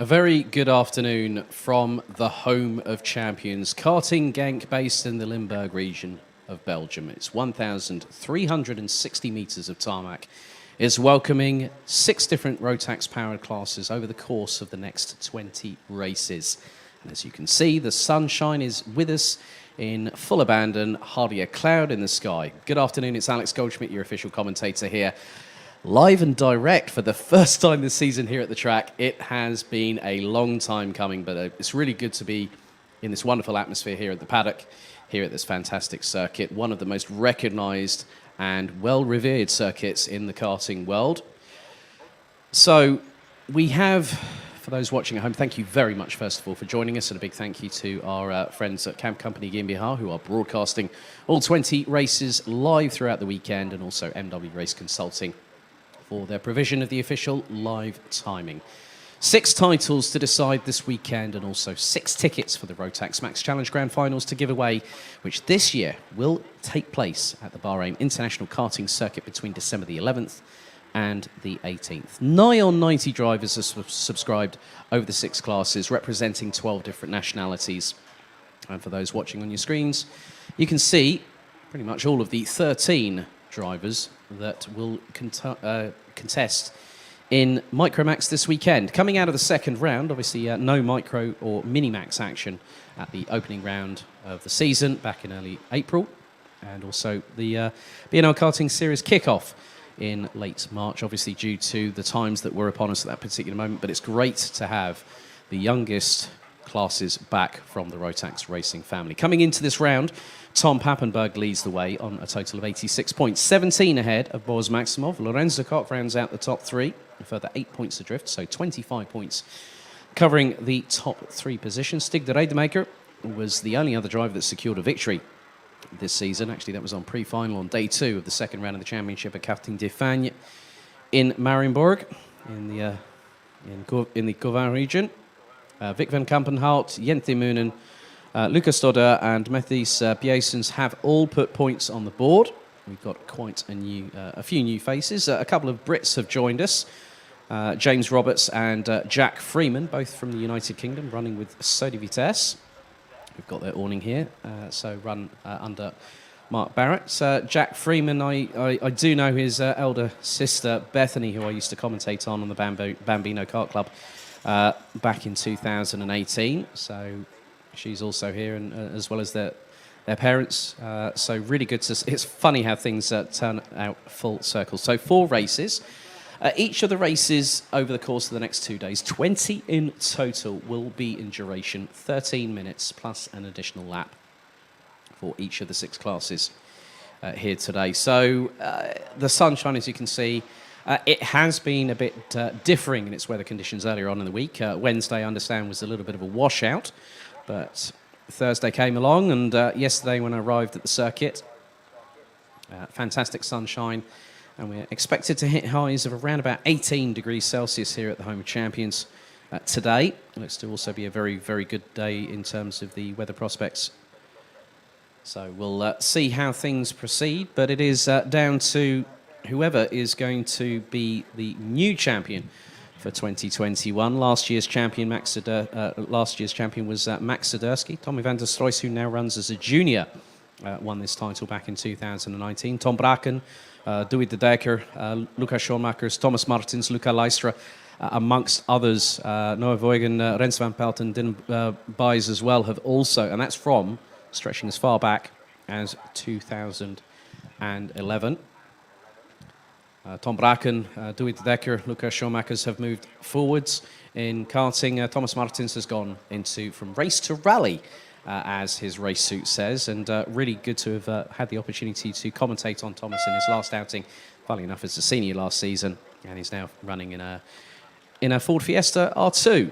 A very good afternoon from the home of champions, karting Genk, based in the Limburg region of Belgium. It's 1,360 metres of tarmac. It's welcoming 6 different Rotax-powered classes over the course of the next 20 races. And as you can see, the sunshine is with us in full abandon, hardly a cloud in the sky. Good afternoon, it's Alex Goldschmidt, your official commentator here. Live and direct for the first time this season here at the track. It has been a long time coming, but it's really good to be in this wonderful atmosphere here at the paddock, here at this fantastic circuit, one of the most recognised and well-revered circuits in the karting world. So we have, for those watching at home, thank you very much, first of all, for joining us, and a big thank you to our friends at Camp Company GmbH, who are broadcasting all 20 races live throughout the weekend, and also MW Race Consulting for their provision of the official live timing. 6 titles to decide this weekend, and also 6 tickets for the Rotax Max Challenge Grand Finals to give away, which this year will take place at the Bahrain International Karting Circuit between December the 11th and the 18th. Nigh on 90 drivers are subscribed over the 6 classes, representing 12 different nationalities. And for those watching on your screens, you can see pretty much all of the 13 drivers that will contest in Micromax this weekend. Coming out of the second round, obviously no Micro or Minimax action at the opening round of the season back in early April, and also the BNL Karting Series kickoff in late March, obviously due to the times that were upon us at that particular moment. But it's great to have the youngest classes back from the Rotax racing family. Coming into this round, Tom Pappenberg leads the way on a total of 86 points, 17 ahead of Boris Maximov. Lorenzo Koch rounds out the top 3, a further 8 points adrift, so 25 points covering the top 3 positions. Stig de Rademaker was the only other driver that secured a victory this season. Actually, that was on pre-final on day 2 of the second round of the championship at Karting de Fagne in Marienborg in the Gauvin region. Vic van Kampenhout, Jente Moonen, Lucas Dodder and Methis Biesens have all put points on the board. We've got quite a few new faces. A couple of Brits have joined us. James Roberts and Jack Freeman, both from the United Kingdom, running with Sodi Vitesse. We've got their awning here, so run under Mark Barrett. Jack Freeman, I do know his elder sister, Bethany, who I used to commentate on the Bambino Kart Club back in 2018. So she's also here, and as well as their parents. So really good to see. It's funny how things turn out full circle. So 4 races. Each of the races over the course of the next 2 days, 20 in total, will be in duration, 13 minutes plus an additional lap for each of the 6 classes here today. So the sunshine, as you can see, it has been a bit differing in its weather conditions earlier on in the week. Wednesday, I understand, was a little bit of a washout, but Thursday came along, and yesterday when I arrived at the circuit, fantastic sunshine, and we're expected to hit highs of around about 18 degrees Celsius here at the home of champions today. Looks to also be a very, very good day in terms of the weather prospects. So we'll see how things proceed, but it is down to whoever is going to be the new champion for 2021. Last year's champion was Max Swiderski. Tommy van der Stroys, who now runs as a junior, won this title back in 2019. Tom Braken, Dewey de Decker, Lucas Schoonmakers, Thomas Martins, Luca Leistra, amongst others. Noah Voigen, Rens van Pelt and Din Buys as well have also, and that's from stretching as far back as 2011. Tom Braken, Dewey de Decker, Lucas Schoonmakers have moved forwards in karting. Thomas Martins has gone from race to rally, as his race suit says, and really good to have had the opportunity to commentate on Thomas in his last outing, funnily enough as a senior last season, and he's now running in a Ford Fiesta R2.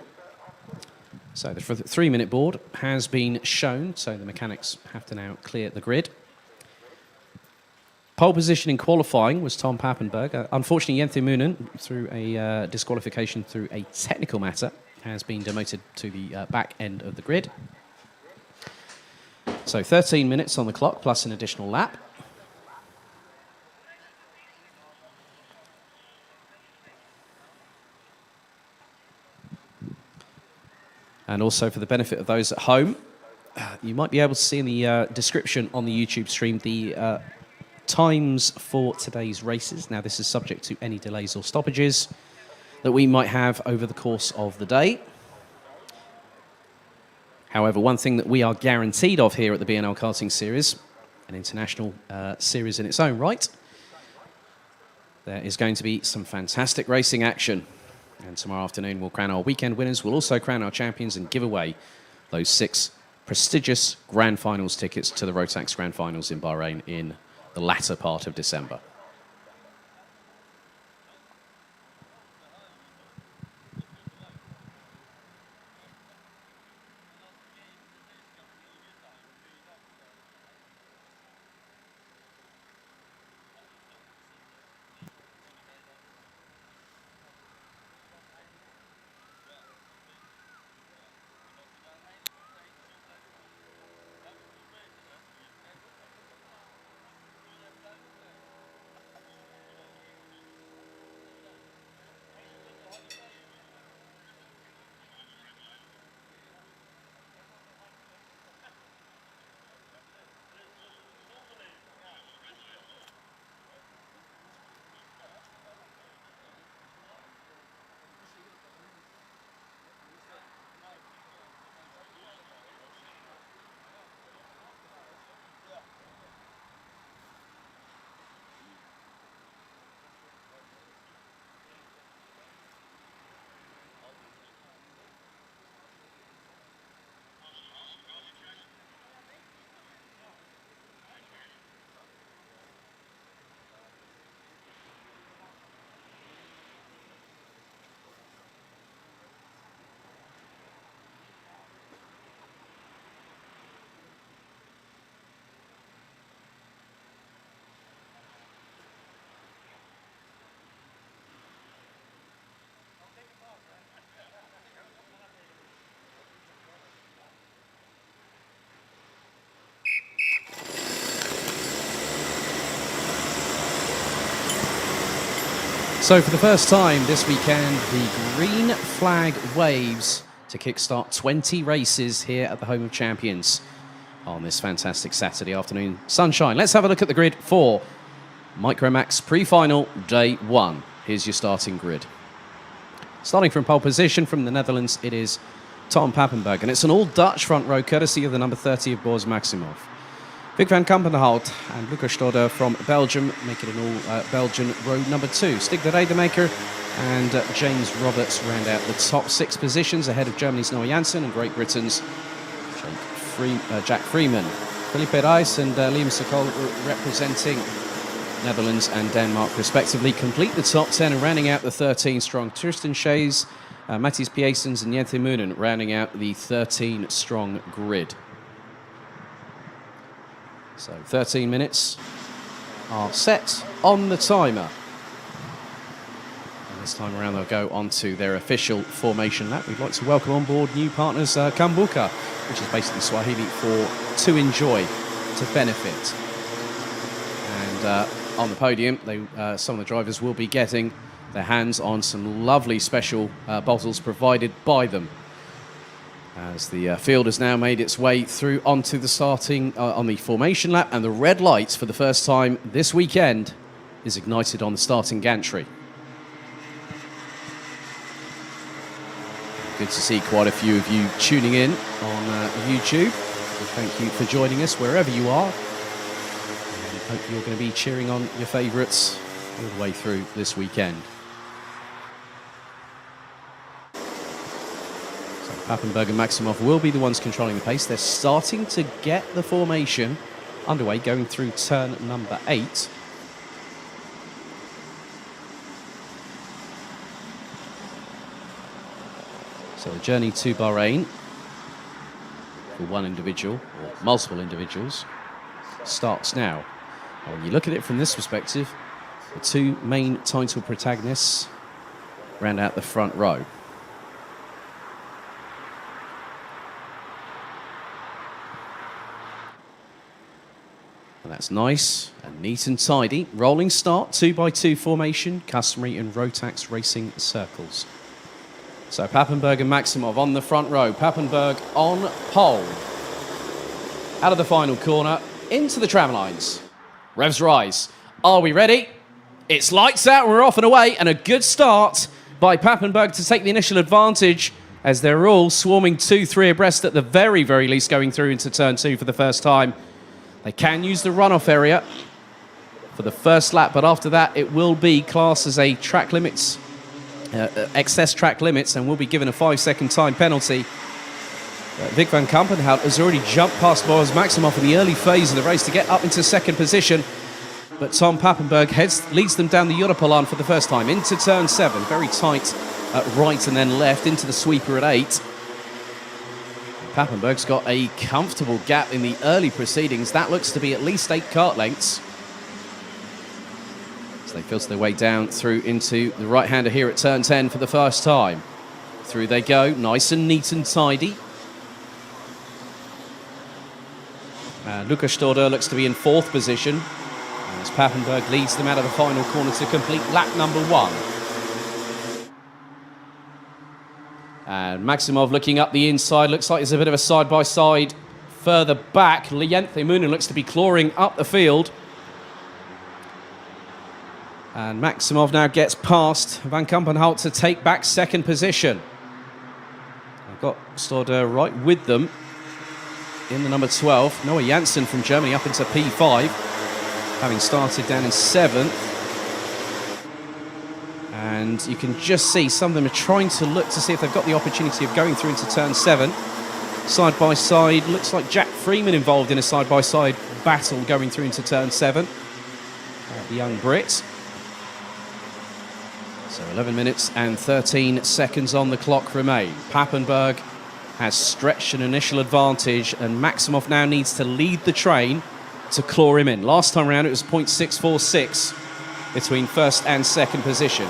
So the 3-minute board has been shown, so the mechanics have to now clear the grid. Pole position in qualifying was Tom Pappenberg. Unfortunately, Jente Moonen, through a disqualification through a technical matter, has been demoted to the back end of the grid. So 13 minutes on the clock, plus an additional lap. And also for the benefit of those at home, you might be able to see in the description on the YouTube stream the times for today's races. Now, this is subject to any delays or stoppages that we might have over the course of the day. However, one thing that we are guaranteed of here at the BNL Karting Series, an international series in its own right, there is going to be some fantastic racing action. And tomorrow afternoon we'll crown our weekend winners. We'll also crown our champions and give away those 6 prestigious Grand Finals tickets to the Rotax Grand Finals in Bahrain in the latter part of December. So for the first time this weekend, the green flag waves to kickstart 20 races here at the Home of Champions on this fantastic Saturday afternoon sunshine. Let's have a look at the grid for Micromax pre-final day 1. Here's your starting grid. Starting from pole position from the Netherlands, it is Tom Pappenberg, and it's an all-Dutch front row courtesy of the number 30 of Boris Maximov. Vic van Kampenhout and Lucas Stodder from Belgium make it an all-Belgian row number 2. Stig de Rademacher and James Roberts round out the top 6 positions ahead of Germany's Noah Janssen and Great Britain's Jack Freeman. Felipe Reis and Liam Sokol representing Netherlands and Denmark respectively complete the top 10 and rounding out the 13 strong. Tristan Shays, Matthijs Piesens and Jente Moonen rounding out the 13 strong grid. So 13 minutes are set on the timer. And this time around they'll go on to their official formation lap. We'd like to welcome on board new partners Kambuka, which is basically Swahili for to enjoy, to benefit. And on the podium, some of the drivers will be getting their hands on some lovely special bottles provided by them. As the field has now made its way through onto the starting on the formation lap, and the red lights for the first time this weekend is ignited on the starting gantry. Good to see quite a few of you tuning in on YouTube. Thank you for joining us wherever you are. And hope you're going to be cheering on your favourites all the way through this weekend. Pappenberg and Maximov will be the ones controlling the pace. They're starting to get the formation underway, going through turn number 8. So the journey to Bahrain for one individual, or multiple individuals, starts now. And when you look at it from this perspective, the 2 main title protagonists round out the front row. And that's nice and neat and tidy. Rolling start, 2x2 formation, customary in Rotax racing circles. So Papenburg and Maximov on the front row. Papenburg on pole. Out of the final corner, into the tram lines. Revs rise. Are we ready? It's lights out, we're off and away, and a good start by Papenburg to take the initial advantage as they're all swarming 2-3 abreast at the very, very least going through into turn 2 for the first time. They can use the runoff area for the first lap, but after that it will be classed as a track limits, excess track limits, and will be given a 5-second time penalty. Vic van Kampenhout has already jumped past Boris Maximov in the early phase of the race to get up into second position, but Tom Papenburg leads them down the Europolan for the first time into turn 7, very tight at right and then left into the sweeper at 8. Papenburg's got a comfortable gap in the early proceedings. That looks to be at least 8 kart lengths. So they filter their way down through into the right-hander here at turn 10 for the first time. Through they go, nice and neat and tidy. Lukas Storder looks to be in 4th position as Papenburg leads them out of the final corner to complete lap number 1. And Maximov looking up the inside, looks like there's a bit of a side-by-side further back. Lienthe Moonen looks to be clawing up the field. And Maximov now gets past Van Kampenhout to take back second position. I've got Storder right with them in the number 12. Noah Janssen from Germany up into P5, having started down in 7th. And you can just see some of them are trying to look to see if they've got the opportunity of going through into turn 7. Side by side, looks like Jack Freeman involved in a side-by-side battle going through into turn 7. The young Brit. So 11 minutes and 13 seconds on the clock remain. Papenburg has stretched an initial advantage, and Maximov now needs to lead the train to claw him in. Last time around it was 0.646 between first and second position.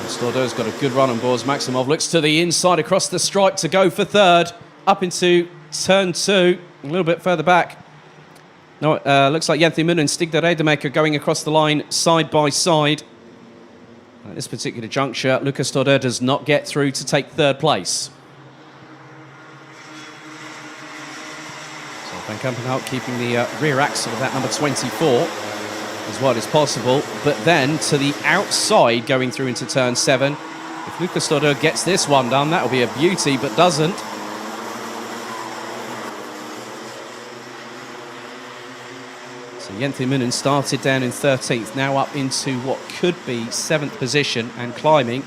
Storder's got a good run on board. Maximov looks to the inside across the stripe to go for third. Up into turn 2, a little bit further back. No, looks like Lienthe Moonen and Stig de Rademacher going across the line side by side. At this particular juncture, Lukas Storder does not get through to take third place. So Van Kampenhout keeping the rear axle of that number 24 as wide as possible, but then to the outside going through into turn 7. If Lukas Storder gets this one done, that will be a beauty, but doesn't. So Lienthe Moonen started down in 13th, now up into what could be 7th position and climbing,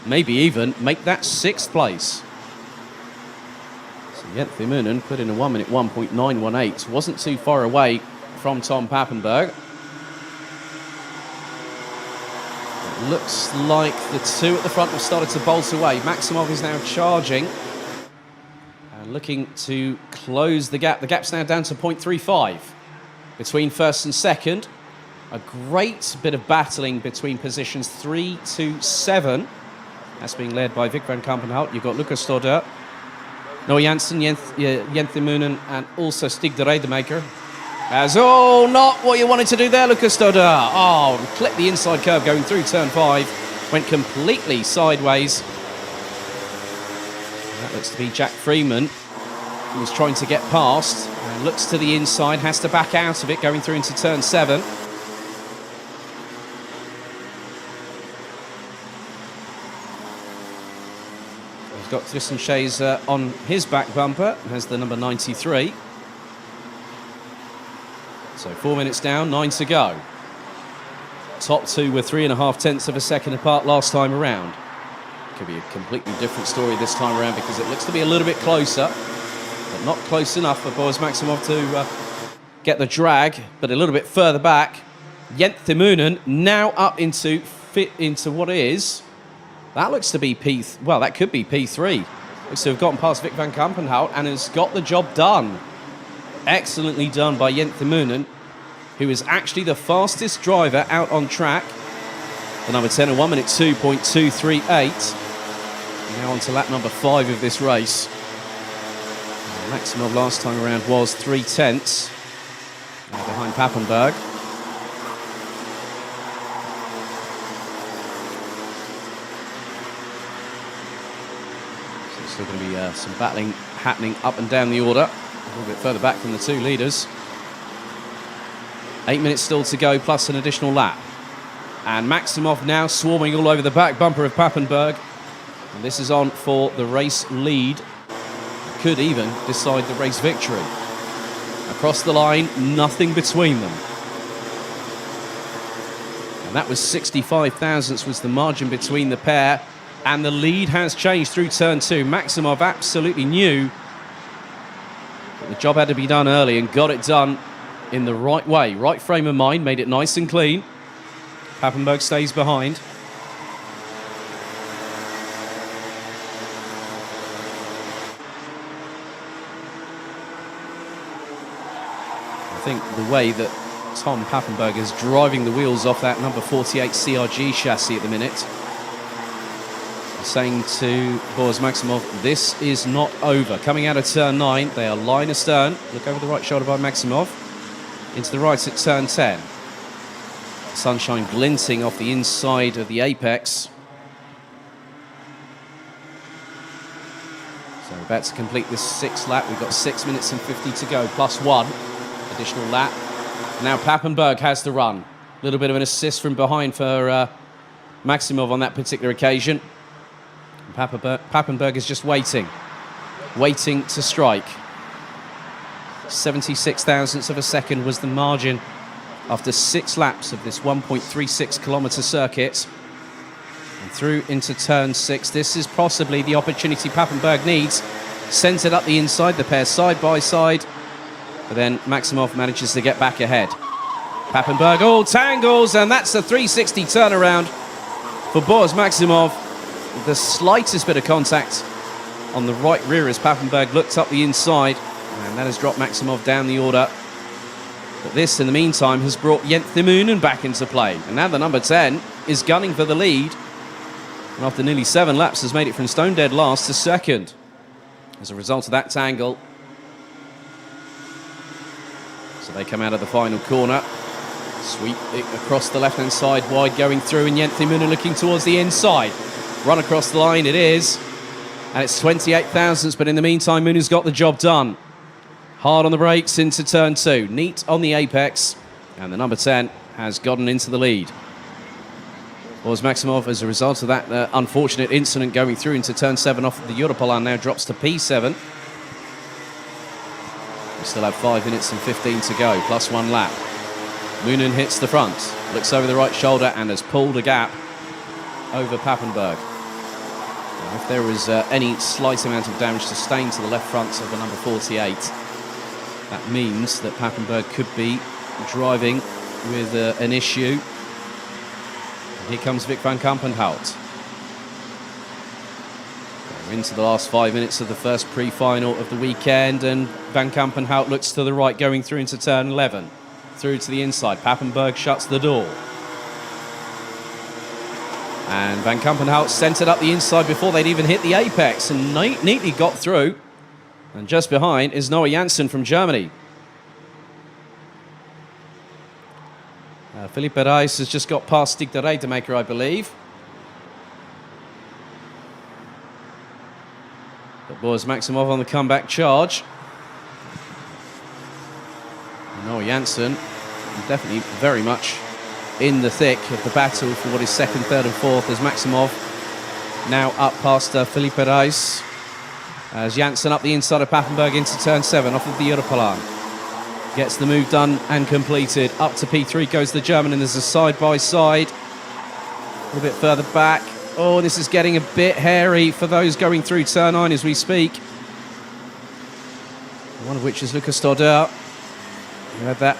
maybe even make that 6th place. So Lienthe Moonen put in a 1 minute 1.918, wasn't too far away from Tom Papenburg. It looks like the 2 at the front have started to bolt away. Maximov is now charging and looking to close the gap. The gap's now down to 0.35. Between first and second. A great bit of battling between positions 3 to 7. That's being led by Vic van Kampenhout. You've got Lukas Storder, Noah Janssen, Lienthe Moonen, and also Stig de Rademacher. As, oh, not what you wanted to do there, Lukas Storder. Oh, clipped the inside curve going through turn 5. Went completely sideways. And that looks to be Jack Freeman, who was trying to get past. And looks to the inside, has to back out of it, going through into turn 7. He's got Tristan Shays on his back bumper, has the number 93. So 4 minutes down, 9 to go. Top 2 were 3.5 tenths of a second apart last time around. Could be a completely different story this time around because it looks to be a little bit closer. But not close enough for Boris Maximov to get the drag, but a little bit further back. Lienthe Moonen now up into what is, that looks to be well, that could be P3. Looks to have gotten past Vic van Kampenhout and has got the job done. Excellently done by Lienthe Moonen, who is actually the fastest driver out on track. The number 10 at 1 minute 2.238. Now on to lap number 5 of this race. Maximov last time around was 3 tenths behind Papenburg. Still going to be some battling happening up and down the order. A little bit further back from the two leaders. 8 minutes still to go, plus an additional lap. And Maximov now swarming all over the back bumper of Papenburg. And this is on for the race lead. Could even decide the race victory. Across the line, nothing between them. And that was 65 thousandths was the margin between the pair. And the lead has changed through turn 2. Maximov absolutely knew that the job had to be done early and got it done in the right way. Right frame of mind, made it nice and clean. Papenburg stays behind. I think the way that Tom Papenburg is driving the wheels off that number 48 CRG chassis at the minute, saying to Boris Maximov, this is not over. Coming out of turn 9, they are line astern. Look over the right shoulder by Maximov. Into the right at turn 10. Sunshine glinting off the inside of the apex. So we're about to complete this 6th lap. We've got 6 minutes and 50 to go, plus 1 additional lap. Now Papenburg has the run. A little bit of an assist from behind for Maximov on that particular occasion. Papenburg is just waiting to strike. 76 thousandths of a second was the margin after 6 laps of this 1.36 kilometre circuit. And through into turn 6, this is possibly the opportunity Papenburg needs. Sends it up the inside, the pair side by side, but then Maximov manages to get back ahead. Papenburg all tangles, and that's a 360 turnaround for Boris Maximov. The slightest bit of contact on the right rear as Papenburg looks up the inside, and that has dropped Maximov down the order. But this, in the meantime, has brought Genk back into play. And now the number 10 is gunning for the lead. And after nearly 7 laps, has made it from stone dead last to second. As a result of that tangle. So they come out of the final corner. Sweep it across the left-hand side, wide going through, and Genk looking towards the inside. Run across the line, it is. And it's 28 thousandths, but in the meantime, Munu's got the job done. Hard on the brakes into turn 2. Neat on the apex. And the number 10 has gotten into the lead. Boris Maximov, as a result of that unfortunate incident going through into turn 7 off the Europolan, now drops to P7. We still have 5 minutes and 15 to go, plus 1 lap. Moonen hits the front, looks over the right shoulder and has pulled a gap over Papenburg. Now, if there was any slight amount of damage sustained to the left front of the number 48, that means that Papenburg could be driving with an issue. Here comes Vic van Kampenhout. We're into the last 5 minutes of the first pre-final of the weekend, and Van Kampenhout looks to the right, going through into turn 11. Through to the inside. Papenburg shuts the door. And Van Kampenhout sent it up the inside before they'd even hit the apex, and neatly got through. And just behind is Noah Janssen from Germany. Felipe Reis has just got past Stig de Reidemaker, I believe. But Boris Maximov on the comeback charge. Noah Janssen definitely very much in the thick of the battle for what is 2nd, 3rd and 4th, as Maximov now up past Felipe Reis. As Janssen up the inside of Papenburg into turn 7 off of the Europolan. Gets the move done and completed. Up to P3 goes the German, and there's a side-by-side. A little bit further back. Oh, this is getting a bit hairy for those going through turn 9 as we speak. One of which is Lucas Stodder, who had that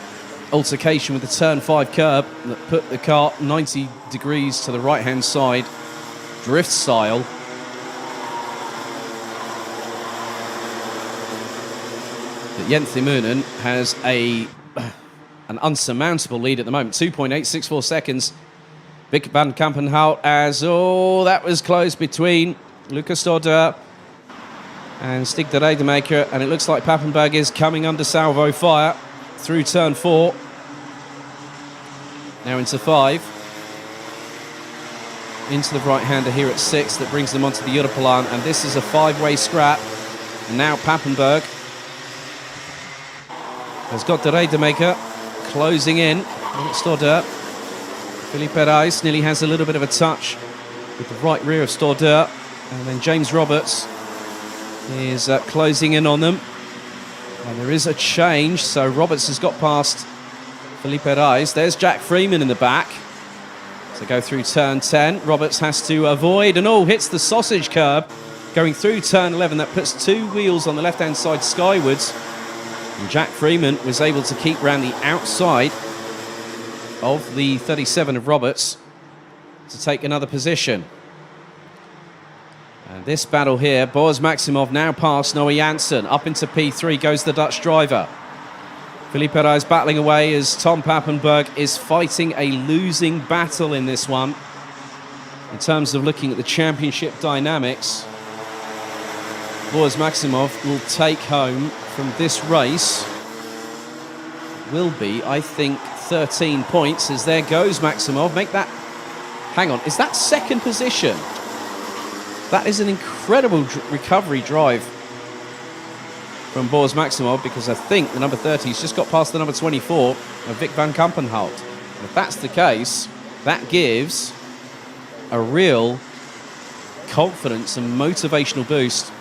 altercation with the turn 5 curb that put the car 90 degrees to the right-hand side, drift style. But Jens Moonen has an unsurmountable lead at the moment, 2.864 seconds. Vic van Kampenhout as, oh, that was close between Lucas Stodder and Stig de Reidemaker, and it looks like Papenburg is coming under salvo fire through turn 4. Now into 5. into the right-hander here at 6 that brings them onto the Europalan, and this is a 5-way scrap. And now Pappenberg has got de Rademaker closing in. Stordeur. Felipe Reis nearly has a little bit of a touch with the right rear of Stordeur, and then James Roberts is closing in on them. And there is a change, so Roberts has got past Felipe Reis. There's Jack Freeman in the back. So go through turn 10. Roberts has to avoid and hits the sausage curb going through turn 11. That puts 2 wheels on the left-hand side skywards. And Jack Freeman was able to keep round the outside of the 37 of Roberts to take another position. And this battle here, Boaz Maximov now past Noah Janssen. Up into P3 goes the Dutch driver. Felipe Reis battling away as Tom Pappenberg is fighting a losing battle in this one. In terms of looking at the championship dynamics, Boaz Maximov will take home from this race, will be, I think, 13 points, as there goes Maximov. Make that, hang on, is that second position? That is an incredible recovery drive from Boaz Maximov, because I think the number 30 has just got past the number 24 of Vic van Kampenhout. And if that's the case, that gives a real confidence and motivational boost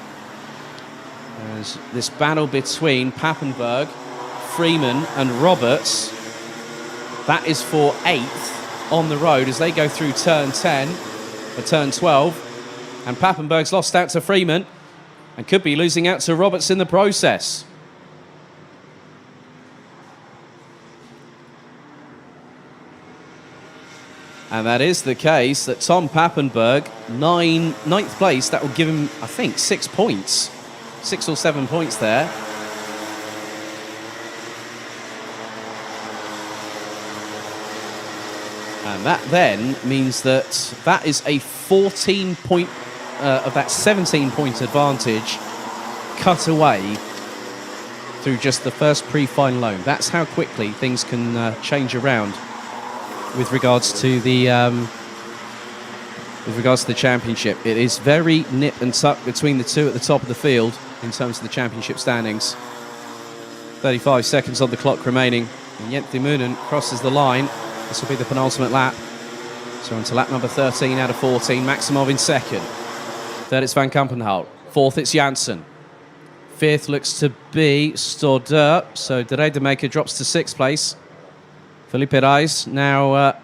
as this battle between Pappenberg, Freeman and Roberts, that is for 8th on the road as they go through turn 10 or turn 12. And Pappenberg's lost out to Freeman and could be losing out to Roberts in the process. And that is the case, that Tom Pappenberg, 9th place, that will give him, I think, 6 points. 6 or 7 points there. And that then means that that is a 14-point of that 17-point advantage cut away through just the first pre-final loan. That's how quickly things can change around with regards to the championship. It is very nip and tuck between the two at the top of the field in terms of the championship standings. 35 seconds on the clock remaining, and Jente Moonen crosses the line. This will be the penultimate lap. So into lap number 13 out of 14. Maximov in second. Third, it's Van Kampenhout. Fourth, it's Janssen. Fifth looks to be Stordeur. So de Rademaker drops to 6th place. Felipe Reis now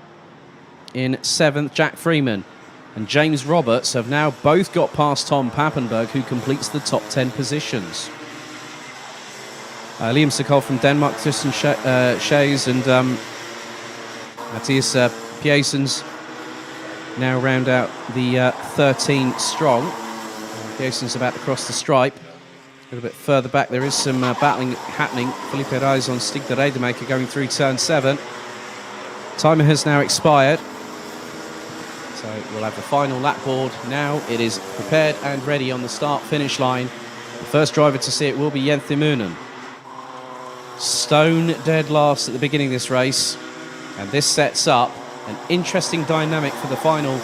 in 7th. Jack Freeman and James Roberts have now both got past Tom Pappenberg, who completes the top 10 positions. Liam Sokol from Denmark, Tristan Shays and Matthias Piesens now round out the 13 strong. Piesens about to cross the stripe. A little bit further back, there is some battling happening. Felipe Reis on Stig de Rademaker going through turn 7. Timer has now expired. So we'll have the final lap board now. It is prepared and ready on the start-finish line. The first driver to see it will be Jente Moonen. Stone dead last at the beginning of this race. And this sets up an interesting dynamic for the final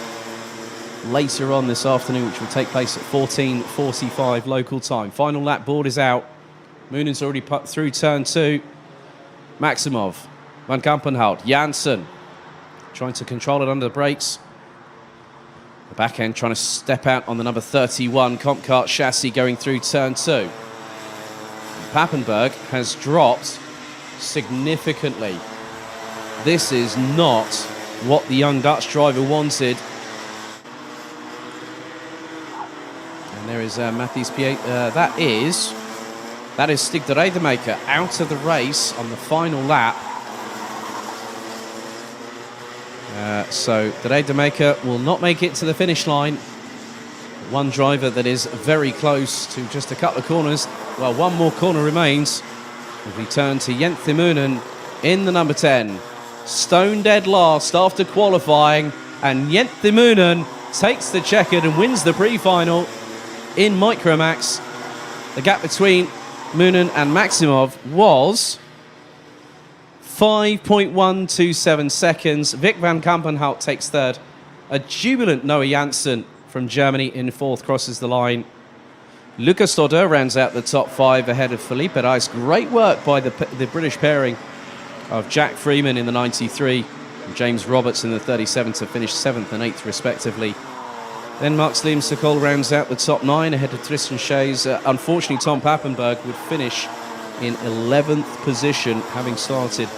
later on this afternoon, which will take place at 14:45 local time. Final lap board is out. Moonen's already put through turn 2. Maximov, Van Kampenhout, Janssen trying to control it under the brakes. The back end trying to step out on the number 31 Comp Kart chassis going through turn 2. And Pappenberg has dropped significantly. This is not what the young Dutch driver wanted. And there is Matthias Piet. That is Stig de Rademaker out of the race on the final lap. So de Rademaker will not make it to the finish line. One driver that is very close to just a couple of corners. Well, one more corner remains. Will be turned to Jente Moonen in the number 10. Stone dead last after qualifying, and Jente Moonen takes the checkered and wins the pre-final in Micromax. The gap between Moonen and Maximov was 5.127 seconds. Vic van Kampenhout takes third A jubilant Noah Janssen from Germany in fourth crosses the line. Lucas Stoddard rounds out the top five ahead of Felipe Reis. Great work by the British pairing of Jack Freeman in the 93 and James Roberts in the 37 to finish 7th and 8th respectively. Then Mark Slimsakol rounds out the top 9 ahead of Tristan Shays. Unfortunately, Tom Pappenberg would finish in 11th position, having started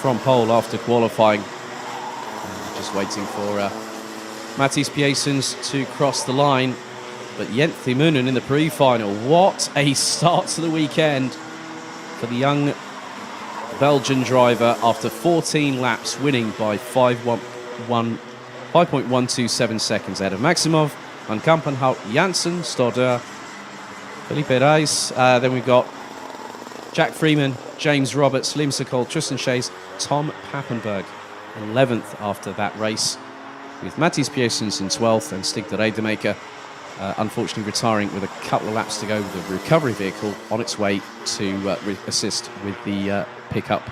from pole after qualifying. Just waiting for Matthijs Piesens to cross the line. But Jent Thiemunen in the pre-final. What a start to the weekend for the young Belgian driver after 14 laps, winning by 5.127 seconds ahead of Maximov, Van Kampenhout, Janssen, Stoddard, Felipe Reis. Then we've got Jack Freeman, James Roberts, Slimsakol, Tristan Shays, Tom Pappenberg 11th after that race, with Matthijs Piesens in 12th and Stig de Rademaker unfortunately retiring with a couple of laps to go with the recovery vehicle on its way to assist with the pickup.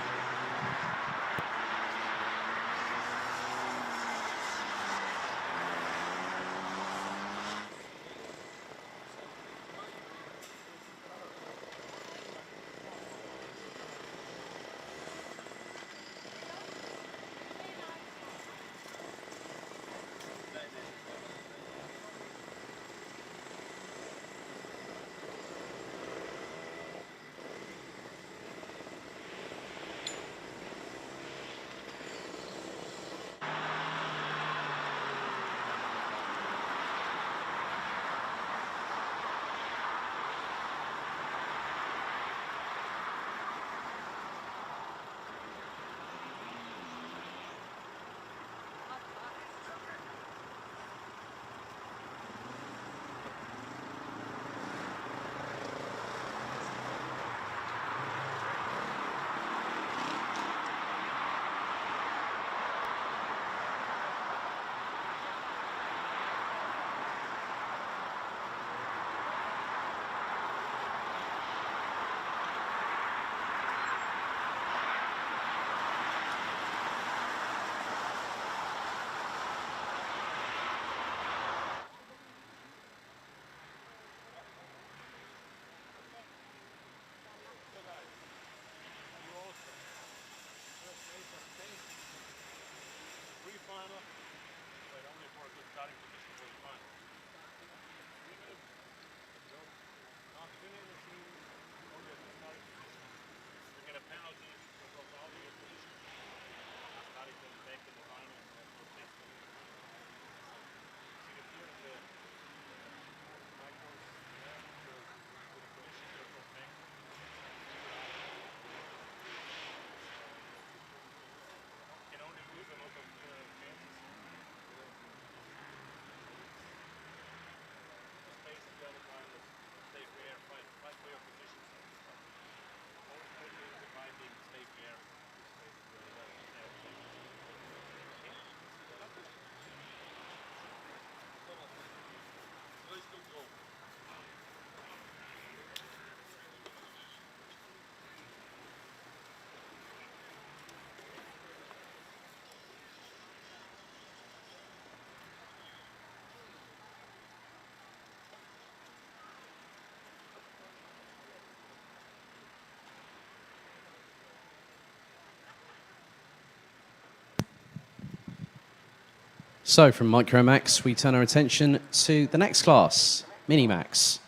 So from Micromax, we turn our attention to the next class, Minimax.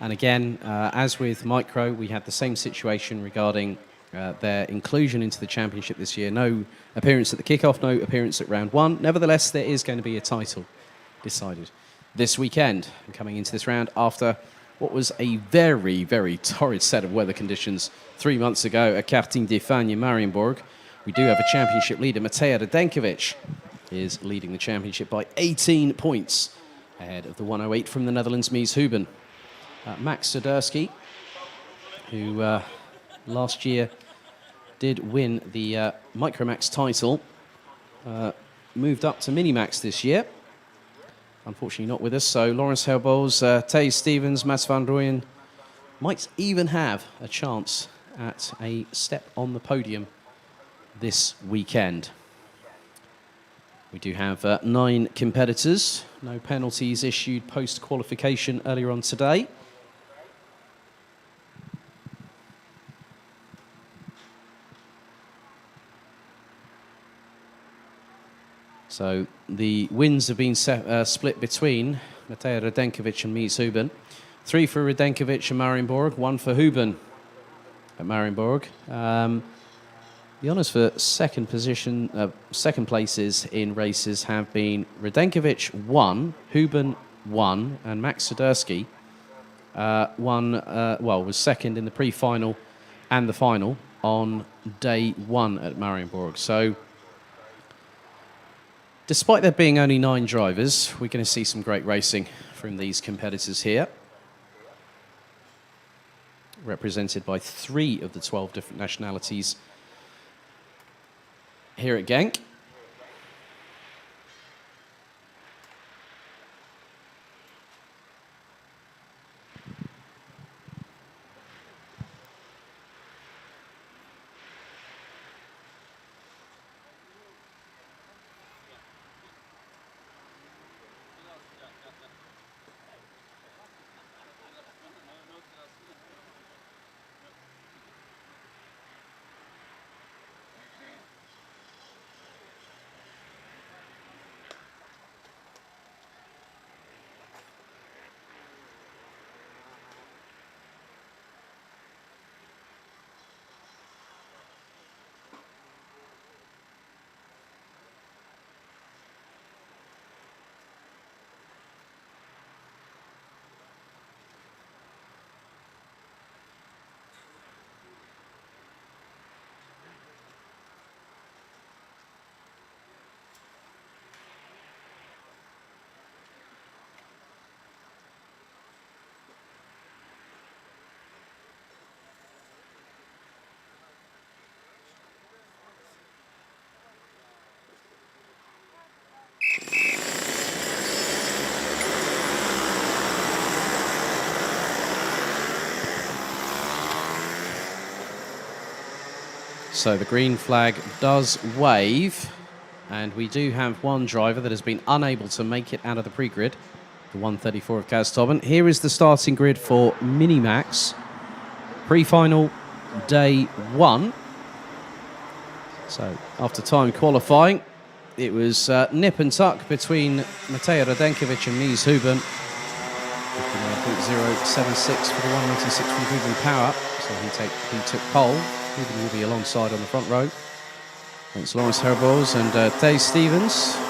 And again, as with Micro, we had the same situation regarding their inclusion into the championship this year. No appearance at the kickoff, no appearance at round one. Nevertheless, there is going to be a title decided this weekend. And coming into this round after what was a very, very torrid set of weather conditions 3 months ago at Karting de Fagnes in Marienborg, we do have a championship leader. Matej Radenkovic is leading the championship by 18 points ahead of the 108 from the Netherlands, Mies Huben. Max Soderski, who last year did win the Micromax title, moved up to Minimax this year. Unfortunately not with us, so Lawrence Herboz, Tay Stevens, Mats van Rooyen might even have a chance at a step on the podium this weekend. We do have 9 competitors. No penalties issued post-qualification earlier on today. So the wins have been split between Matej Radenkovic and Mies Huben. 3 for Radenkovic and Marienborg, 1 for Huben at Marienborg. The honours for second places in races have been Radenkovic 1, Huben 1, and Max Swiderski was second in the pre-final and the final on day 1 at Marienborg. So, despite there being only 9 drivers, we're going to see some great racing from these competitors here, represented by 3 of the 12 different nationalities here at Genk. So the green flag does wave, and we do have one driver that has been unable to make it out of the pre-grid, the 134 of Kaz Tobin. Here is the starting grid for Minimax. Pre-final, day 1. So after time qualifying, it was nip and tuck between Matej Radenkovic and Mies Huben. 59.076 for the 196 from Huben Power. So he took pole. Huben will be alongside on the front row. It's Lawrence Herboz and Thijs Stevens, the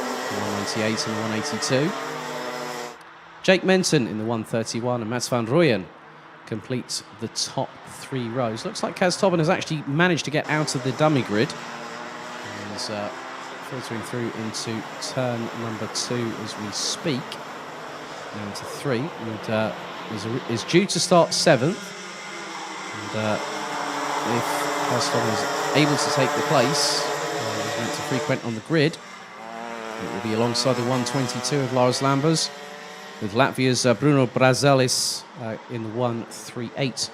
198 and the 182. Jake Menton in the 131 and Mats van Rooyen complete the top 3 rows. Looks like Kaz Tobin has actually managed to get out of the dummy grid. He's filtering through into turn number 2 as we speak. Down to 3, and is due to start 7th. And if Kaz Tobin is able to take the place, he's meant to frequent on the grid. It will be alongside the 122 of Lars Lambers, with Latvia's Bruno Brazelis in the 138,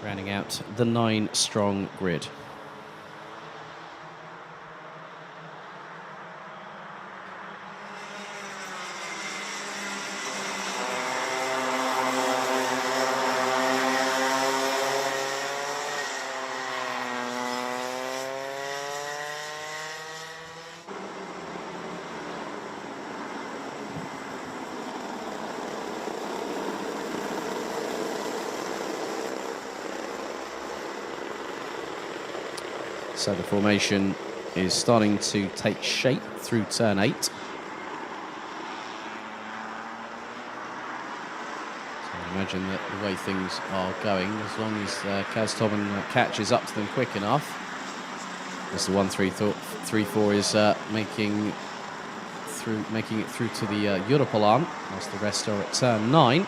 rounding out the 9-strong grid. So the formation is starting to take shape through turn 8. So I imagine that the way things are going, as long as Kaz Tobin catches up to them quick enough, as the 134 is making it through to the Europolan, whilst the rest are at turn 9.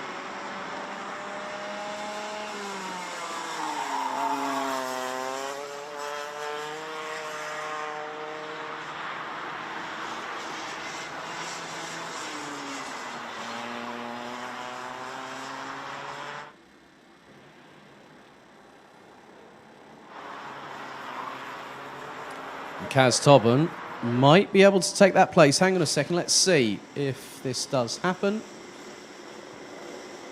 Kaz Tobin might be able to take that place. Hang on a second. Let's see if this does happen.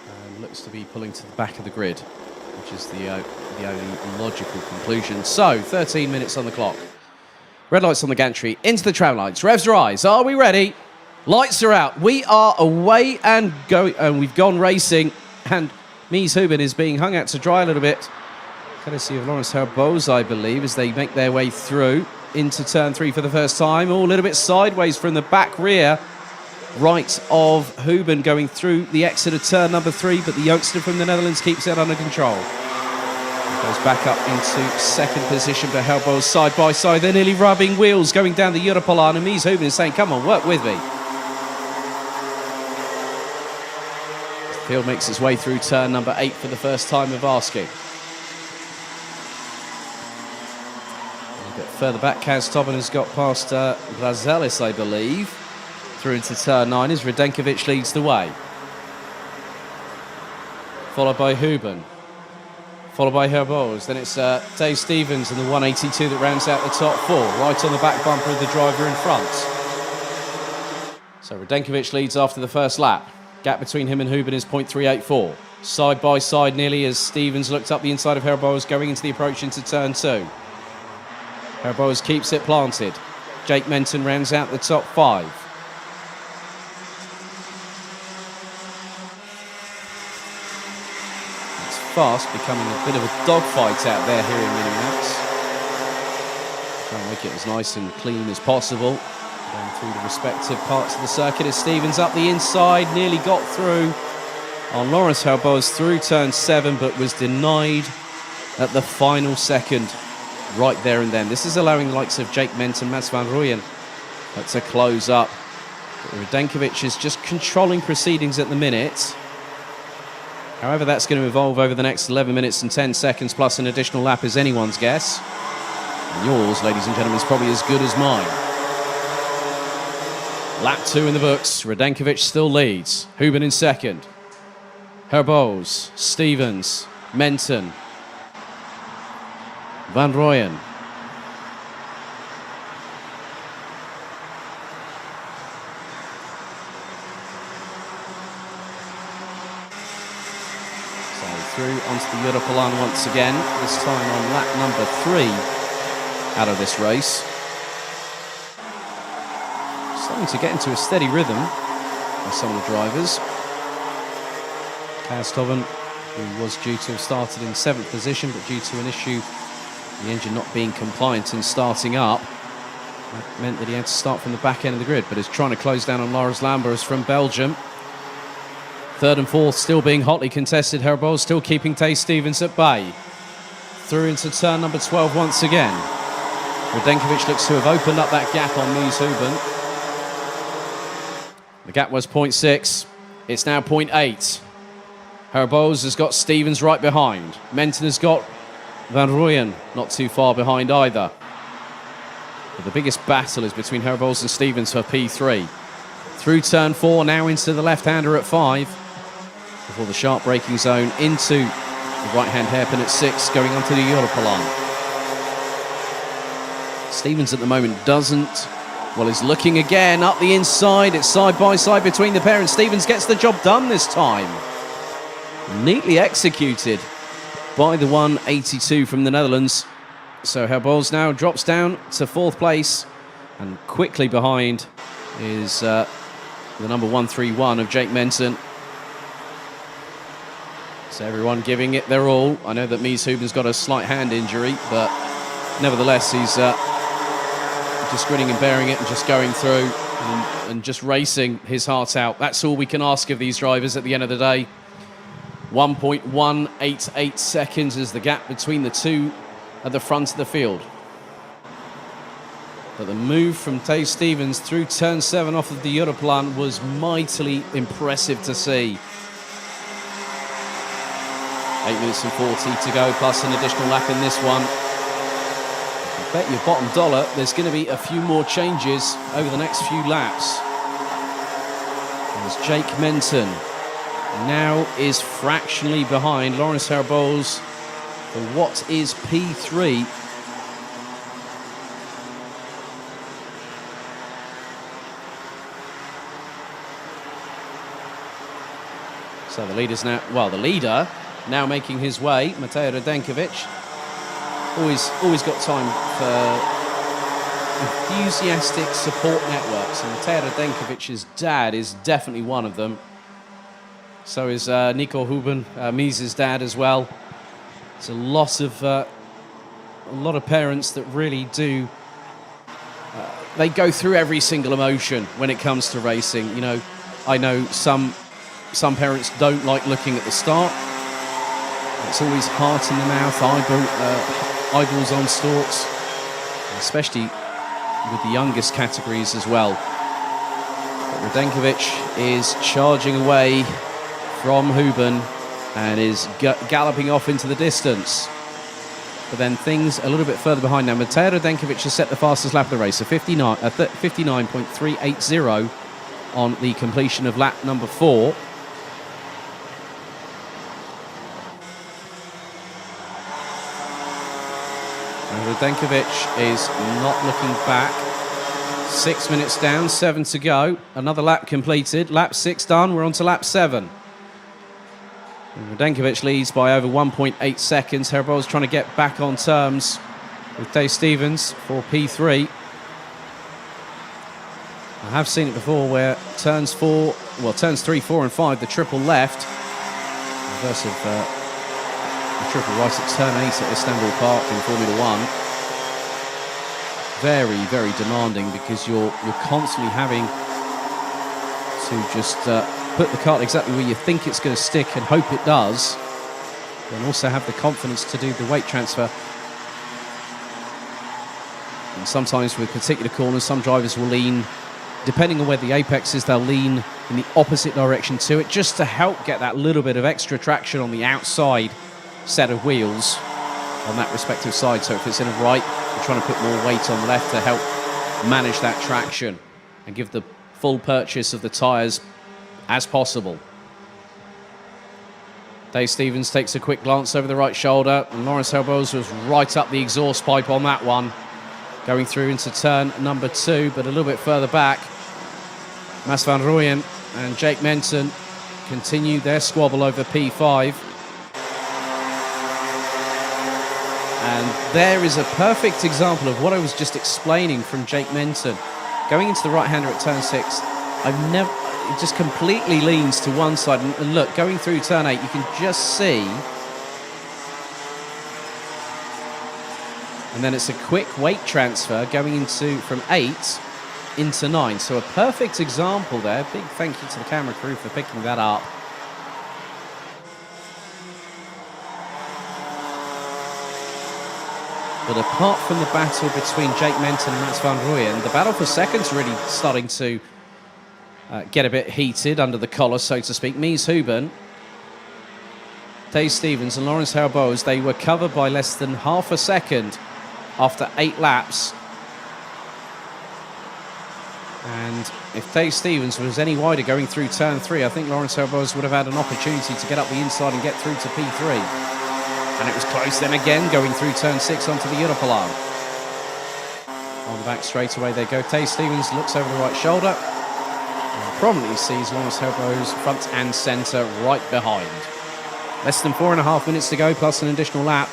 And looks to be pulling to the back of the grid, which is the only logical conclusion. So, 13 minutes on the clock. Red lights on the gantry, into the tram lights. Revs rise. Are we ready? Lights are out. We are away and going, and we've gone racing. And Mies Houben is being hung out to dry a little bit. Courtesy of Lawrence Herboz, I believe, as they make their way through into turn 3 for the first time. All a little bit sideways from the back rear. Right of Houben going through the exit of turn number 3, but the youngster from the Netherlands keeps it under control. Goes back up into second position for Herboz, side by side. They're nearly rubbing wheels going down the Europolan, and Mies Houben is saying, come on, work with me. The field makes its way through turn number 8 for the first time of asking. A bit further back, Kaz Tobin has got past Glazelis, I believe, through into turn 9 as Radenkovic leads the way. Followed by Houben. Followed by Herboz. Then it's Dave Stevens and the 182 that rounds out the top 4, right on the back bumper of the driver in front. So Radenkovic leads after the first lap. Gap between him and Houben is 0.384. Side by side nearly as Stevens looked up the inside of Herboz going into the approach into turn 2. Herboz keeps it planted. Jake Menton rounds out the top 5. Fast, becoming a bit of a dogfight out there here in Minneapolis. Trying to make it as nice and clean as possible. Going through the respective parts of the circuit as Stevens up the inside, nearly got through on Lawrence Herboz through turn 7, but was denied at the final second right there and then. This is allowing the likes of Jake Menton, Mats van Rooyen to close up. Radenkovic is just controlling proceedings at the minute. However, that's going to evolve over the next 11 minutes and 10 seconds, plus an additional lap is anyone's guess. And yours, ladies and gentlemen, is probably as good as mine. Lap 2 in the books. Radenkovic still leads. Houben in second. Herboz, Stevens, Menton, Van Rooyen. Through onto the Europolan once again, this time on lap number 3 out of this race. Starting to get into a steady rhythm by some of the drivers. Kaz Tobin, who was due to have started in 7th position, but due to an issue, the engine not being compliant in starting up, that meant that he had to start from the back end of the grid, but is trying to close down on Laurens Lambers from Belgium. 3rd and 4th still being hotly contested. Herboz still keeping Dave Stevens at bay. Through into turn number 12 once again. Radenkovic looks to have opened up that gap on Mies Houben. The gap was 0.6. It's now 0.8. Herboz has got Stevens right behind. Menton has got Van Rooyen not too far behind either. But the biggest battle is between Herboz and Stevens for P3. Through turn 4, now into the left-hander at 5. Before the sharp braking zone into the right-hand hairpin at 6, going onto the Europolan. Stevens at the moment doesn't, well, is looking again up the inside. It's side by side between the pair, and Stevens gets the job done this time. Neatly executed by the 182 from the Netherlands. So Herboz now drops down to 4th place, and quickly behind is the number 131 of Jake Menton. So everyone giving it their all. I know that Mies Houben's got a slight hand injury, but nevertheless he's just grinning and bearing it and just going through and just racing his heart out. That's all we can ask of these drivers at the end of the day. 1.188 seconds is the gap between the two at the front of the field. But the move from Dave Stevens through turn 7 off of the Europlan was mightily impressive to see. 8 minutes and 40 to go, plus an additional lap in this one. I bet your bottom dollar there's going to be a few more changes over the next few laps. As Jake Menton now is fractionally behind Lawrence Herboz for what is P3. So the leader's now, well, the leader now making his way, Matej Radenkovic. Always got time for enthusiastic support networks, and Matej Radenkovic's dad is definitely one of them. So is Nico Huben, Mies' dad as well. It's a lot of parents that really do. They go through every single emotion when it comes to racing. You know, I know some parents don't like looking at the start. It's always heart in the mouth, eyeballs on stalks, especially with the youngest categories as well. But Radenkovic is charging away from Huben and is galloping off into the distance. But then things a little bit further behind now. Matej Radenkovic has set the fastest lap of the race, a 59.380 on the completion of lap number 4. And Radenkovic is not looking back. 6 minutes down, 7 to go. Another lap completed. Lap 6 done. We're on to lap 7. And Radenkovic leads by over 1.8 seconds. Herbold's trying to get back on terms with Dave Stevens for P3. I have seen it before where turns 3, 4 and 5, the triple left versus the triple right at turn 8 at Istanbul Park in Formula 1. Very, very demanding because you're constantly having to just put the kart exactly where you think it's going to stick and hope it does, and also have the confidence to do the weight transfer. And sometimes with particular corners, some drivers will lean, depending on where the apex is, they'll lean in the opposite direction to it, just to help get that little bit of extra traction on the outside set of wheels on that respective side. So if it's in a right, you're trying to put more weight on the left to help manage that traction and give the full purchase of the tyres as possible. Dave Stevens takes a quick glance over the right shoulder, and Laurens Herboz was right up the exhaust pipe on that one, going through into turn number 2, but a little bit further back. Mas van Rooyen and Jake Menton continue their squabble over P5. And there is a perfect example of what I was just explaining from Jake Menton. Going into the right-hander at turn 6, it just completely leans to one side. And look, going through turn 8, you can just see. And then it's a quick weight transfer going from 8 into 9. So a perfect example there. Big thank you to the camera crew for picking that up. But apart from the battle between Jake Menton and Mats van Rooyen, the battle for second's really starting to get a bit heated under the collar, so to speak. Mies Huben, Dave Stevens and Laurens Herboz, they were covered by less than half a second after 8 laps. And if Dave Stevens was any wider going through turn 3, I think Laurens Herboz would have had an opportunity to get up the inside and get through to P3. And it was close then again, going through turn 6 onto the Europolan. On the back straightaway they go. Dave Stevens looks over the right shoulder and prominently sees Laurens Herboz front and centre right behind. Less than 4.5 minutes to go, plus an additional lap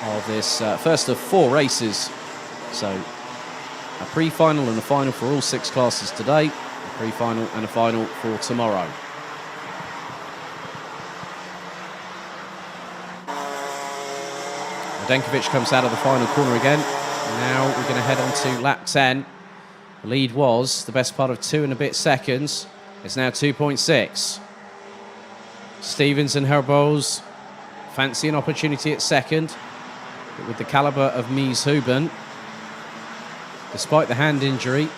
of this first of 4 races. So a pre-final and a final for all 6 classes today, a pre-final and a final for tomorrow. Radenkovic comes out of the final corner again. Now we're going to head on to lap 10. The lead was the best part of 2 and a bit seconds. It's now 2.6. Stevens and Herboz fancy an opportunity at second, but with the calibre of Mies Huben, despite the hand injury,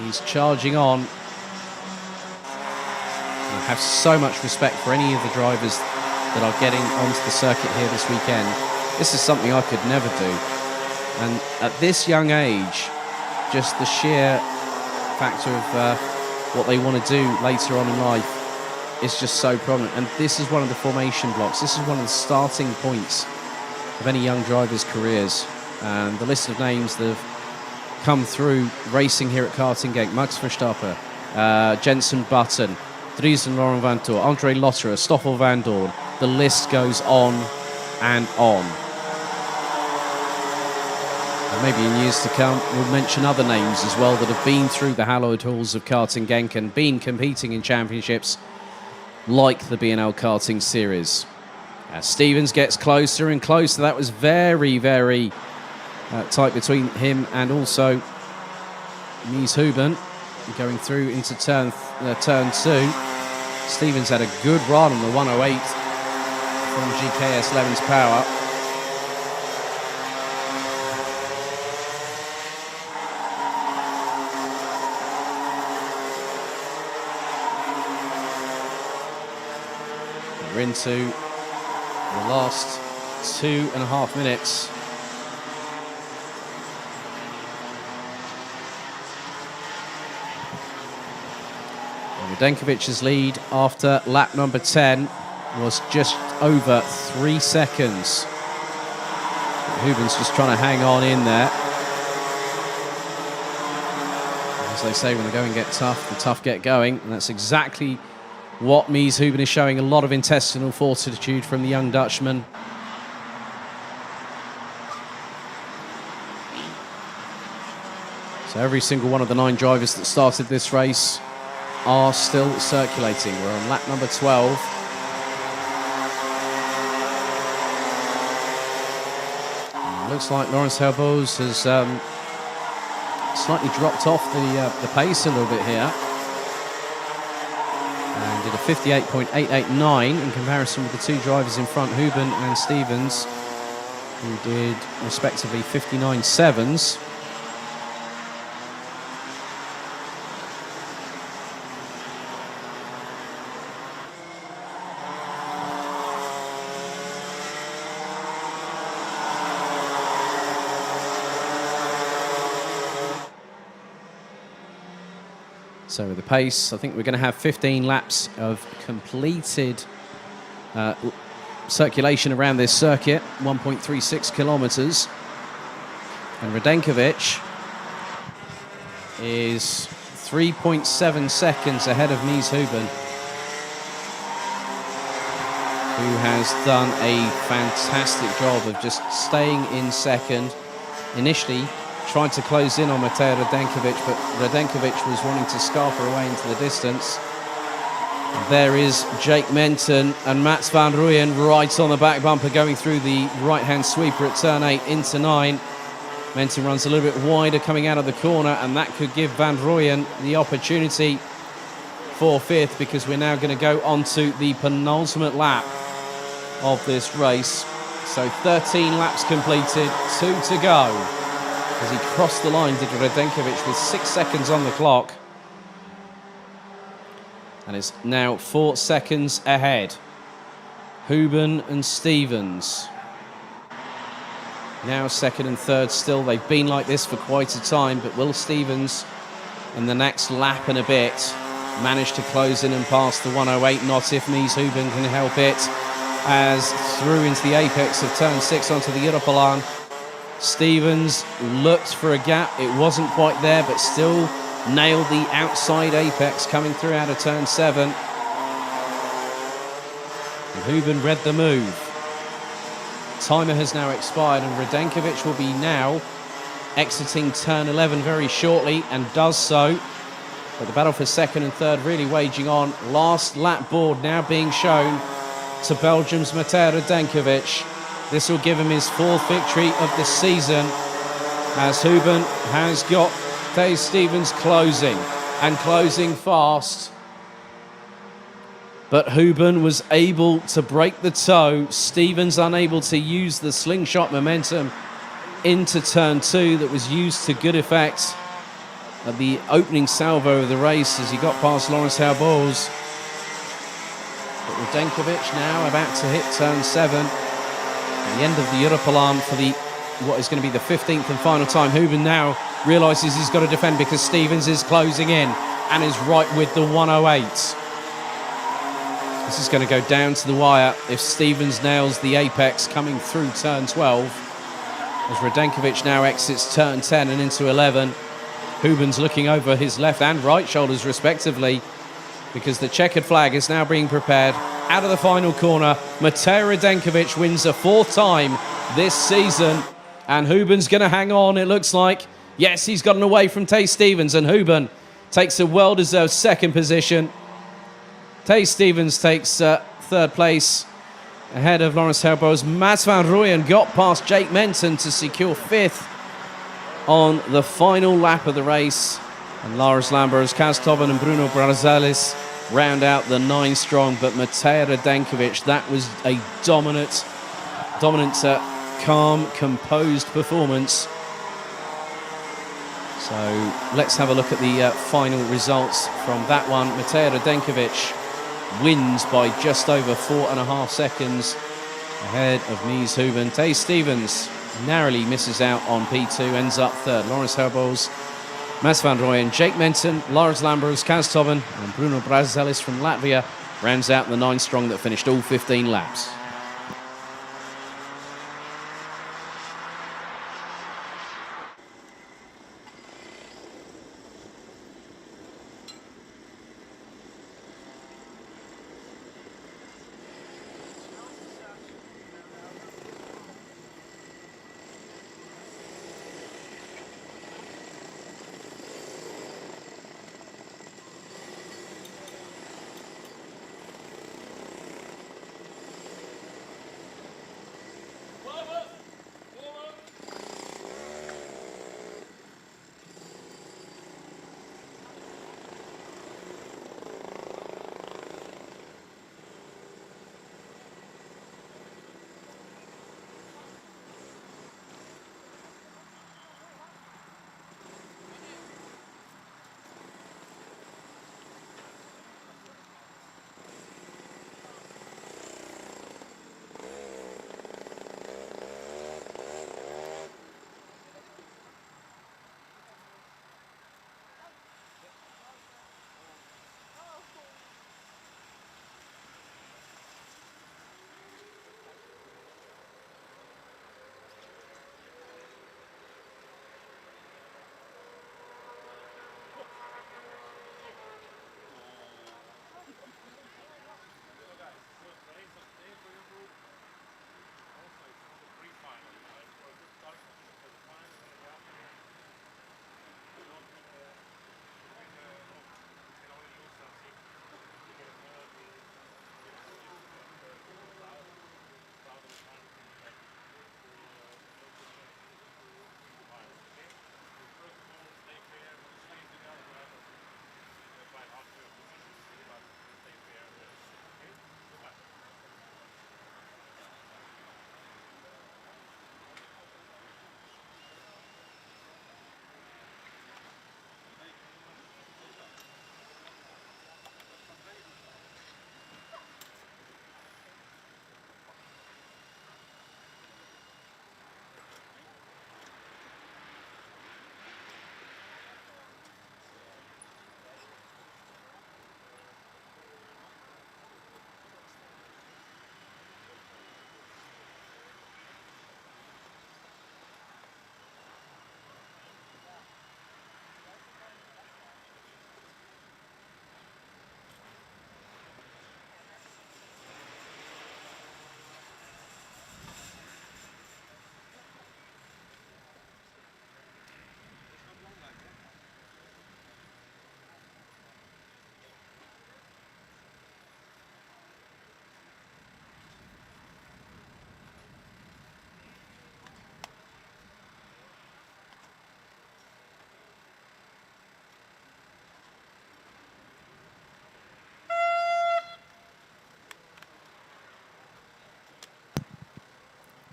he's charging on. I have so much respect for any of the drivers that are getting onto the circuit here this weekend. This is something I could never do. And at this young age, just the sheer factor of what they want to do later on in life is just so prominent. And this is one of the formation blocks. This is one of the starting points of any young driver's careers. And the list of names that have come through racing here at Karting Genk: Max Verstappen, Jenson Button, Dries and Laurent Vantour, Andre Lotterer, Stoffel Van Dorn. The list goes on and on. And maybe in years to come, we'll mention other names as well that have been through the hallowed halls of karting Genk and been competing in championships like the BNL karting series. As Stevens gets closer and closer, that was very, very tight between him and also Mies Huben going through into turn 2. Stevens had a good run on the 108 from GKS Levens Power. We're into the last 2.5 minutes. Radenkovic's lead after lap number 10 was just over 3 seconds. Huben's just trying to hang on in there. As they say, when the going get tough, the tough get going, and that's exactly what Mies Huben is showing. A lot of intestinal fortitude from the young Dutchman. So every single one of the 9 drivers that started this race are still circulating. We're on lap number 12. Looks like Laurens Herboz has slightly dropped off the pace a little bit here. And did a 58.889 in comparison with the 2 drivers in front, Huben and Stevens, who did respectively 59.7s. So with the pace, I think we're going to have 15 laps of completed circulation around this circuit, 1.36 kilometers. And Radenkovic is 3.7 seconds ahead of Mies Huben, who has done a fantastic job of just staying in second. Initially tried to close in on Matej Radenkovic, but Radenkovic was wanting to scarf her away into the distance. There is Jake Menton and Mats van Rooyen right on the back bumper going through the right-hand sweeper at turn 8 into 9. Menton runs a little bit wider coming out of the corner, and that could give van Rooyen the opportunity for 5th, because we're now going to go on to the penultimate lap of this race. So 13 laps completed, 2 to go. As he crossed the line, did Radenkovic with 6 seconds on the clock. And is now 4 seconds ahead. Huben and Stevens. Now second and third still. They've been like this for quite a time, but will Stevens, in the next lap and a bit, manage to close in and pass the 108? Not if Mies Huben can help it. As through into the apex of turn 6 onto the Europalaan. Stevens looked for a gap. It wasn't quite there, but still nailed the outside apex coming through out of turn 7. And Huben read the move. Timer has now expired, and Radenkovic will be now exiting turn 11 very shortly, and does so. But the battle for second and third really waging on. Last lap board now being shown to Belgium's Matej Radenkovic. This will give him his 4th victory of the season, as Huben has got Dave Stevens closing, and closing fast. But Huben was able to break the toe. Stevens unable to use the slingshot momentum into turn 2 that was used to good effect at the opening salvo of the race as he got past Laurens Herboz. But Radenkovic now about to hit turn 7. At the end of the Europalaan for what is going to be the 15th and final time. Huben now realises he's got to defend because Stevens is closing in and is right with the 108. This is going to go down to the wire if Stevens nails the apex coming through turn 12. As Radenkovic now exits turn 10 and into 11. Huben's looking over his left and right shoulders respectively because the checkered flag is now being prepared. Out of the final corner, Matej Radenkovic wins a 4th time this season. And Huben's going to hang on, it looks like. Yes, he's gotten away from Tay Stevens, and Huben takes a well-deserved 2nd position. Tay Stevens takes 3rd place ahead of Laurens Herbo's. Mats van Rooyen got past Jake Menton to secure 5th on the final lap of the race. And Lars Lambers, Kaz Tobben and Bruno Brazalis round out the 9 strong. But Matej Radenkovic, that was a dominant, calm, composed performance. So let's have a look at the final results from that one. Matej Radenkovic wins by just over 4.5 seconds ahead of Mies Huben. Tay Stevens narrowly misses out on P2, ends up 3rd. Laurens Herbols, Mats van Rooyen, Jake Menton, Lars Lambros, Kaz Tobben and Bruno Brazalis from Latvia rounds out the 9 strong that finished all 15 laps.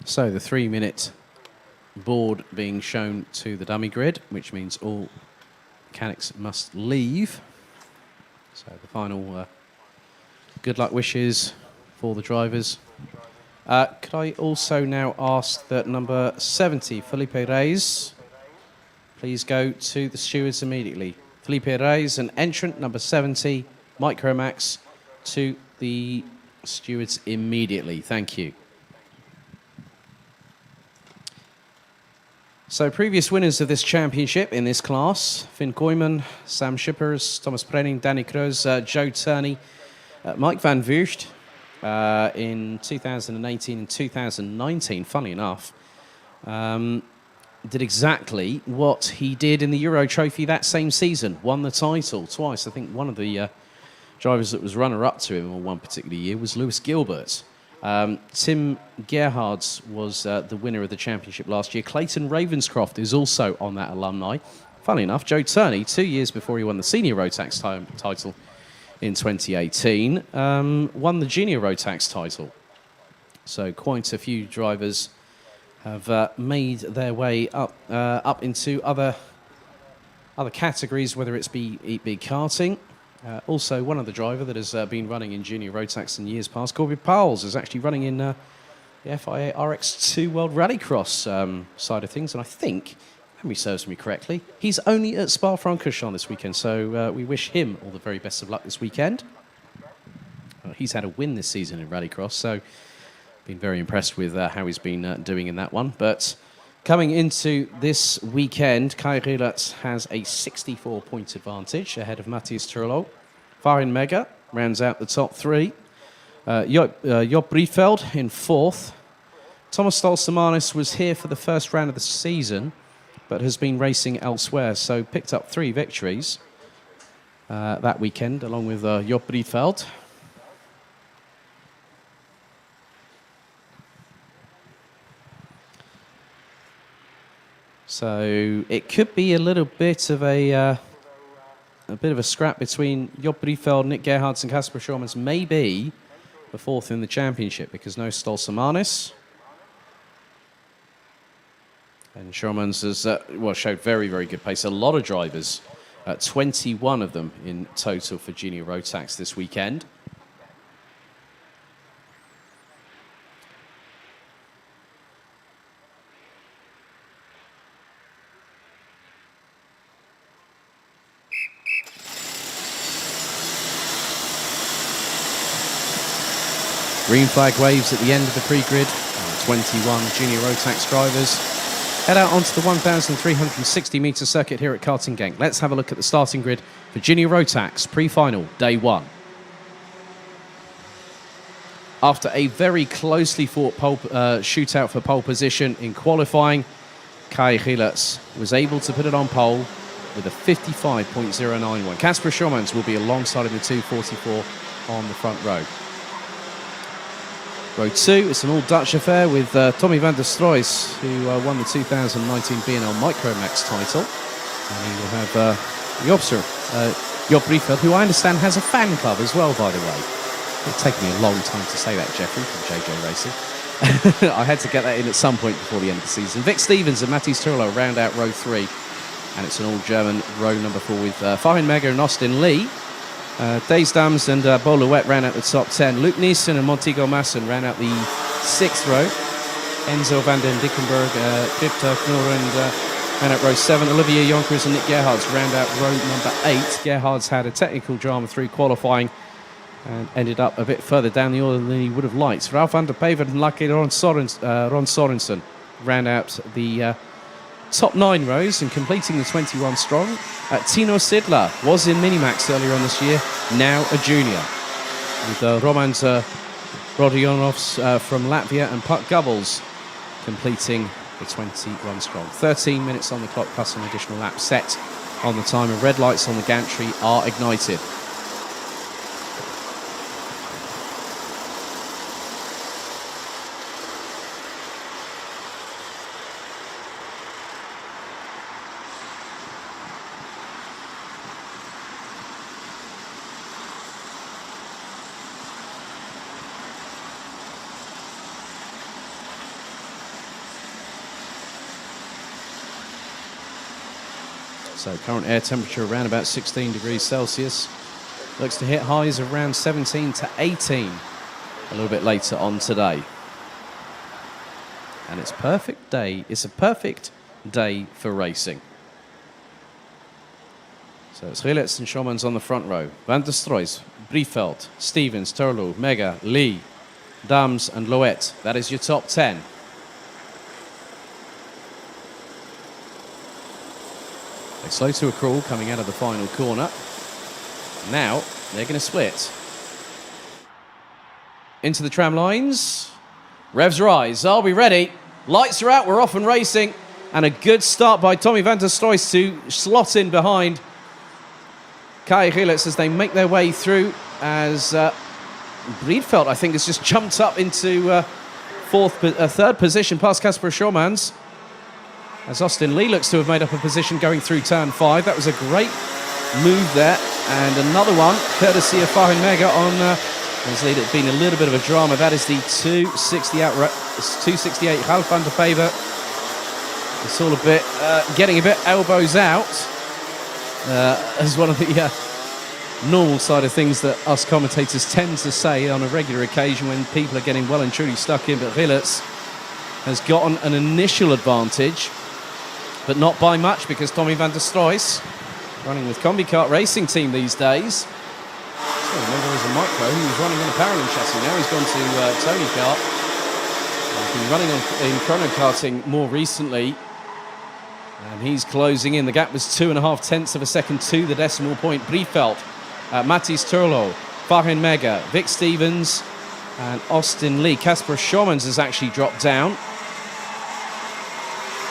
So the 3-minute board being shown to the dummy grid, which means all mechanics must leave. So the final good luck wishes for the drivers. Could I also now ask that number 70, Felipe Reis, please go to the stewards immediately. Felipe Reis, an entrant, number 70, Micromax, to the stewards immediately. Thank you. So previous winners of this championship in this class: Finn Kooijman, Sam Schippers, Thomas Prenning, Danny Kroes, Joe Turney, Mike van Vugt in 2018 and 2019, funny enough, did exactly what he did in the Euro Trophy that same season, won the title twice. I think one of the drivers that was runner-up to him on one particular year was Lewis Gilbert. Tim Gerhards was the winner of the championship last year. Clayton Ravenscroft is also on that alumni. Funny enough, Joe Turney, 2 years before he won the senior road tax title in 2018, won the junior road tax title. So quite a few drivers have made their way up into other categories, whether it be karting. Also, one other driver that has been running in junior road tax in years past, Corby Powles, is actually running in the FIA RX2 World Rallycross side of things. And I think, if memory serves me correctly, he's only at Spa-Francorchamps this weekend. So we wish him all the very best of luck this weekend. He's had a win this season in Rallycross, so been very impressed with how he's been doing in that one. But coming into this weekend, Kai Rielert has a 64-point advantage ahead of Matthias Turlo. Farin Mega rounds out the top three. Job Briefeld in fourth. Thomas Stolsamanis was here for the first round of the season, but has been racing elsewhere, so picked up 3 victories that weekend, along with Job Briefeld. So it could be a little bit of a scrap between Job Briefeld, Nick Gerhards and Casper Schormans, maybe the fourth in the championship, because no Stolsamanis. And Schormans has showed very, very good pace. A lot of drivers, 21 of them in total for junior road tax this weekend. Green flag waves at the end of the pre-grid. 21 junior road tax drivers head out onto the 1,360-metre circuit here at Karting Genk. Let's have a look at the starting grid for junior road tax pre-final day 1. After a very closely fought shootout for pole position in qualifying, Kai Rielert was able to put it on pole with a 55.091. Casper Schormans will be alongside in the 244 on the front row. Row 2, it's an all-Dutch affair with Tommy van der Stroys, who won the 2019 BNL Micromax title. And he will have Job Briefeld, who I understand has a fan club as well, by the way. It'll take me a long time to say that, Jeffrey, from JJ Racing. I had to get that in at some point before the end of the season. Vic Stevens and Matthias Turlo round out row 3. And it's an all-German row number 4 with Farin Mega and Austin Lee. Days Dams and Bo Louet ran out the top 10. Luke Neeson and Montego Masson ran out the 6th row. Enzo van den Dickenberg, Kripta Knorr ran out row 7. Olivier Jonkers and Nick Gerhards round out row number 8. Gerhards had a technical drama through qualifying and ended up a bit further down the order than he would have liked. Ralf van der Peven and Lucky Ron Sorensen ran out the top 9 rows and completing the 21 strong. Tino Sidler was in Minimax earlier on this year, now a junior. With Roman Rodionovs from Latvia and Puck Gubbles completing the 21 strong. 13 minutes on the clock plus an additional lap set on the timer. Red lights on the gantry are ignited. So current air temperature around about 16 degrees Celsius. Looks to hit highs around 17 to 18 a little bit later on today. And it's perfect day. It's a perfect day for racing. So it's Rielert and Schormans on the front row. Van der Stroys, Briefeld, Stevens, Turlo, Mega, Lee, Dams and Louet. That is your top 10. They're slow to a crawl coming out of the final corner. Now they're going to split. Into the tram lines. Revs rise. Are we ready? Lights are out. We're off and racing. And a good start by Tommy van der Stroys to slot in behind Kai Gilles as they make their way through. As Breedveld, I think, has just jumped up into third position past Kasper Schormans. As Austin Lee looks to have made up a position going through turn 5. That was a great move there. And another one, courtesy of Farin Mega on, there's been a little bit of a drama. That is the 268 Ralph van der Pever. It's all a bit, getting a bit elbows out. As one of the normal side of things that us commentators tend to say on a regular occasion when people are getting well and truly stuck in. But Gilles has gotten an initial advantage, but not by much, because Tommy van der Stroys, running with Combi Kart Racing Team these days. I remember as a micro, he was running on a parallel chassis. Now he's gone to Tony Kart. He's been running in chrono karting more recently. And he's closing in. The gap was 2.5 tenths of a second to the decimal point. Breedveld, Mathis Turlo, Farin Mega, Vic Stevens, and Austin Lee. Kasper Schormans has actually dropped down.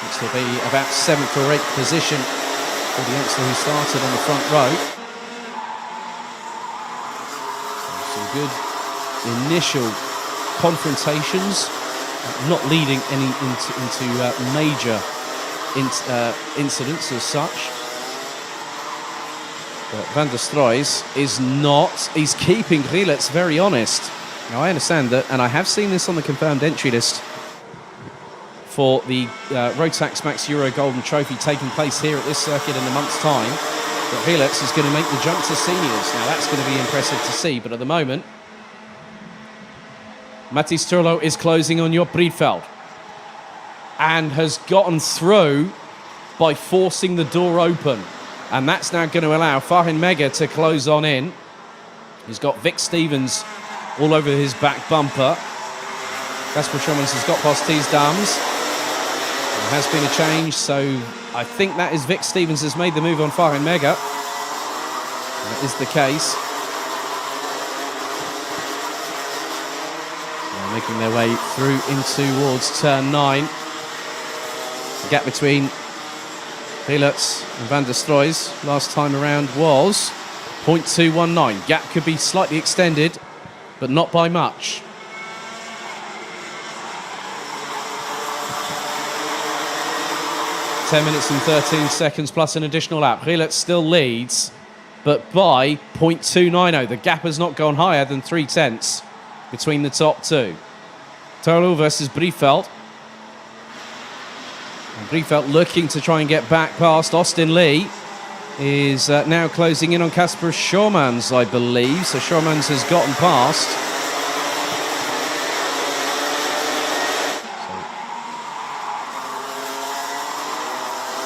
Looks to be about 7th or 8th position for the youngster who started on the front row. Some good initial confrontations, not leading any into major incidents as such. But van der Stroys is not. He's keeping Gilles very honest. Now I understand that, and I have seen this on the confirmed entry list for the Rotax Max Euro Golden Trophy taking place here at this circuit in a month's time. But Gilles is going to make the jump to seniors. Now that's going to be impressive to see, but at the moment, Mathis Turlo is closing on Job Breedveld and has gotten through by forcing the door open. And that's now going to allow Farin Mega to close on in. He's got Vic Stevens all over his back bumper. Kasper Schormans has got past Tees Dams. There has been a change, so I think that is Vic Stevens has made the move on Farin Mega. That is the case. They're making their way through in towards turn 9. The gap between Gilles and van der Stroys last time around was 0.219. Gap could be slightly extended, but not by much. .10 minutes and 13 seconds plus an additional lap. Gilles still leads, but by 0.290. The gap has not gone higher than 3 tenths between the top two. Turlo versus Breedveld. And Breedveld looking to try and get back past Austin Lee. Is now closing in on Kasper Schormans, I believe. So Schormans has gotten past.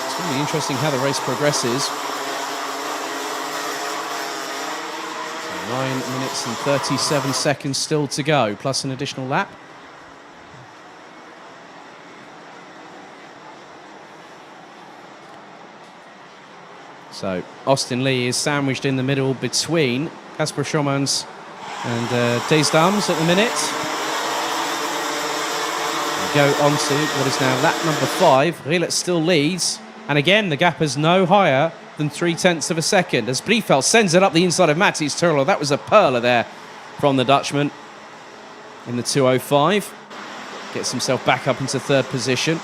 It's going to be interesting how the race progresses. So 9 minutes and 37 seconds still to go, plus an additional lap. So Austin Lee is sandwiched in the middle between Kasper Schormans and Tees Dams at the minute. We go on to what is now lap number 5. Gilles still leads. And again, the gap is no higher than 3 tenths of a second as Breedveld sends it up the inside of Mathis Turlo. That was a perler there from the Dutchman in the 2:05. Gets himself back up into third position.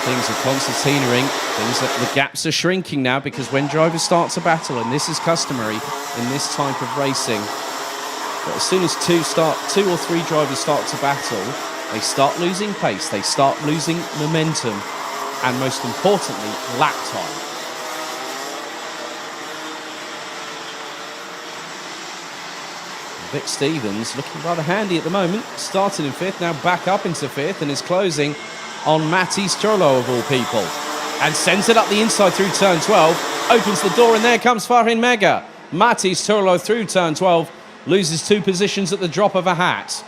Things are concertinaing, things that the gaps are shrinking now, because when drivers start to battle, and this is customary in this type of racing, but as soon as two or three drivers start to battle, they start losing pace, they start losing momentum, and most importantly, lap time. Vic Stevens looking rather handy at the moment, started in 5th, now back up into 5th, and is closing on Mathis Turlo of all people, and sends it up the inside through turn 12, opens the door, and there comes Farin Mega. Mathis Turlo through turn 12, loses 2 positions at the drop of a hat.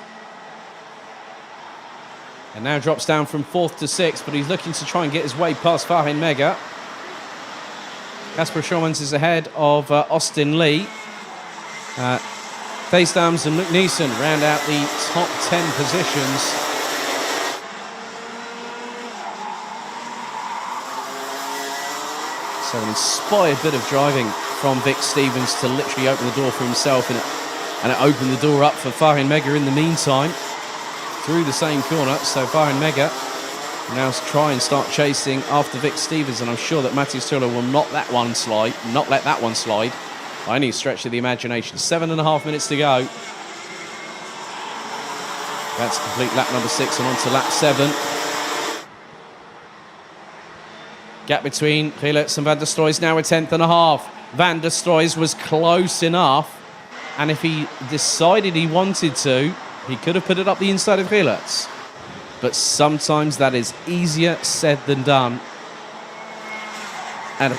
And now drops down from 4th to 6th, but he's looking to try and get his way past Fahin Mega. Kasper Schurmans is ahead of Austin Lee. Thijs Dams and Luc Neeson round out the top 10 positions. So an inspired bit of driving from Vic Stevens to literally open the door for himself, and it opened the door up for Fahin Mega in the meantime through the same corner. So Fahin Mega now try and start chasing after Vic Stevens, and I'm sure that Matthias Tuller will not let that one slide by any stretch of the imagination. 7.5 minutes to go. That's complete lap number 6 and on to lap 7. Gap between Gilles and Van der Stroy is now a 10.5. Van der Stroy was close enough, and if he decided he wanted to, he could have put it up the inside of Gilles. But sometimes that is easier said than done. And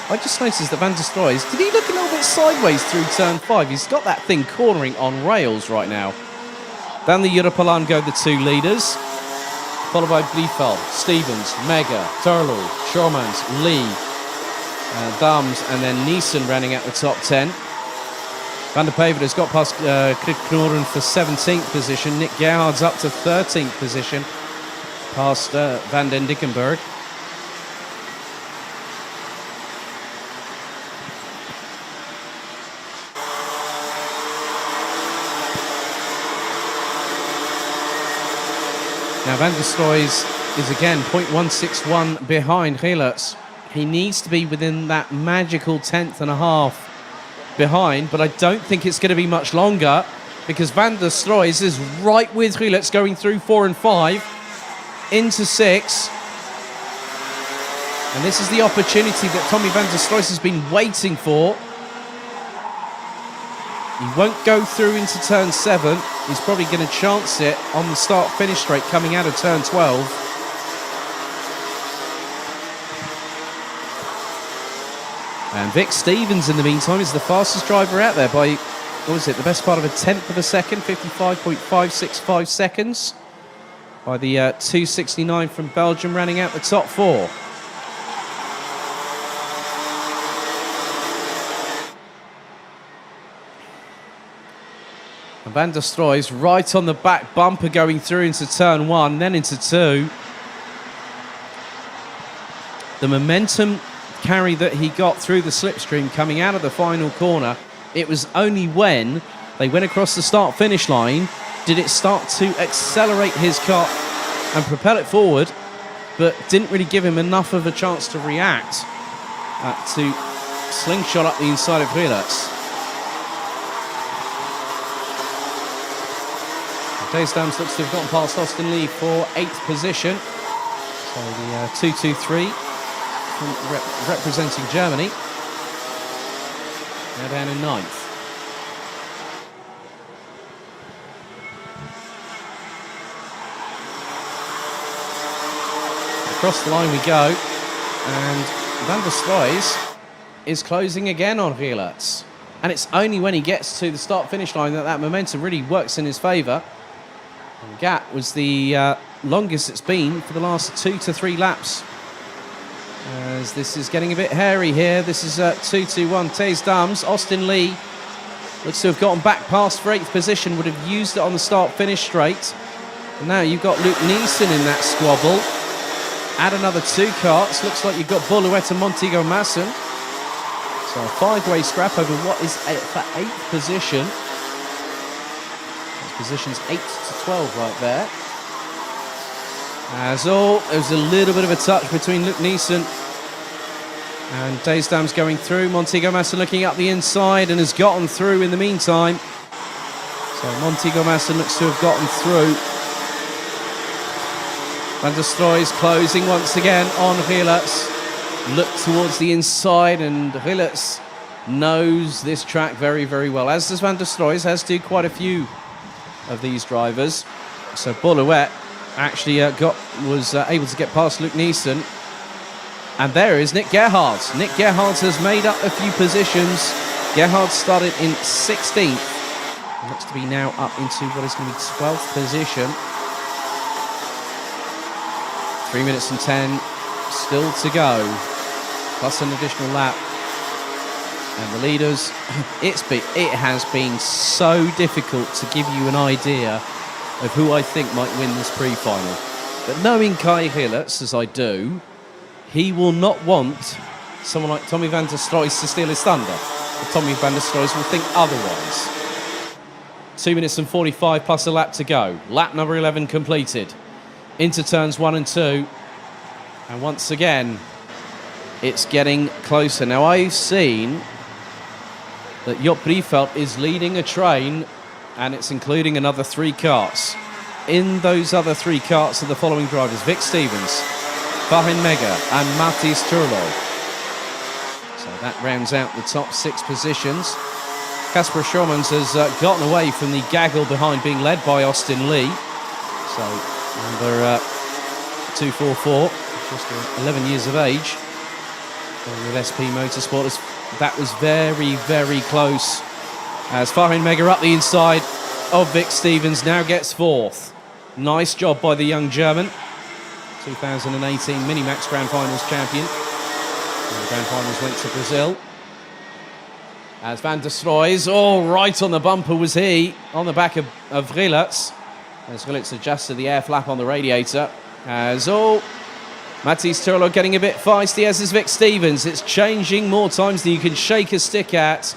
I just noticed that Van der Stroy, did he look a little bit sideways through turn 5? He's got that thing cornering on rails right now. Down the Europalan go the 2 leaders, followed by Bliefeld, Stevens, Mega, Turlo, Schurmans, Lee, Dams, and then Neeson running at the top 10. Van der Pevert has got past Krit Knoren for 17th position. Nick Gerhard's up to 13th position, past Van den Dickenberg. Now Van der Stroy is again 0.161 behind Gilles. He needs to be within that magical 10th.5 behind, but I don't think it's going to be much longer, because Van der Stroy is right with Gilles going through 4 and 5 into 6. And this is the opportunity that Tommy Van der Stroy has been waiting for. He won't go through into turn 7. He's probably going to chance it on the start-finish straight coming out of turn 12. And Vic Stevens, in the meantime, is the fastest driver out there by, what was it, the best part of a 10th of a second, 55.565 seconds. By the 269 from Belgium, running out the top 4. And Van der Stroy's right on the back bumper going through into turn 1, then into 2. The momentum carry that he got through the slipstream coming out of the final corner, it was only when they went across the start-finish line did it start to accelerate his car and propel it forward, but didn't really give him enough of a chance to react to slingshot up the inside of Gilles. Thijs Dams looks to have gotten past Austin Lee for 8th position. So the 223 representing Germany. Now down in 9th. Across the line we go, and Van der Stroy is closing again on Gilles. And it's only when he gets to the start-finish line that momentum really works in his favour. The gap was the longest it's been for the last 2 to 3 laps. As this is getting a bit hairy here. This is 2-2-1. Thijs Dams, Austin Lee looks to have gotten back past for 8th position, would have used it on the start-finish straight. And now you've got Luc Neeson in that squabble. Add another 2 carts. Looks like you've got Boluet and Montego Masson. So a 5-way scrap over what is for 8th position. Positions 8 to 12 right there. As all, there was a little bit of a touch between Luc Neeson and Thijs Dams going through. Montego Masson looking up the inside and has gotten through in the meantime. So Montego Masson looks to have gotten through. Van der Stroy is closing once again on Gilles. Look towards the inside, and Gilles knows this track very, very well, as does Van der Stroy, as do quite a few of these drivers. So Boluet actually was able to get past Luc Neeson. And there is Nick Gerhard. Nick Gerhard has made up a few positions. Gerhard started in 16th. Looks to be now up into what is going to be 12th position. 3 minutes and 10 still to go, plus an additional lap. And the leaders, it has been so difficult to give you an idea of who I think might win this pre-final. But knowing Kai Hillertz, as I do, he will not want someone like Tommy van der Stroys to steal his thunder. But Tommy van der Stroys will think otherwise. 2 minutes and 45 plus a lap to go. Lap number 11 completed. Into turns 1 and 2. And once again, it's getting closer. Now, I've seen that Joop Briefveld is leading a train, and it's including another 3 karts. In those other 3 karts are the following drivers: Vic Stevens, Farin Mega and Matthijs Turlo. So that rounds out the top 6 positions. Casper Schormans has gotten away from the gaggle behind, being led by Austin Lee. So number 244, just 11 years of age, with SP Motorsport. That was very, very close, as Farin Mega up the inside of Vic Stevens now gets 4th. Nice job by the young German, 2018 Minimax Grand Finals champion. And the Grand Finals went to Brazil. As Van der Stroys, right on the bumper was he, on the back of Hillertz. As Hillertz adjusted the air flap on the radiator. As Matthijs Turlo getting a bit feisty, as is Vic Stevens. It's changing more times than you can shake a stick at.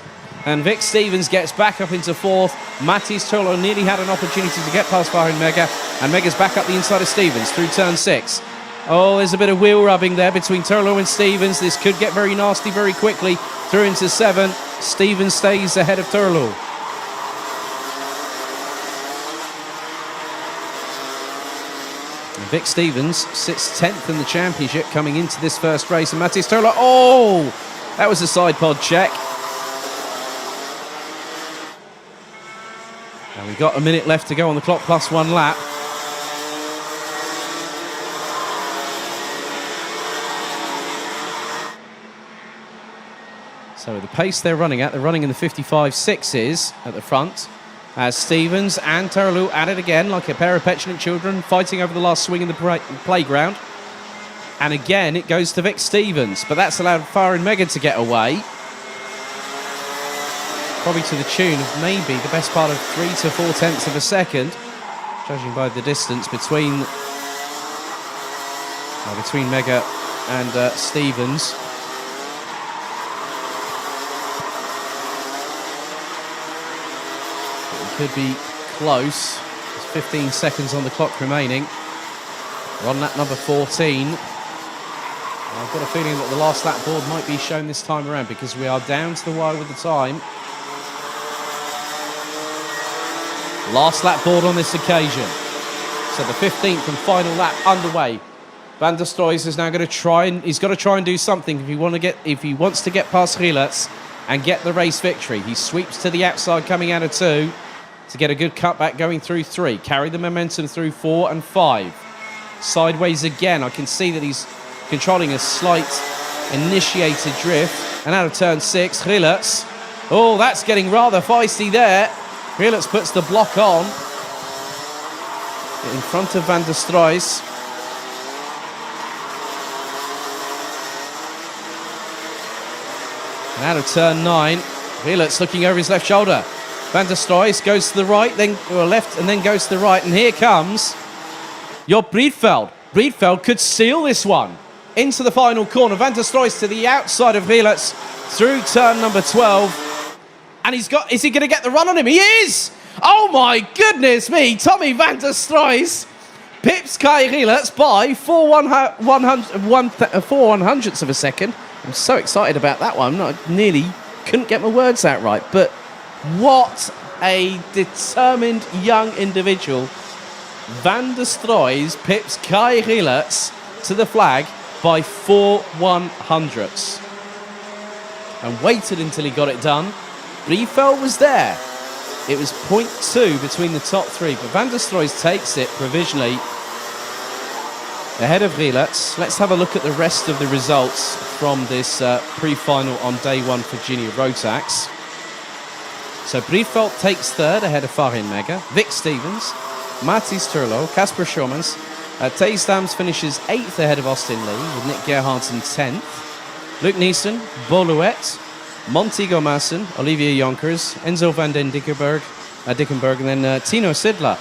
And Vic Stevens gets back up into 4th. Matthijs Turlo nearly had an opportunity to get past Farin Mega. And Mega's back up the inside of Stevens through turn 6. There's a bit of wheel rubbing there between Turlo and Stevens. This could get very nasty very quickly. Through into 7. Stevens stays ahead of Turlo. Vic Stevens sits 10th in the championship coming into this first race. And Matthijs Turlo, that was a side pod check. And we've got a minute left to go on the clock, plus 1 lap. So the pace they're running in the 55.6s at the front. As Stevens and Turlo at it again, like a pair of petulant children, fighting over the last swing in the playground. And again, it goes to Vic Stevens, but that's allowed Farin Mega to get away. Probably to the tune of maybe the best part of 3 to 4 tenths of a second, judging by the distance between Mega and Stevens. Could be close. There's 15 seconds on the clock remaining. We're on lap number 14. I've got a feeling that the last lap board might be shown this time around, because we are down to the wire with the time. Last lap board on this occasion. So the 15th and final lap underway. Van der Stroys is now going to try and do something if he wants to get past Hillertz and get the race victory. He sweeps to the outside coming out of 2 to get a good cutback going through 3. Carry the momentum through 4 and 5. Sideways again. I can see that he's controlling a slight initiated drift. And out of turn 6, Hillertz. That's getting rather feisty there. Hillertz puts the block on in front of Van der Stroys. And out of turn 9, Hillertz looking over his left shoulder. Van der Stroys goes to the right, then left, and then goes to the right. And here comes Joop Briefveld. Briefveld could seal this one into the final corner. Van der Stroys to the outside of Hillertz through turn number 12. And is he going to get the run on him? He is! Oh my goodness me! Tommy van der Stroys pips Kai Hillertz by 4 100ths of a second. I'm so excited about that one. I nearly couldn't get my words out right. But what a determined young individual. Van der Stroys pips Kai Hillertz to the flag by 4 100ths. And waited until he got it done. Briefveld was there. It was 0.2 between the top 3. But Van der Stroys takes it provisionally ahead of Hillertz. Let's have a look at the rest of the results from this pre-final on day 1 for Junior Rotax. So Briefveld takes 3rd ahead of Farin Mega, Vic Stevens, Matthijs Turlo, Casper Schormans, Taze Dams finishes 8th ahead of Austin Lee, with Nick Gerhardt in 10th. Luke Neeson, Boluet, Monty Gomassen, Olivier Jonkers, Enzo van den Dickenberg, and then Tino Sidler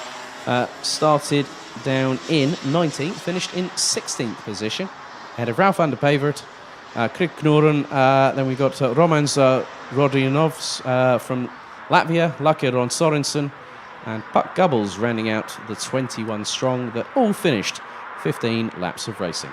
started down in 19th, finished in 16th position, ahead of Ralph van der Pevert, Krik Knorren, then we got Romans Rodianovs from Latvia, Lucky Ron Sorensen, and Puck Gubbles rounding out the 21 strong that all finished 15 laps of racing.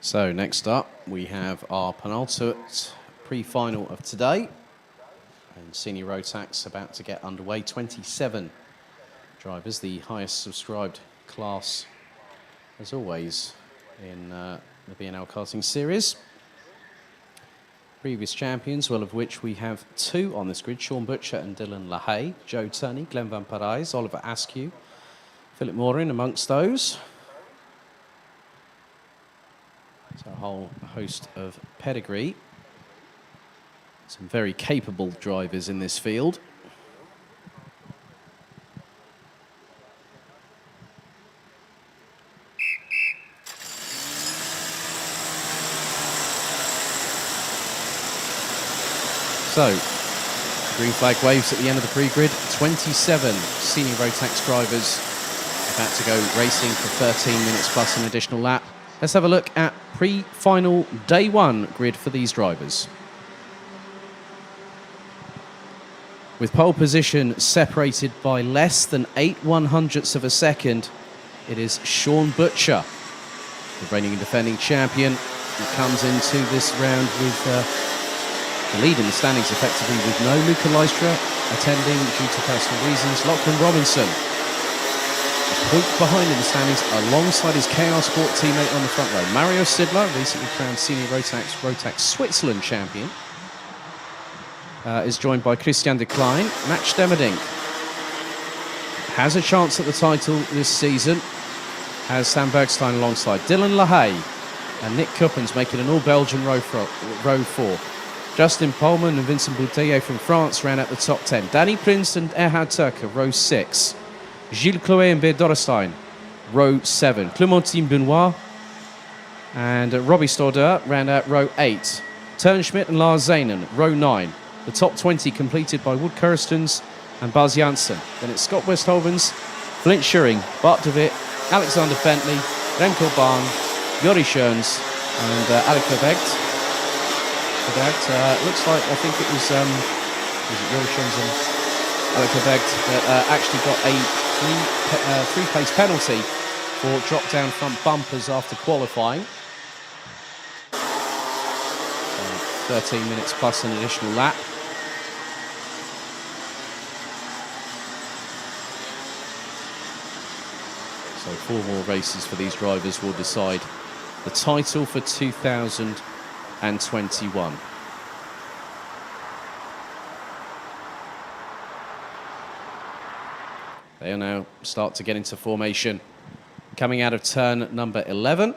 So next up, we have our penultimate pre-final of today. And Senior Rotax about to get underway. 27 drivers, the highest subscribed class, as always, in the BNL karting series. Previous champions, well, of which we have two on this grid, Sean Butcher and Dylan LaHaye, Joe Turney, Glenn Van Parijs, Oliver Askew, Philip Morin amongst those. So a whole host of pedigree. Some very capable drivers in this field. So, green flag waves at the end of the pre-grid. 27 Senior Rotax drivers about to go racing for 13 minutes plus an additional lap. Let's have a look at pre-final day one grid for these drivers. With pole position separated by less than 8/100ths of a second, it is Sean Butcher, the reigning and defending champion, who comes into this round with the lead in the standings effectively, with no Luca Lystra attending due to personal reasons. Lachlan Robinson, a point behind in the standings alongside his KR Sport teammate on the front row. Mario Sidler, recently crowned Senior Rotax Switzerland champion, is joined by Christian de Klein. Max Stemmerdink has a chance at the title this season, has Sam Bergstein alongside Dylan LaHaye and Nick Kuppens making an all-Belgian row four. Justin Polman and Vincent Bouteille from France ran out the top 10. Danny Prince and Erhard Turker, row 6. Gilles Chloé and Beer Dorrestein, row 7. Clémentine Benoit and Robbie Stauder ran out row 8. Turnschmidt and Lars Zanen, row 9. The top 20 completed by Wood Kirstens and Buzz Janssen. Then it's Scott Westhovens, Flint Schuring, Bart de Wit, Alexander Bentley, Remco Bahn, Jori Schoens and Alec Verbecht. Looks like, I think it was Jori Schoens and Alec Verbecht that actually got a three-place penalty for drop-down front bumpers after qualifying. 13 minutes plus an additional lap. So 4 more races for these drivers will decide the title for 2021. They'll now start to get into formation. Coming out of turn number 11.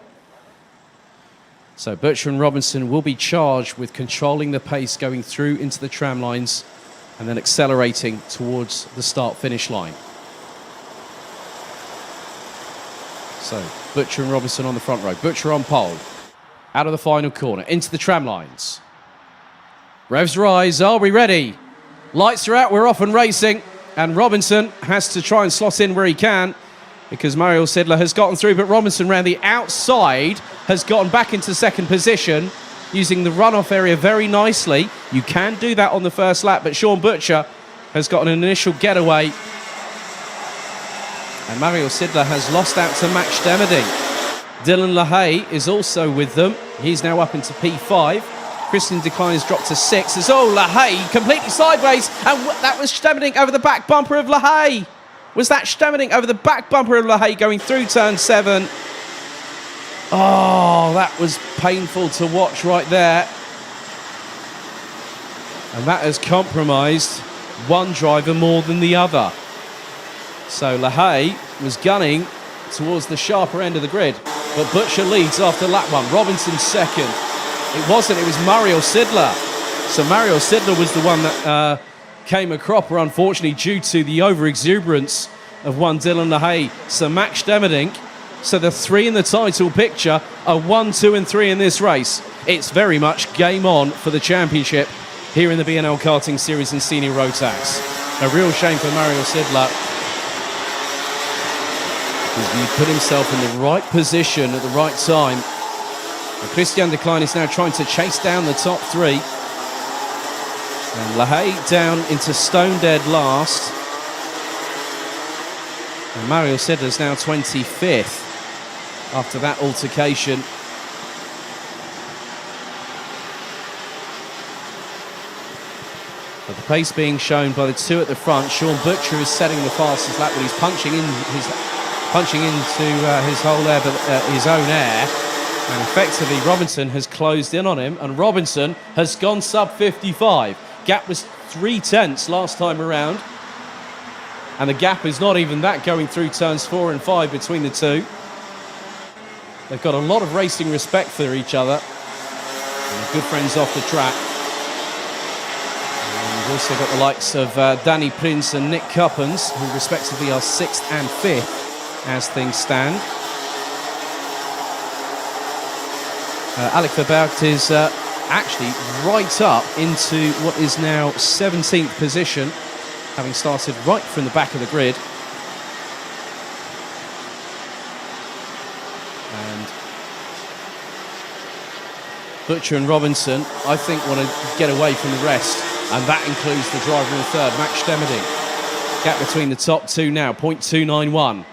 So Butcher and Robinson will be charged with controlling the pace going through into the tram lines and then accelerating towards the start-finish line. So Butcher and Robinson on the front row. Butcher on pole. Out of the final corner, into the tram lines. Revs rise, are we ready? Lights are out, we're off and racing. And Robinson has to try and slot in where he can, because Mario Sidler has gotten through, but Robinson round the outside has gotten back into second position, using the runoff area very nicely. You can do that on the first lap, but Sean Butcher has got an initial getaway. And Mario Sidler has lost out to Max Stemmerdink. Dylan LaHaye is also with them. He's now up into P5. Christian de Klein has dropped to 6. As LaHaye completely sideways, and that was Stemmerdink over the back bumper of LaHaye. Was that Stemmerdink over the back bumper of LaHaye going through turn 7? Oh, that was painful to watch right there. And that has compromised one driver more than the other. So LaHaye was gunning towards the sharper end of the grid, but Butcher leads after lap 1. Robinson second. It wasn't, it was Mario Sidler. So Mario Sidler was the one that came a cropper, unfortunately, due to the over-exuberance of one Dylan LaHaye. So Max Stemmerdink. So the 3 in the title picture are 1, 2 and 3 in this race. It's very much game on for the championship here in the BNL Karting Series in Senior Rotax. A real shame for Mario Sidler, because he put himself in the right position at the right time. And Christian de Klein is now trying to chase down the top 3. And LaHaye down into stone dead last. And Mario Sidler's now 25th after that altercation. But the pace being shown by the two at the front. Sean Butcher is setting the fastest lap, but he's punching into his whole air, his own air. And effectively, Robinson has closed in on him, and Robinson has gone sub 55. Gap was 3/10 last time around, and the gap is not even that going through turns 4 and 5 between the two. They've got a lot of racing respect for each other, and they're good friends off the track. And we've also got the likes of Danny Prince and Nick Cuppens, who respectively are 6th and 5th as things stand. Alec Verbout is actually right up into what is now 17th position, having started right from the back of the grid. And Butcher and Robinson, I think, want to get away from the rest, and that includes the driver in third, Max Stemmerding. Gap between the top two now, 0.291.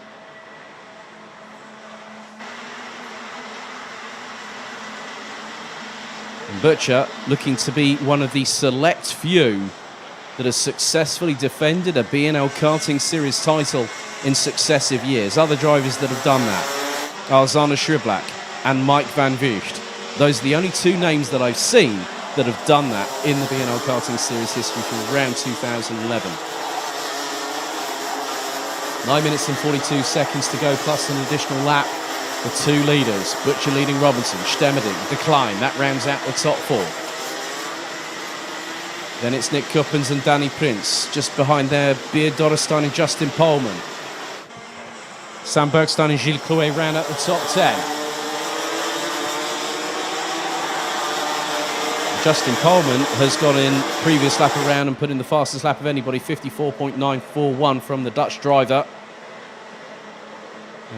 Butcher looking to be one of the select few that has successfully defended a BNL Karting Series title in successive years. Other drivers that have done that are Zana Schriblak and Mike Van Vugt. Those are the only two names that I've seen that have done that in the BNL Karting Series history from around 2011. 9 minutes and 42 seconds to go, plus an additional lap. The two leaders, Butcher leading Robinson, Stemmerding, decline. That rounds out the top four. Then it's Nick Cuppens and Danny Prince. Just behind there, Beard Dorrestein and Justin Poleman. Sam Bergstein and Gilles Coué round out the top 10. Justin Poleman has gone in previous lap around and put in the fastest lap of anybody, 54.941 from the Dutch driver.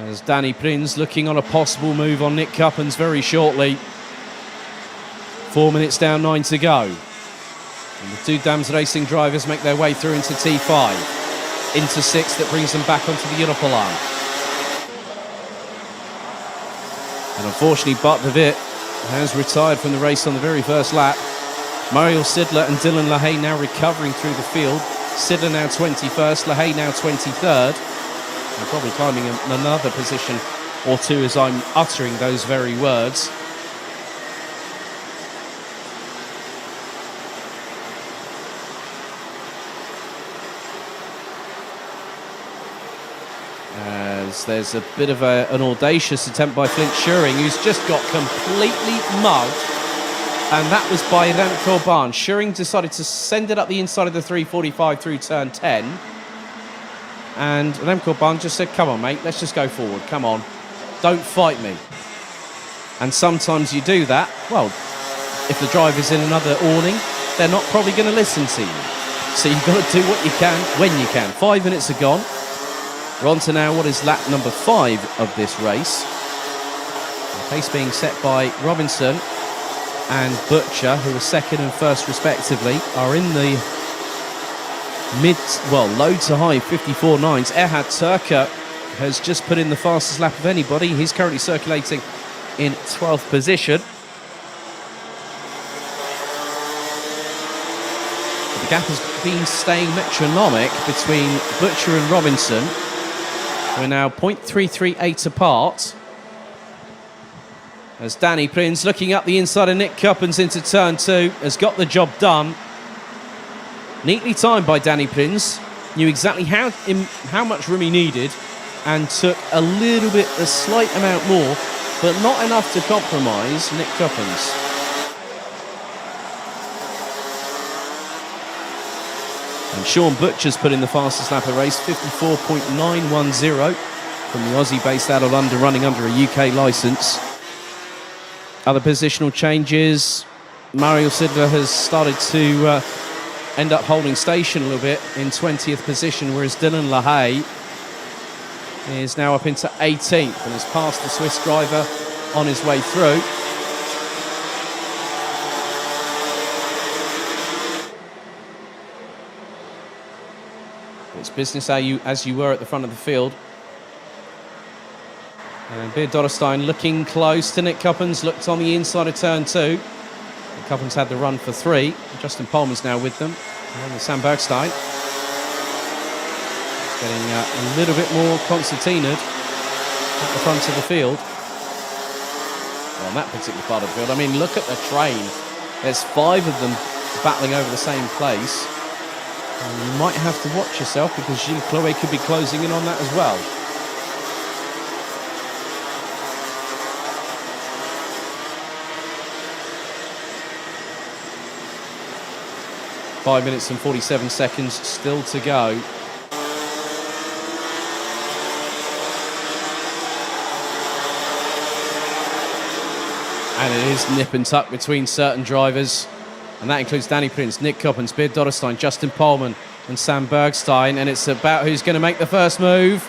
As Danny Prince looking on a possible move on Nick Cuppens very shortly. 4 minutes down, 9 to go. And the two Dams Racing drivers make their way through into T5. Into 6, that brings them back onto the Europolan. And unfortunately, Bart de Wit has retired from the race on the very first lap. Mario Sidler and Dylan LaHaye now recovering through the field. Sidler now 21st, LaHaye now 23rd. And probably climbing another position or two as I'm uttering those very words. As there's a bit of an audacious attempt by Flint Schuring, who's just got completely mugged. And that was by Remco Barnes. Schuring decided to send it up the inside of the 345 through turn 10. And Remco Barnes just said, come on, mate, let's just go forward. Come on. Don't fight me. And sometimes you do that. Well, if the driver's in another awning, they're not probably going to listen to you. So you've got to do what you can when you can. 5 minutes are gone. We're on to now what is lap number 5 of this race. The pace being set by Robinson and Butcher, who are second and first respectively, are in the low to high 54.9s. Erhard Turker has just put in the fastest lap of anybody. He's currently circulating in 12th position. But the gap has been staying metronomic between Butcher and Robinson. We're now 0.338 apart. As Danny Prince, looking up the inside of Nick Cuppens into turn 2, has got the job done. Neatly timed by Danny Prince. Knew exactly how much room he needed and took a slight amount more, but not enough to compromise Nick Cuppens. And Sean Butcher's put in the fastest lap of the race, 54.910 from the Aussie based out of London, running under a UK licence. Other positional changes. Mario Sidler has started to end up holding station a little bit in 20th position, whereas Dylan LaHaye is now up into 18th and has passed the Swiss driver on his way through. It's business as you were at the front of the field. And Beard Dorrestein looking close to Nick Cuppens, looked on the inside of turn 2. Cuppens had the run for 3. Justin Poleman's now with them. And Sam Bergstein is getting a little bit more concertinaed at the front of the field. Well, on that particular part of the field, I mean, look at the train. There's 5 of them battling over the same place. And you might have to watch yourself because Gilles Chloé could be closing in on that as well. .5 minutes and 47 seconds still to go. And it is nip and tuck between certain drivers. And that includes Danny Prince, Nick Coppens, Beard Dotterstein, Justin Pohlmann and Sam Bergstein. And it's about who's going to make the first move.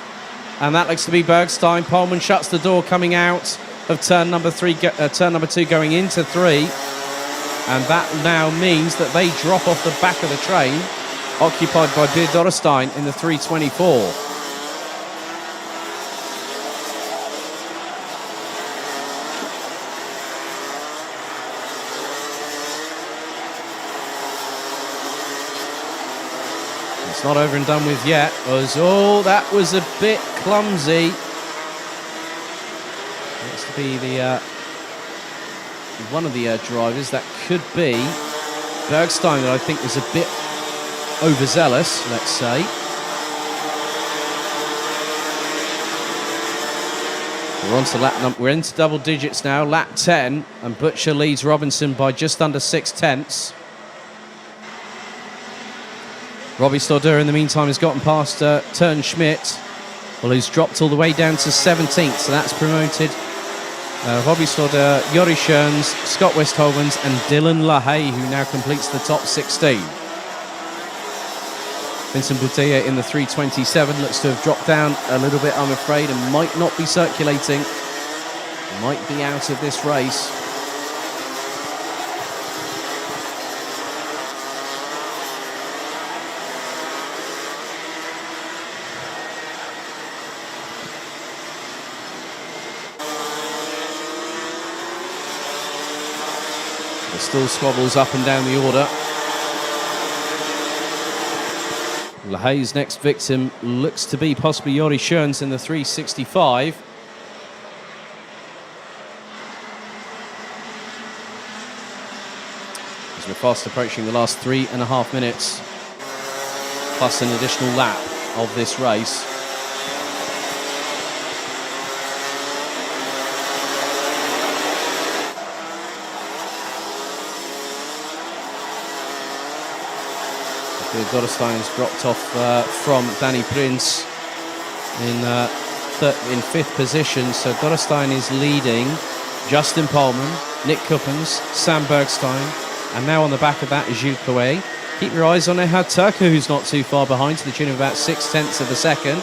And that looks to be Bergstein. Pohlmann shuts the door coming out of turn number 2 going into 3. And that now means that they drop off the back of the train, occupied by Beard Dotterstein in the 324. It's not over and done with yet. That was a bit clumsy. Looks to be the one of the drivers. That could be Bergstein, that I think was a bit overzealous, let's say. We're into double digits now, lap 10, and Butcher leads Robinson by just under 6/10. Robbie Stauder, in the meantime, has gotten past Turn Schmidt, who's dropped all the way down to 17th, so that's promoted Robbie Stauder, Jori Schoens, Scott Westhovens, and Dylan LaHaye, who now completes the top 16. Vincent Bouteille in the 327 looks to have dropped down a little bit, I'm afraid, and might not be circulating. Might be out of this race. Still squabbles up and down the order. LaHaye's next victim looks to be possibly Jori Schoens in the 365. As we're fast approaching the last 3.5 minutes, plus an additional lap of this race. Dotterstein's dropped off from Danny Prince in 5th position, so Dotterstein is leading Justin Pohlmann, Nick Coppens, Sam Bergstein, and now on the back of that is Gilles Chloé. Keep your eyes on Ehad Turka, who's not too far behind, to the tune of about 6/10 of a second.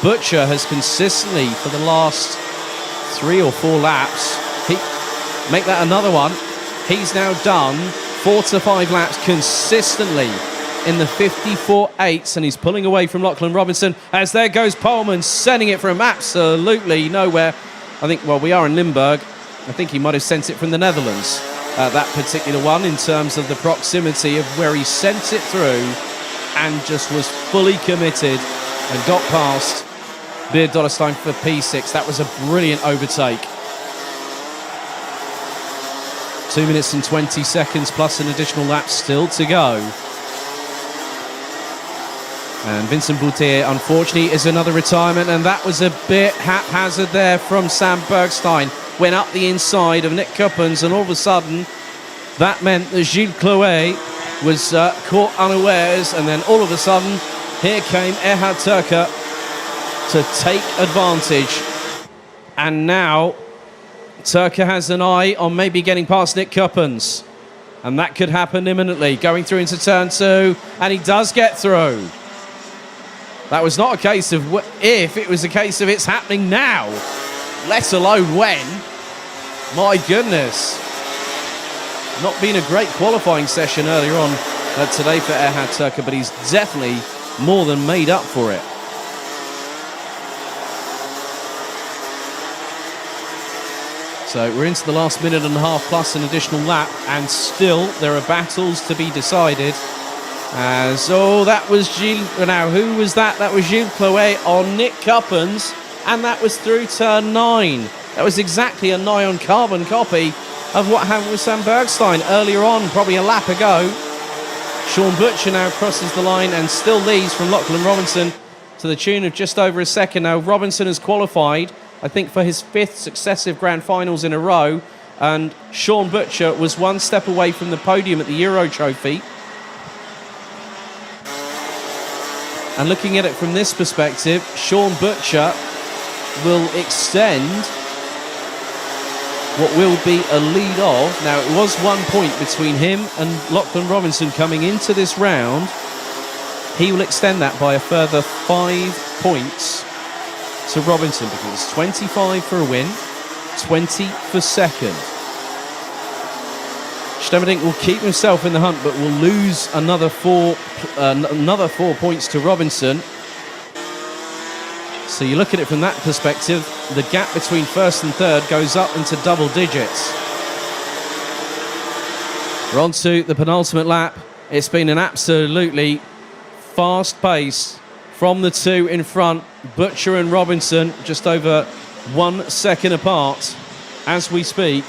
Butcher has consistently, for the last 3 or 4 laps, make that another one. He's now done 4 to 5 laps consistently in the 54.8s, and he's pulling away from Lachlan Robinson as there goes Pohlmann, sending it from absolutely nowhere. I think, well, we are in Limburg. I think he might have sent it from the Netherlands, that particular one, in terms of the proximity of where he sent it through and just was fully committed and got past Beard Dotterstein for P6. That was a brilliant overtake. 2 minutes and 20 seconds plus an additional lap still to go. And Vincent Bouteille, unfortunately, is another retirement, and that was a bit haphazard there from Sam Bergstein. Went up the inside of Nick Coppens, and all of a sudden, that meant that Gilles Chloé was caught unawares, and then all of a sudden, here came Ehad Turka to take advantage. And now, Turka has an eye on maybe getting past Nick Coppens, and that could happen imminently. Going through into turn 2, and he does get through. That was not a case of if, it was a case of it's happening now, let alone when. My goodness. Not been a great qualifying session earlier on today for Ehad Turka, but he's definitely more than made up for it. So we're into the last minute and a half plus an additional lap, and still there are battles to be decided That was Gilles. Now, who was that? That was Gilles Chloé on Nick Cuppens, and that was through turn 9. That was exactly a nigh on carbon copy of what happened with Sam Bergstein earlier on, probably a lap ago. Sean Butcher now crosses the line and still leads from Lachlan Robinson to the tune of just over a second. Now, Robinson has qualified, I think, for his 5th successive grand finals in a row, and Sean Butcher was one step away from the podium at the Euro Trophy. And looking at it from this perspective, Sean Butcher will extend what will be a lead of. Now, it was 1 point between him and Lachlan Robinson coming into this round. He will extend that by a further 5 points to Robinson, because it's 25 for a win, 20 for second. Stemerdink will keep himself in the hunt, but will lose another 4 points to Robinson. So you look at it from that perspective, the gap between first and third goes up into double digits. We're on to the penultimate lap. It's been an absolutely fast pace from the two in front. Butcher and Robinson just over 1 second apart as we speak.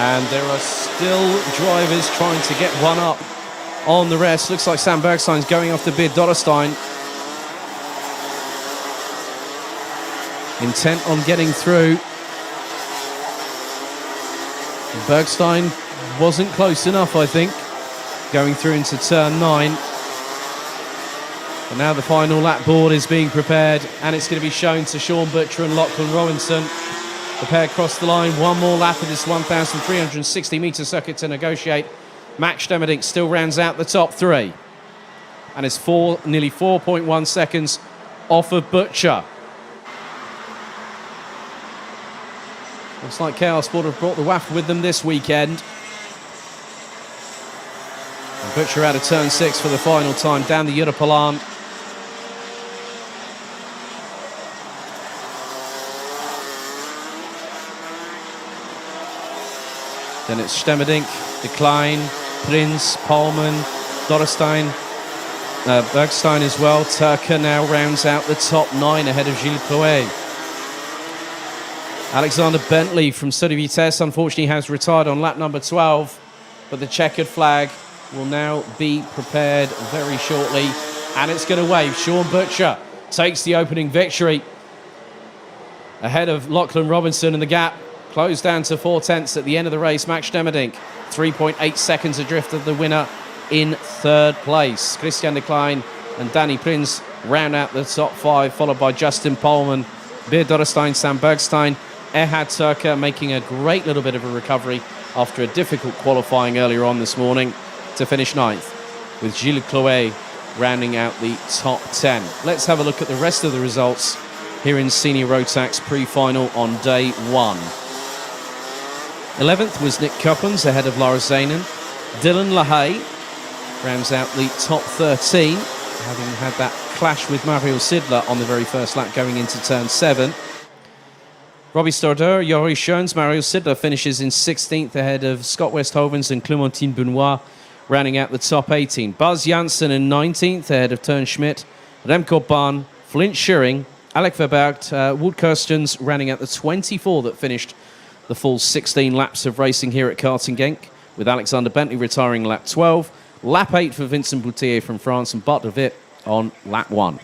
And there are still drivers trying to get one up on the rest. Looks like Sam Bergstein's going off the Beer Dotterstein. Intent on getting through. Bergstein wasn't close enough, I think, going through into turn 9. But now the final lap board is being prepared, and it's going to be shown to Sean Butcher and Lachlan Robinson. The pair cross the line. One more lap of this 1,360-metre circuit to negotiate. Max Stemerdink still rounds out the top 3. And is nearly 4.1 seconds off of Butcher. Looks like Chaos Sport have brought the WAF with them this weekend. And Butcher out of turn 6 for the final time down the Europalan. Then it's Stemerdink, De Klein, Prins, Palman, Dotterstein, Bergstein as well. Turker now rounds out the top 9 ahead of Gilles Chloé. Alexander Bentley from Study Vitesse unfortunately has retired on lap number 12, but the checkered flag will now be prepared very shortly, and it's going to wave. Sean Butcher takes the opening victory ahead of Lachlan Robinson, and the gap closed down to 4/10 at the end of the race. Max Stemerdink, 3.8 seconds adrift of the winner in 3rd place. Christian De Klein and Danny Prins round out the top 5, followed by Justin Polman, Beer Dotterstein, Sam Bergstein, Erhard Turker making a great little bit of a recovery after a difficult qualifying earlier on this morning to finish 9th, with Gilles Chloé rounding out the top 10. Let's have a look at the rest of the results here in Senior Rotax pre-final on day 1. 11th was Nick Cuppens ahead of Laura Zanen. Dylan LaHaye rounds out the top 13, having had that clash with Mario Sidler on the very first lap going into turn 7. Robbie Storder, Jori Schoens, Mario Sidler finishes in 16th ahead of Scott Westhovens and Clementine Benoit, rounding out the top 18. Buzz Janssen in 19th ahead of Tern Schmidt, Remco Bahn, Flint Schuring, Alec Verbergt, Wood Kirstens rounding out the 24 that finished the full 16 laps of racing here at Karting Genk, with Alexander Bentley retiring lap 12, lap 8 for Vincent Boutier from France, and Bart de Witt on lap 1.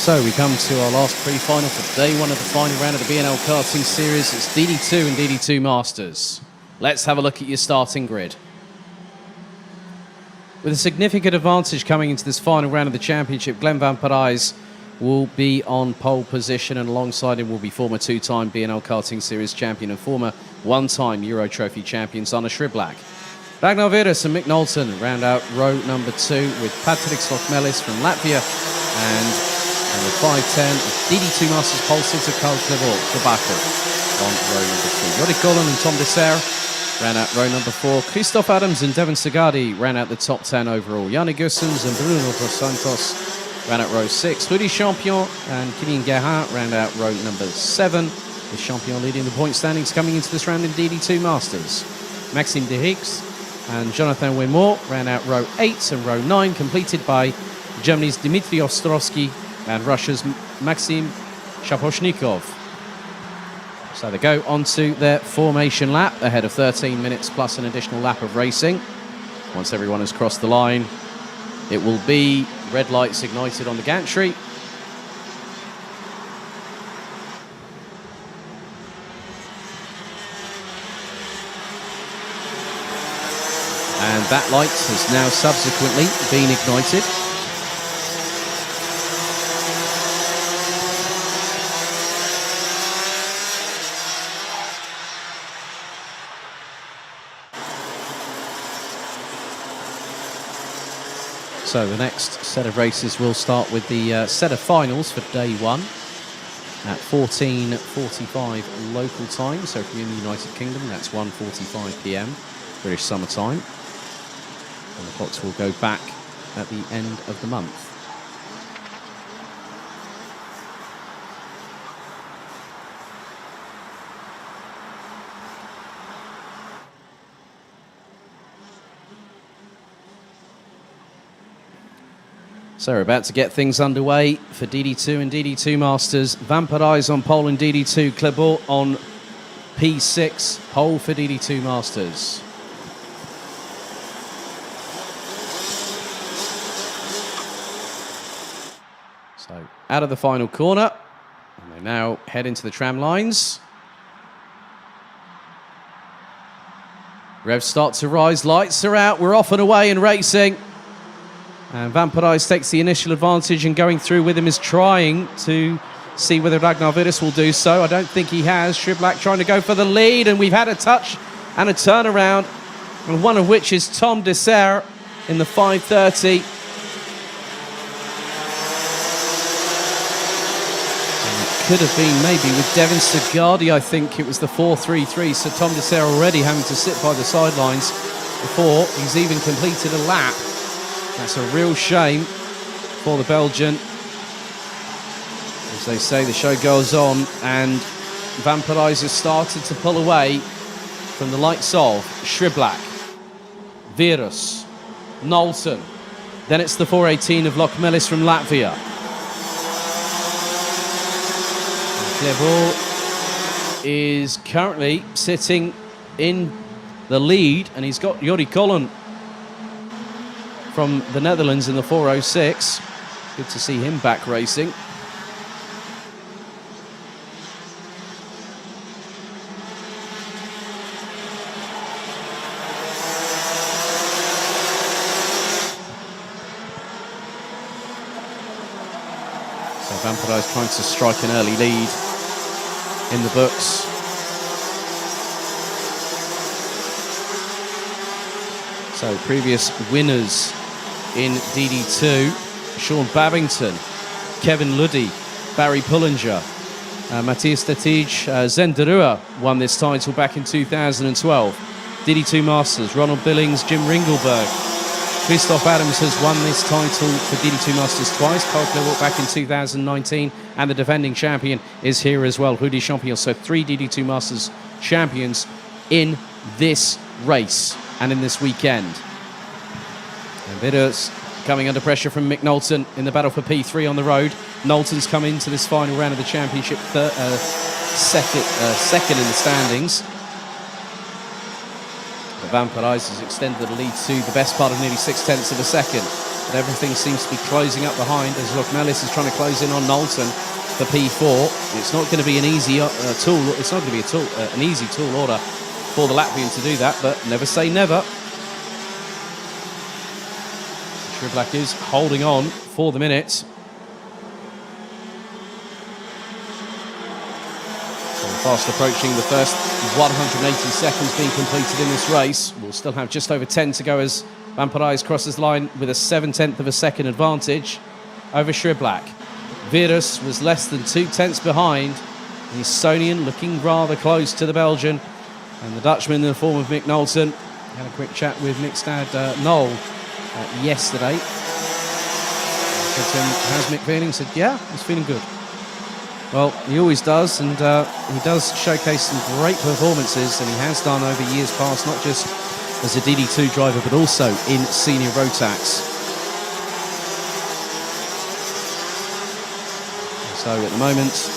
So we come to our last pre-final for day one of the final round of the BNL karting series. It's DD2 and DD2 Masters. Let's have a look at your starting grid. With a significant advantage coming into this final round of the championship, Glenn van Parijs will be on pole position, and alongside him will be former two-time BNL karting series champion and former one-time Euro Trophy champion Sanne Schriblak. Ragnar Virus and Mick Knowlton round out row number 2 with Patrick Slotmelis from Latvia and the 510 of DD2 Masters pole sitter Carl Clebaco on row number 3. Yorick Golan and Tom Dessert ran out row number 4. Christoph Adams and Devon Sagadi ran out the top 10 overall. Yanni Gussens and Bruno Dos Santos ran out row 6. Rudy Champion and Kylian Gerhardt ran out row number 7. With Champion leading the point standings coming into this round in DD2 Masters. Maxime de Hicks and Jonathan Winmore ran out row 8 and row 9, completed by Germany's Dmitry Ostrovsky and Russia's Maxim Shaposhnikov. So they go onto their formation lap ahead of 13 minutes plus an additional lap of racing. Once everyone has crossed the line, it will be red lights ignited on the gantry. And that light has now subsequently been ignited. So the next set of races will start with the set of finals for day one at 14:45 local time. So if you're in the United Kingdom, that's 1:45 p.m. British summer time. And the clocks will go back at the end of the month. So we're about to get things underway for DD2 and DD2 Masters. Vampirize on pole in DD2, Clebot on P6, pole for DD2 Masters. So out of the final corner, and they now head into the tram lines. Revs start to rise, lights are out, we're off and away and racing. And Vampirize takes the initial advantage, and going through with him is trying to see whether Ragnar Vidas will do so. I don't think he has. Shriblack trying to go for the lead, and we've had a touch and a turnaround, and one of which is Tom Dessert in the 5:30. Could have been maybe with Devin Segardi, I think it was the 4:33, so Tom Dessert already having to sit by the sidelines before he's even completed a lap. That's a real shame for the Belgian. As they say, the show goes on, and Vampirize has started to pull away from the likes of Shriblack, Virus, Knowlton. Then it's the 4:18 of Lokmelis from Latvia. Clebot is currently sitting in the lead, and he's got Jori Collen from the Netherlands in the 4:06. Good to see him back racing. So Vampirize trying to strike an early lead in the books. So previous winners in DD2, Sean Babington, Kevin Luddy, Barry Pullinger, Matthias Statij, Zendarua won this title back in 2012. DD2 Masters, Ronald Billings, Jim Ringelberg. Christoph Adams has won this title for DD2 Masters twice. Carl Clebot back in 2019, and the defending champion is here as well, Rudy Champion. So 3 DD2 Masters champions in this race and in this weekend. And Vidas coming under pressure from Mick Knowlton in the battle for P3 on the road. Knowlton's come into this final round of the championship second in the standings. The Vampirize has extended the lead to the best part of nearly 6/10 of a second. But everything seems to be closing up behind as Lokmelis is trying to close in on Knowlton for P4. It's not going to be an easy tool. It's not going to be an easy tool order for the Latvian to do that, but never say never. Shriblack is holding on for the minute. So fast approaching the first 180 seconds being completed in this race. We'll still have just over 10 to go as Vampirize crosses the line with a 7/10 of a second advantage over Shriblack. Virus was less than 2/10 behind. The Estonian looking rather close to the Belgian. And the Dutchman in the form of Mick Knowlton. Had a quick chat with Mick's dad, Noel, yesterday. I said to him, how's Mick feeling? He said, yeah, he's feeling good. Well, he always does, and he does showcase some great performances, and he has done over years past, not just as a DD2 driver, but also in senior Rotax. So at the moment,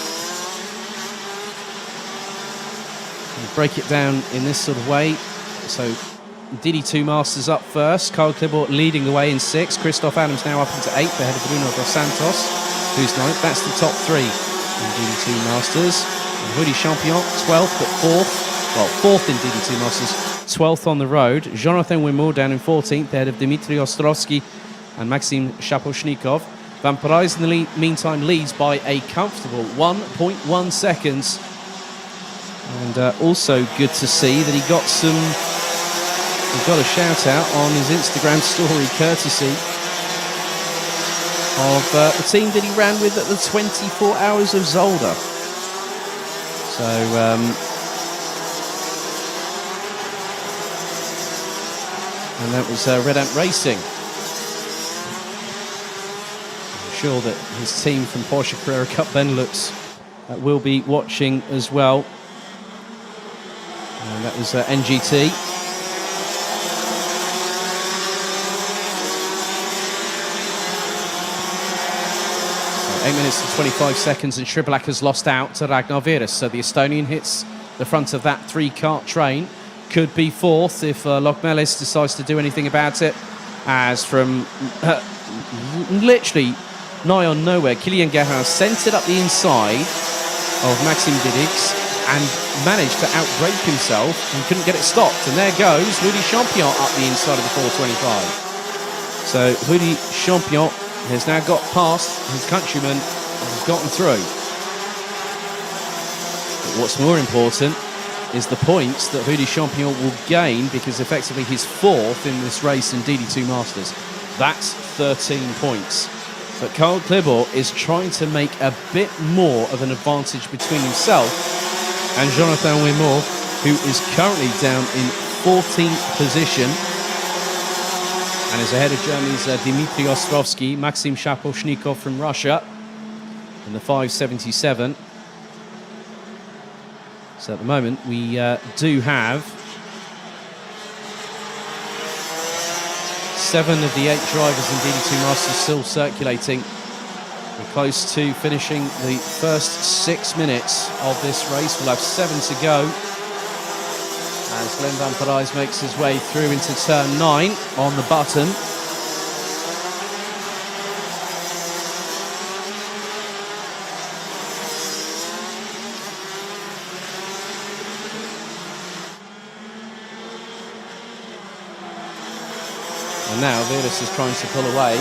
break it down in this sort of way. So DD2 Masters up first. Carl Clebot leading the way in 6. Christoph Adams now up into 8th ahead of Bruno dos Santos, who's 9th. That's the top 3 in DD2 Masters. And Rudy Champion 12th, but 4th. Well, 4th in DD2 Masters, 12th on the road. Jonathan Wimore down in 14th ahead of Dmitry Ostrovsky and Maxim Shaposhnikov. Vampirize in the meantime leads by a comfortable 1.1 seconds. And also good to see that he got a shout out on his Instagram story courtesy of the team that he ran with at the 24 Hours of Zolder. So and that was Red Ant Racing. I'm sure that his team from Porsche Carrera Cup Benelux will be watching as well. And that was NGT. 8 minutes and 25 seconds, and Sriblak has lost out to Ragnar Virus. So the Estonian hits the front of that three-cart train. Could be fourth if Lokmelis decides to do anything about it. As from literally nigh on nowhere, Kilian Gerhardt sent it up the inside of Maxim Didix and managed to outbrake himself and couldn't get it stopped. And there goes Rudy Champion up the inside of the 425. So Rudy Champion has now got past his countryman and has gotten through. But what's more important is the points that Rudy Champion will gain, because effectively he's fourth in this race in DD2 Masters. That's 13 points. But Karl Klibor is trying to make a bit more of an advantage between himself and Jonathan Wimor, who is currently down in 14th position and is ahead of Germany's Dmitry Ostrovsky, Maxim Shaposhnikov from Russia in the 577. So at the moment we do have 7 of the 8 drivers in DD2 Masters still circulating. We're close to finishing the first 6 minutes of this race. We'll have 7 to go as Glenn Van Parijs makes his way through into turn 9 on the button. And now Virus is trying to pull away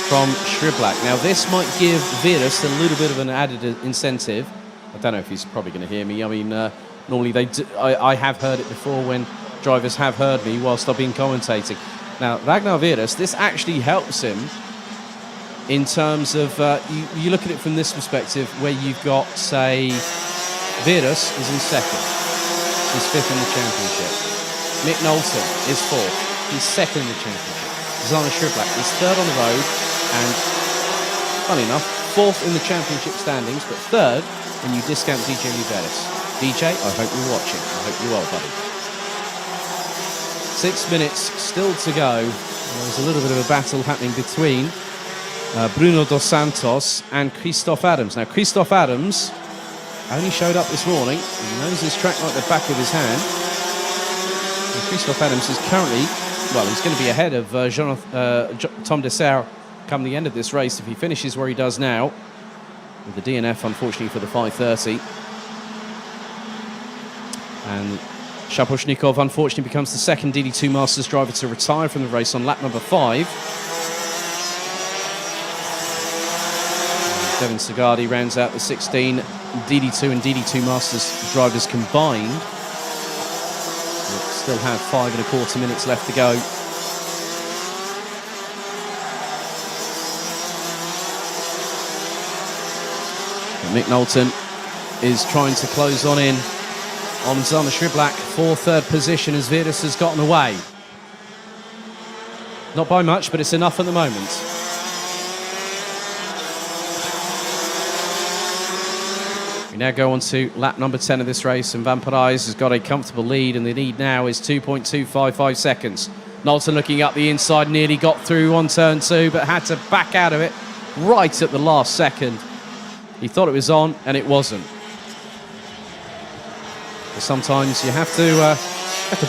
from Sriblak. Now this might give Virus a little bit of an added incentive. I don't know if he's probably going to hear me. I mean, normally they do, I have heard it before when drivers have heard me whilst I've been commentating. Now Ragnar Virus, this actually helps him in terms of, you look at it from this perspective where you've got, say, Virus is in second. He's 5th in the championship. Mick Knowlton is 4th. He's 2nd in the championship. Zana Sriblak is 3rd on the road and, funny enough, 4th in the championship standings, but 3rd when you discount DJ Liberis. DJ, I hope you're watching. I hope you're well, buddy. 6 minutes still to go. There's a little bit of a battle happening between Bruno Dos Santos and Christoph Adams. Now, Christoph Adams only showed up this morning. He knows this track like the back of his hand. And Christoph Adams is currently, well, he's going to be ahead of Tom Dessert come the end of this race if he finishes where he does now, with the DNF, unfortunately, for the 5:30. And Shaposhnikov, unfortunately, becomes the 2nd DD2 Masters driver to retire from the race on lap number 5. And Devin Sagardi rounds out the 16 DD2 and DD2 Masters drivers combined. Still have 5 1/4 minutes left to go. And Mick Knowlton is trying to close on in on Zana Sriblak for 3rd position as Virus has gotten away. Not by much, but it's enough at the moment. We now go on to lap number 10 of this race, and Van Parijs has got a comfortable lead, and the lead now is 2.255 seconds. Knowlton looking up the inside, nearly got through on turn 2, but had to back out of it right at the last second. He thought it was on, and it wasn't. But sometimes you have to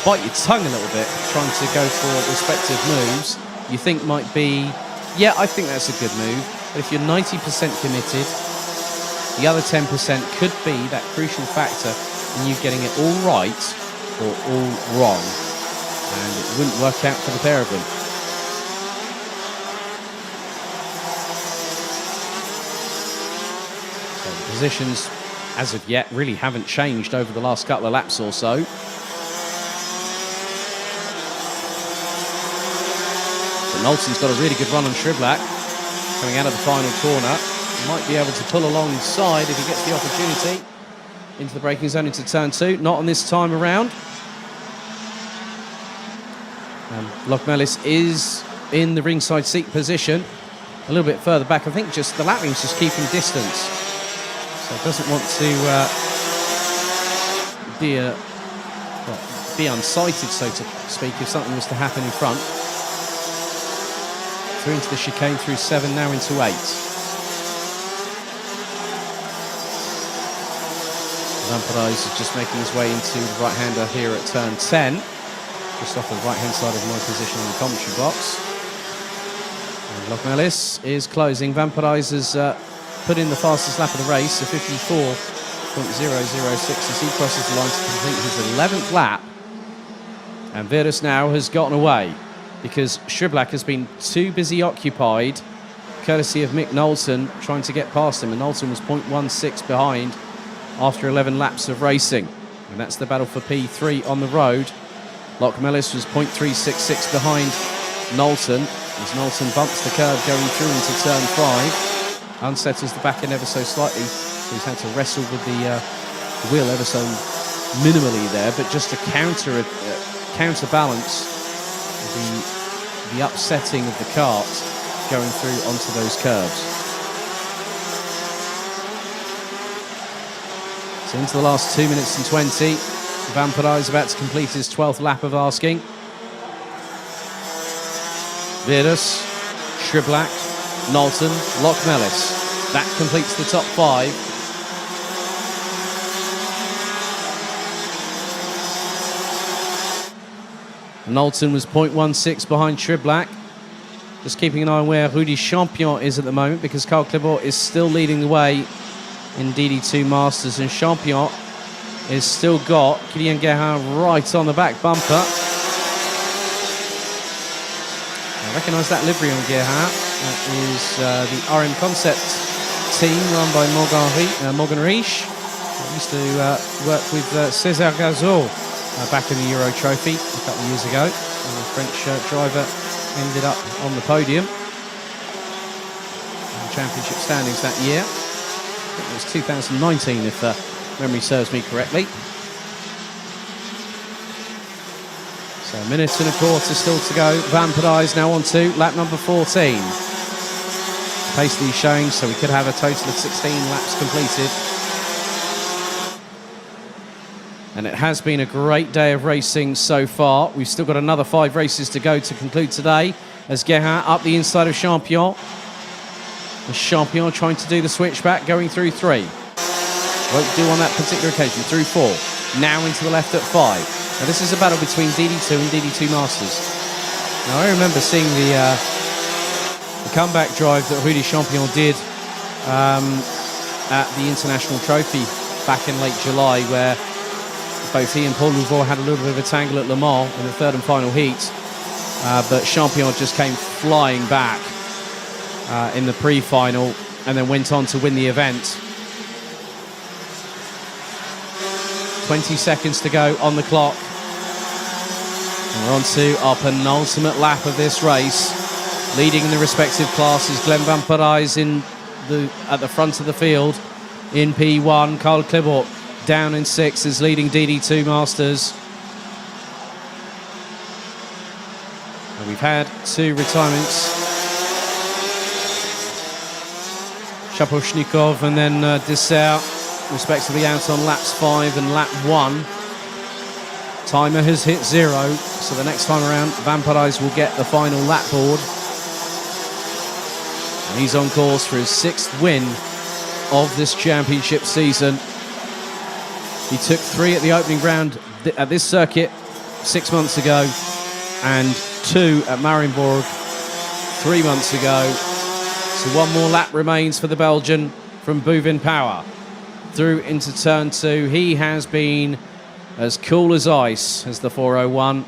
bite your tongue a little bit, trying to go for respective moves. You think might be, yeah, I think that's a good move, but if you're 90% committed, the other 10% could be that crucial factor in you getting it all right or all wrong. And it wouldn't work out for the pair of them. So the positions, as of yet, really haven't changed over the last couple of laps or so. But Knowlton's got a really good run on Sriblak coming out of the final corner. Might be able to pull alongside if he gets the opportunity into the braking zone into turn 2. Not on this time around. Lokmelis is in the ringside seat position, a little bit further back. I think just the lapwing's just keeping distance, so doesn't want to be unsighted, so to speak, if something was to happen in front. through into the chicane, through 7, now into 8. Van Parijs is just making his way into the right-hander here at turn 10. Just off the right-hand side of my position in the commentary box. And Lokmelis is closing. Van Parijs has put in the fastest lap of the race, a 54.006 as he crosses the line to complete his 11th lap. And Virus now has gotten away because Schiblak has been too busy occupied, courtesy of Mick Knowlton, trying to get past him. And Knowlton was 0.16 behind after 11 laps of racing. And that's the battle for P3 on the road. Lokmelis was 0.366 behind Knowlton as Knowlton bumps the curb going through into turn 5. Unsettles the back end ever so slightly. So he's had to wrestle with the wheel ever so minimally there, but just to counterbalance the upsetting of the kart going through onto those curbs. So into the last 2 minutes and 20, Van Parijs about to complete his 12th lap of asking. Virus, Schiblak, Knowlton, Lokmelis. That completes the top 5. Knowlton was 0.16 behind Schiblak. Just keeping an eye on where Rudy Champion is at the moment, because Carl Clibot is still leading the way in DD2 Masters, and Champion is still got Kylian Gerhardt right on the back bumper. I recognise that livery on Gerhardt. That is the RM Concept team run by Morgan Riesch. I used to work with César Gazot back in the Euro Trophy a couple of years ago. And the French driver ended up on the podium in the championship standings that year. I think it was 2019 if memory serves me correctly. So a minute and a quarter still to go. Van Parijs now on to lap number 14. Pace these showing, so we could have a total of 16 laps completed. And it has been a great day of racing so far. We've still got another 5 races to go to conclude today, as Gerhardt up the inside of Champion. And Champion trying to do the switchback, going through 3. Won't do on that particular occasion, through 4. Now into the left at 5. Now this is a battle between DD2 and DD2 Masters. Now I remember seeing the comeback drive that Rudy Champion did at the International Trophy back in late July, where both he and Paul Louvois had a little bit of a tangle at Le Mans in the 3rd and final heat. But Champion just came flying back in the pre-final and then went on to win the event. 20 seconds to go on the clock. And we're on to our penultimate lap of this race. Leading in the respective classes, Glenn Van Parijs at the front of the field in P1. Carl Clibot down in 6 is leading DD2 Masters. And we've had 2 retirements. Shaposhnikov and then Dessert, respectively out on laps 5 and lap 1. Timer has hit 0, so the next time around Van Parijs will get the final lap board. And he's on course for his 6th win of this championship season. He took 3 at the opening round at this circuit 6 months ago, and 2 at Marienborg 3 months ago. So 1 more lap remains for the Belgian from Bouvin Power. Through into turn 2, he has been as cool as ice as the 401.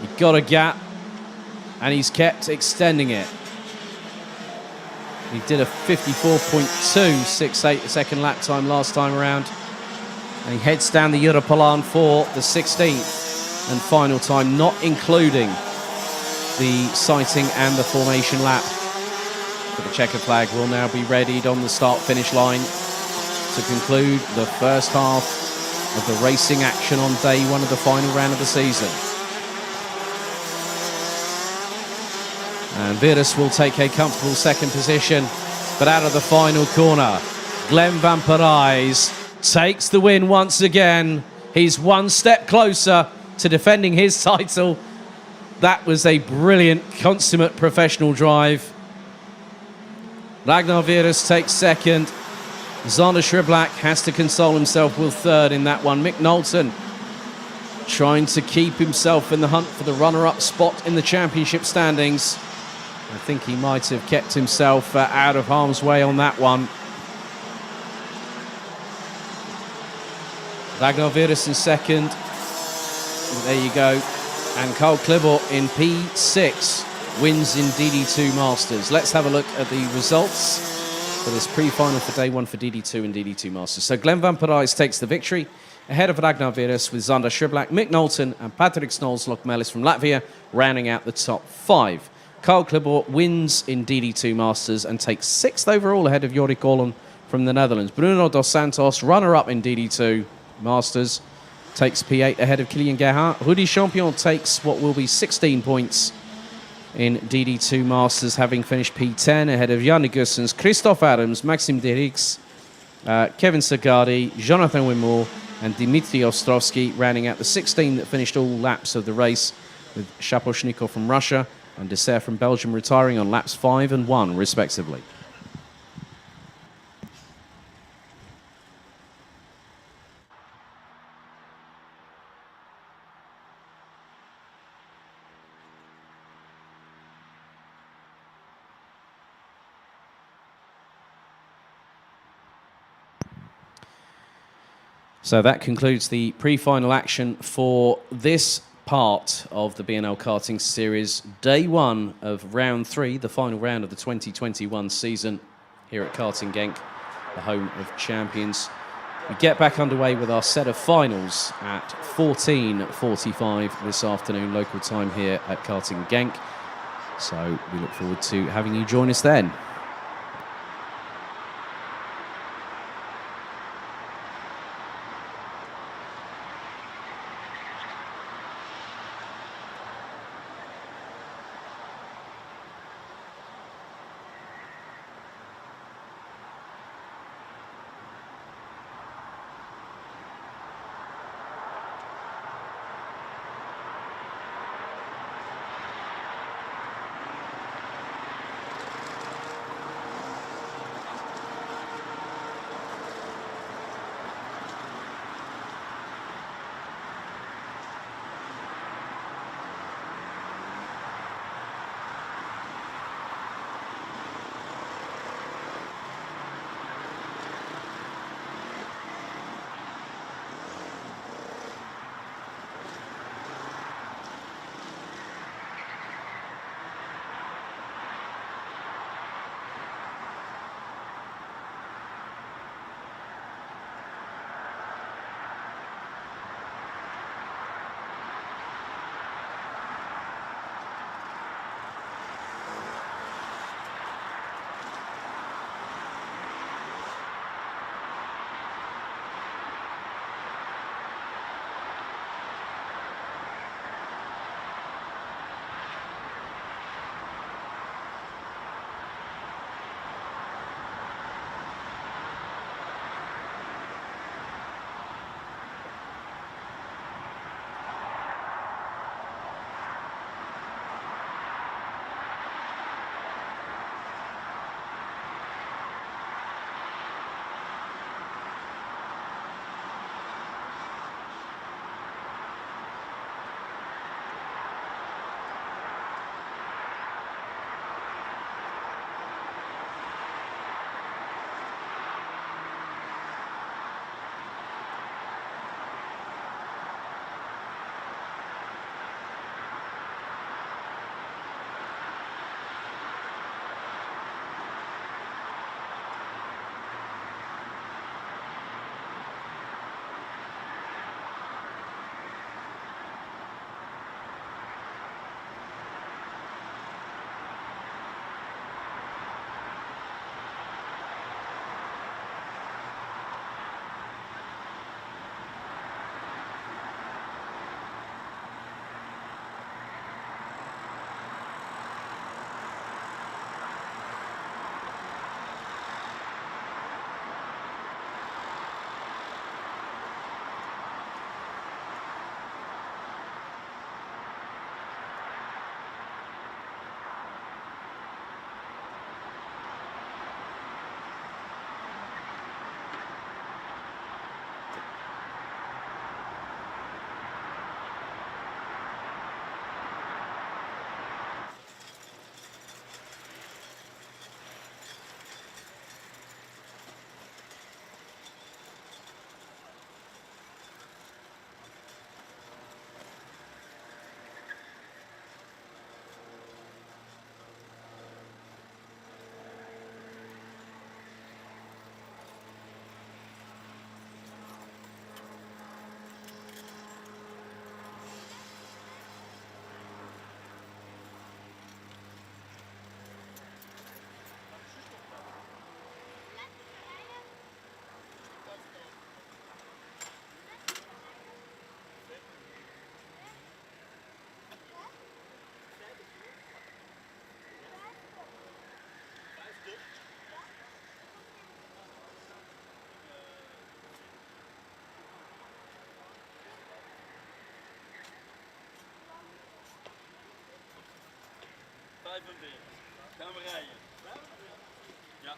He got a gap and he's kept extending it. He did a 54.268 second lap time last time around, and he heads down the Europolan for the 16th and final time, not including the sighting and the formation lap. But the checker flag will now be readied on the start-finish line to conclude the first half of the racing action on day 1 of the final round of the season. And Virus will take a comfortable 2nd position, but out of the final corner, Glenn Van Parijs takes the win once again. He's 1 step closer to defending his title That was a brilliant, consummate professional drive. Ragnar Virus takes second. Zander Schriblak has to console himself with third in that one. Mick Knowlton trying to keep himself in the hunt for the runner-up spot in the championship standings. I think he might have kept himself out of harm's way on that one. Ragnar Virus in second. There you go. And Carl Klibor in P6 wins in DD2 Masters. Let's have a look at the results for this pre-final for day one for DD2 and DD2 Masters. So Glenn Van Parijs takes the victory ahead of Ragnar Virus with Zander Schriblak, Mick Knowlton and Patrick Snols-Lokmelis from Latvia rounding out the top five. Carl Klibor wins in DD2 Masters and takes sixth overall ahead of Jorik Olon from the Netherlands. Bruno dos Santos, runner-up in DD2 Masters, takes P8 ahead of Kylian Gerhardt. Rudy Champion takes what will be 16 points in DD2 Masters, having finished P10 ahead of Yannick Gussens, Christoph Adams, Maxim Derix, Kevin Sagadi, Jonathan Wimore, and Dmitry Ostrovsky, rounding out the 16 that finished all laps of the race, with Shaposhnikov from Russia and Dessert from Belgium retiring on laps 5 and 1, respectively. So that concludes the pre-final action for this part of the BNL karting series. Day one of round 3, the final round of the 2021 season here at Karting Genk, the home of champions. We get back underway with our set of finals at 14:45 this afternoon, local time here at Karting Genk. So we look forward to having you join us then. 25. Gaan we rijden. Ja.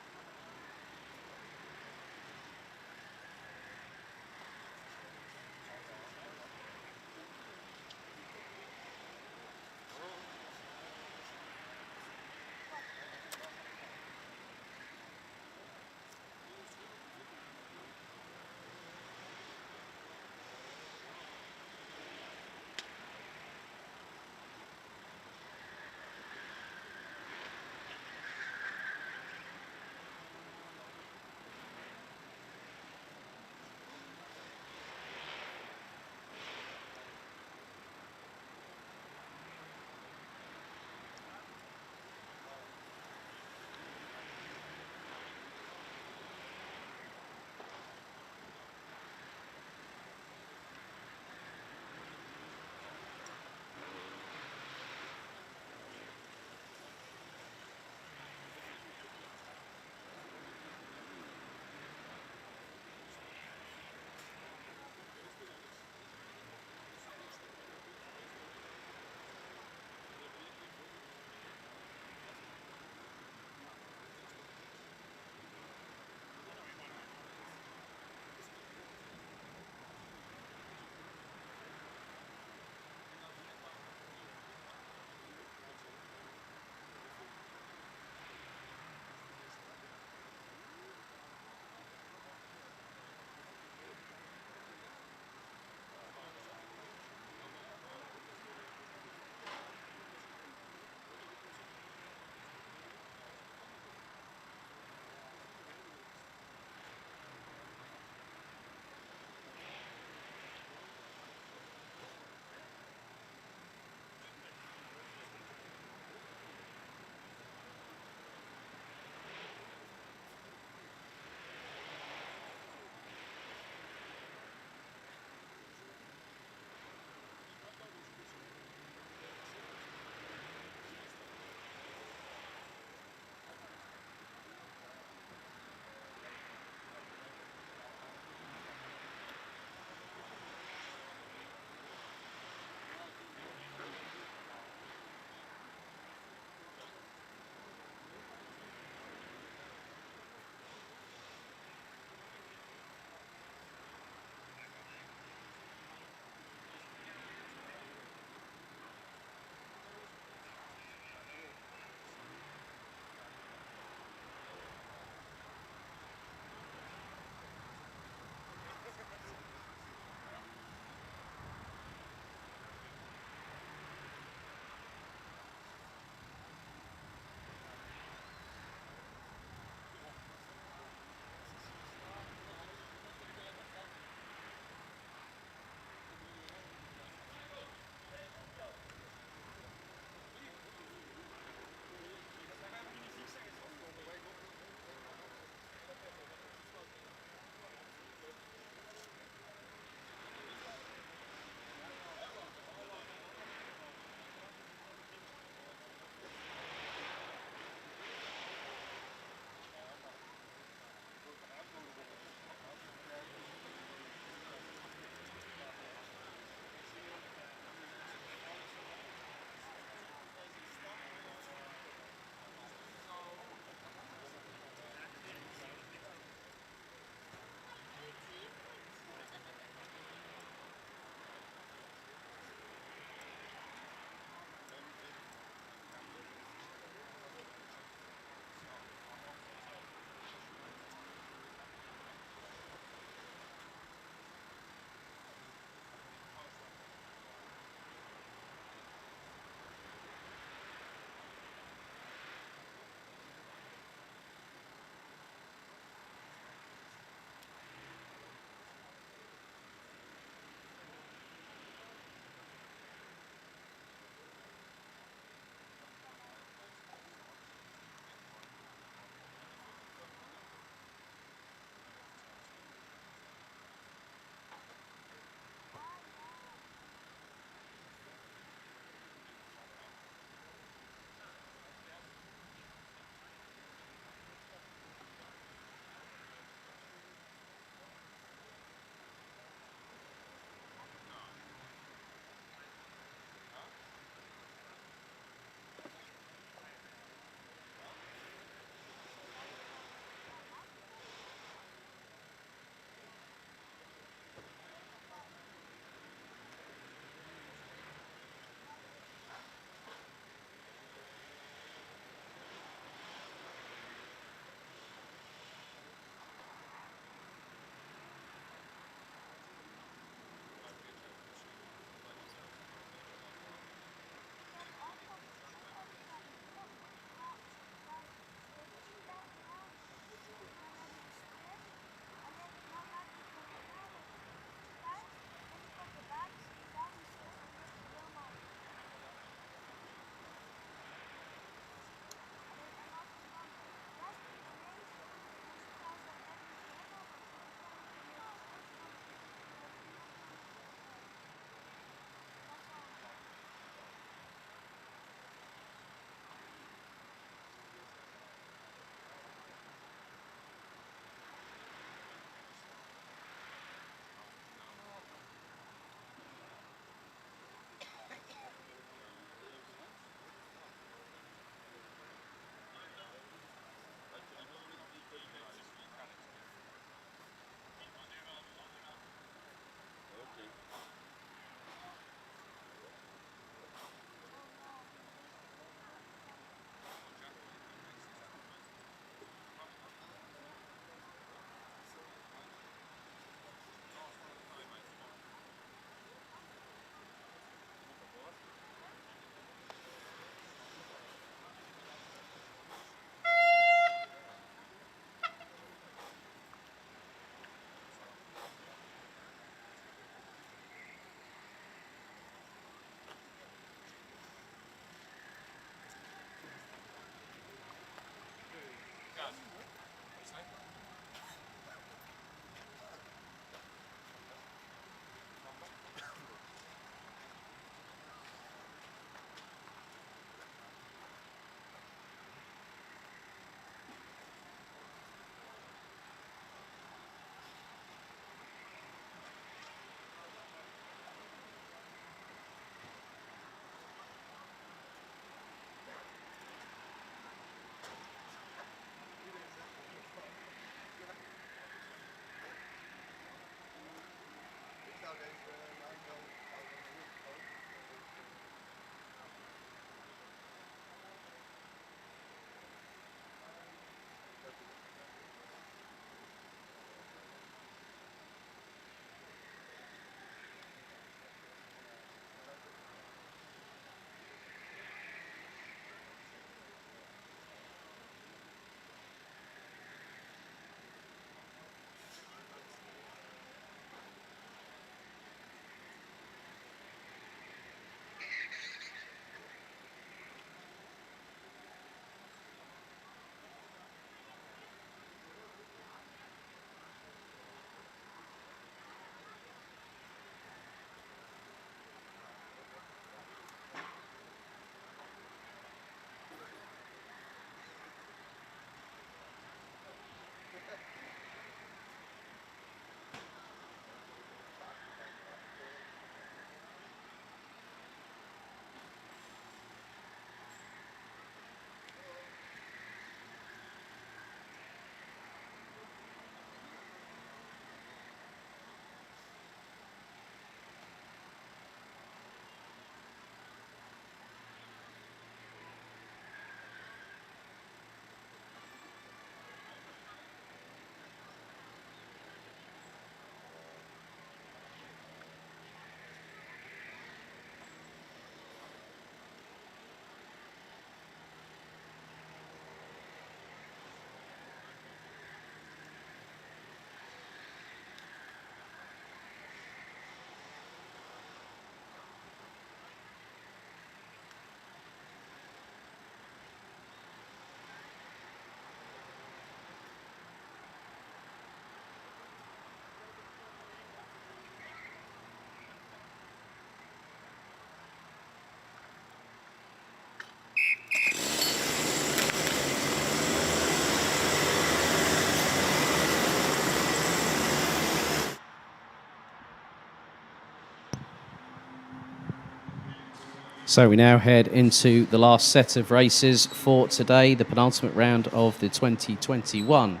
So we now head into the last set of races for today, the penultimate round of the 2021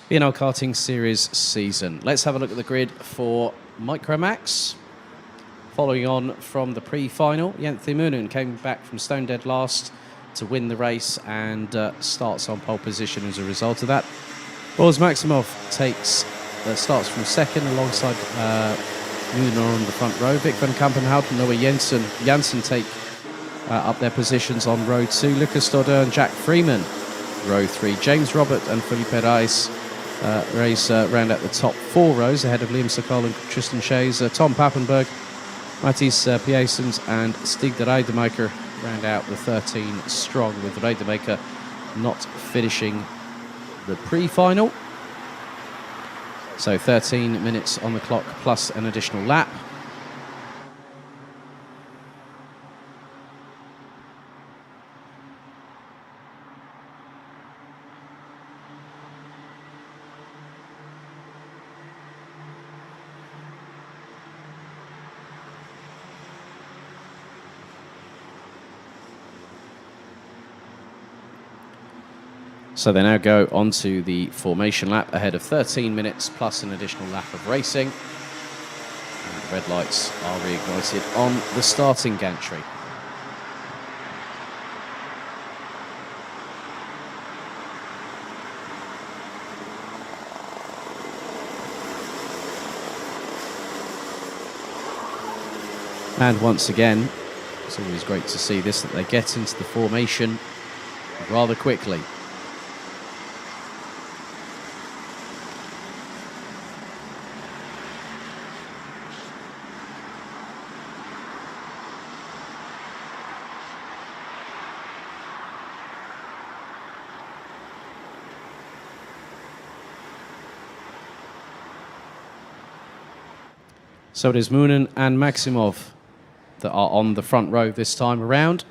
BNL Karting Series season. Let's have a look at the grid for Micromax. Following on from the pre-final, Janthe Moonen came back from stone dead last to win the race and starts on pole position as a result of that. Boris Maximov starts from second alongside Moonen on the front row. Vic van Kampenhout and Noah Janssen take up their positions on row 2. Lucas Dodder and Jack Freeman, row 3. James Robert and Felipe Reis round out the top 4 rows ahead of Liam Sokol and Tristan Shays. Tom Pappenberg, Matthijs Piesens and Stig de Rijdenmaker round out the 13 strong, with Rijdenmaker not finishing the pre-final. So 13 minutes on the clock plus an additional lap. So they now go onto the formation lap ahead of 13 minutes plus an additional lap of racing. And the red lights are reignited on the starting gantry. And once again, it's always great to see this, that they get into the formation rather quickly. So it is Moonen and Maximov that are on the front row this time around.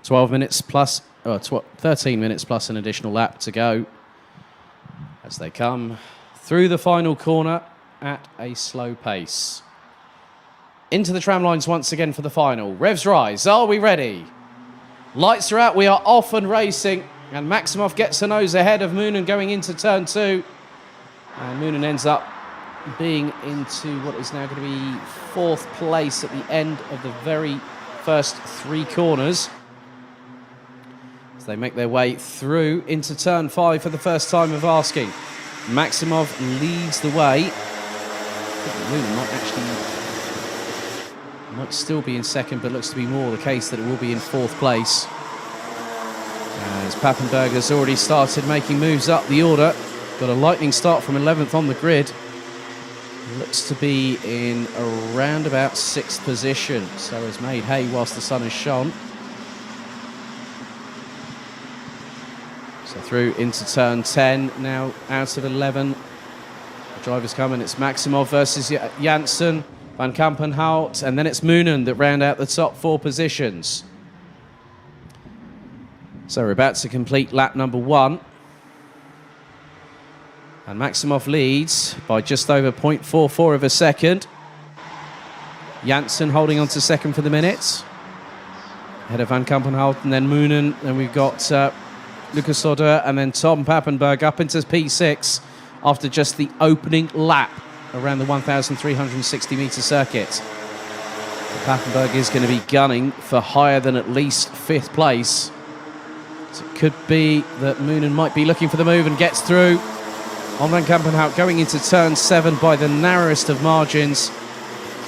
13 minutes plus an additional lap to go as they come through the final corner at a slow pace. Into the tram lines once again for the final. Revs rise. Are we ready? Lights are out. We are off and racing. And Maximov gets a nose ahead of Moonen going into turn 2. And Moonen ends up being into what is now going to be 4th place at the end of the very first 3 corners, as they make their way through into turn 5 for the first time of asking. Maximov leads the way. Moonen might still be in second, but looks to be more the case that it will be in 4th place, as Pappenberg has already started making moves up the order. Got a lightning start from 11th on the grid. Looks to be in around about 6th position, so has made hay whilst the sun has shone. So through into turn 10, now out of 11. The drivers come, and it's Maximov versus Janssen, Van Kampenhout, and then it's Moonen that round out the top 4 positions. So we're about to complete lap number 1. And Maximov leads by just over 0.44 of a second. Janssen holding on to second for the minute. Ahead of Van Kampenhout and then Moonen. Then we've got Lucas Dodder and then Tom Pappenberg up into P6 after just the opening lap around the 1,360 metre circuit. Pappenberg is going to be gunning for higher than at least 5th place. So it could be that Moonen might be looking for the move and gets through. On Van Kampenhout going into turn 7 by the narrowest of margins.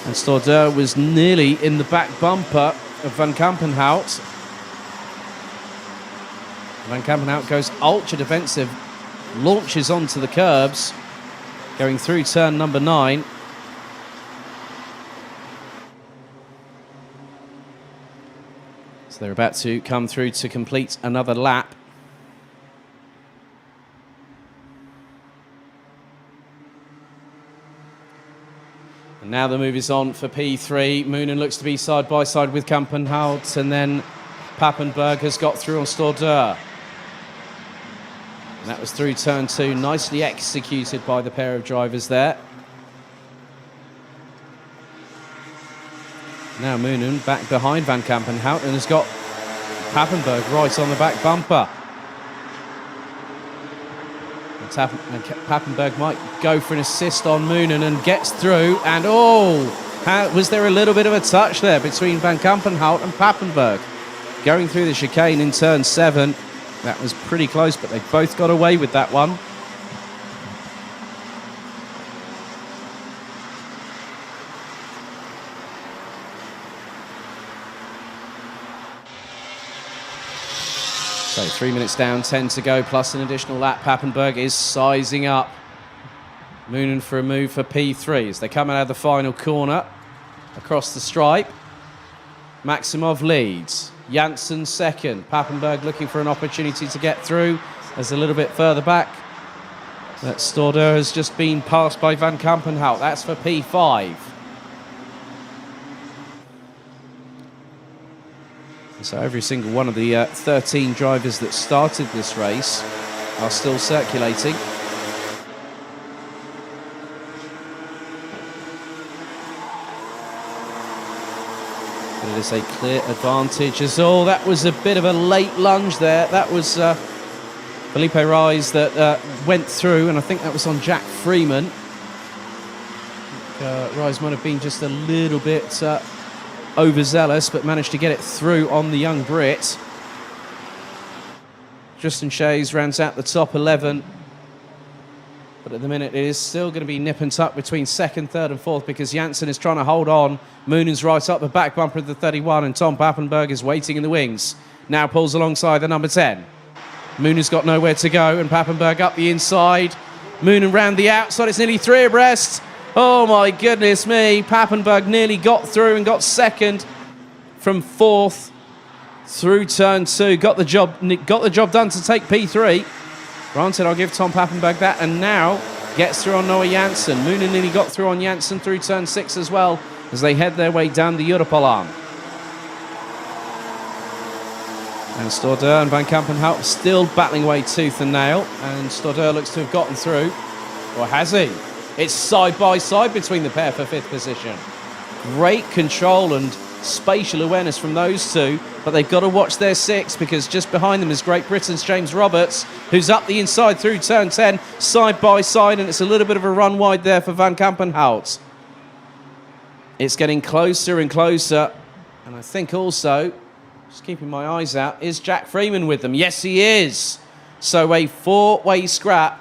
And Stordeur was nearly in the back bumper of Van Kampenhout. Van Kampenhout goes ultra defensive, launches onto the curbs, going through turn number 9. So they're about to come through to complete another lap. And now the move is on for P3. Moonen looks to be side by side with Kampenhout, and then Pappenberg has got through on Stordeur. And that was through turn 2, nicely executed by the pair of drivers there. Now Moonen back behind Van Kampenhout and has got Pappenberg right on the back bumper. And Pappenberg might go for an assist on Moonen and gets through. And was there a little bit of a touch there between Van Kampenhout and Pappenberg? Going through the chicane in turn 7. That was pretty close, but they both got away with that one. So 3 minutes down, 10 to go, plus an additional lap. Pappenberg is sizing up. Moonen for a move for P3 as they come out of the final corner across the stripe. Maximov leads. Janssen second. Pappenberg looking for an opportunity to get through as a little bit further back. That Stordeur has just been passed by Van Kampenhout. That's for P5. So every single one of the 13 drivers that started this race are still circulating. But it is a clear advantage as that was a bit of a late lunge there. That was Felipe Reis that went through, and I think that was on Jack Freeman. Reis might have been just a little bit overzealous, but managed to get it through on the young Brit. Justin Shays rounds out the top 11. But at the minute, it is still going to be nip and tuck between second, third and fourth because Janssen is trying to hold on. Moonen's right up the back bumper of the 31 and Tom Pappenberg is waiting in the wings. Now pulls alongside the number 10. Moonen's got nowhere to go and Pappenberg up the inside. Moonen round the outside. It's nearly 3 abreast. Oh my goodness me. Pappenberg nearly got through and got second from fourth through turn 2. Got the job done to take P3. Granted, I'll give Tom Pappenberg that, and now gets through on Noah Janssen. Moonen nearly got through on Janssen through turn 6 as well as they head their way down the Europalaan. And Stordeur and Van Kampenhout still battling away tooth and nail, and Stordeur looks to have gotten through. Or has he? It's side by side between the pair for 5th position. Great control and spatial awareness from those two, but they've got to watch their 6 because just behind them is Great Britain's James Roberts, who's up the inside through turn 10, side by side, and it's a little bit of a run wide there for Van Kampenhout. It's getting closer and closer, and I think also, just keeping my eyes out, is Jack Freeman with them? Yes, he is. So a 4-way scrap.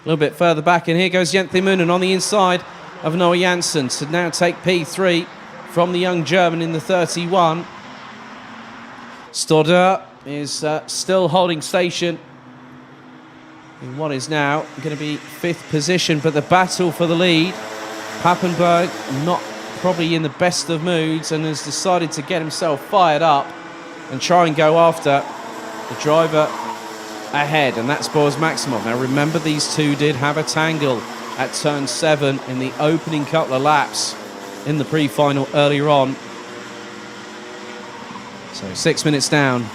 A little bit further back, and here goes Jenthe Moonen on the inside of Noah Janssen to now take P3 from the young German in the 31. Stordeur is still holding station in what is now going to be 5th position, but the battle for the lead. Pappenberg not probably in the best of moods and has decided to get himself fired up and try and go after the driver ahead, and that's Boris Maximov. Now remember, these two did have a tangle at turn 7 in the opening couple of laps in the pre-final earlier on. So 6 minutes down,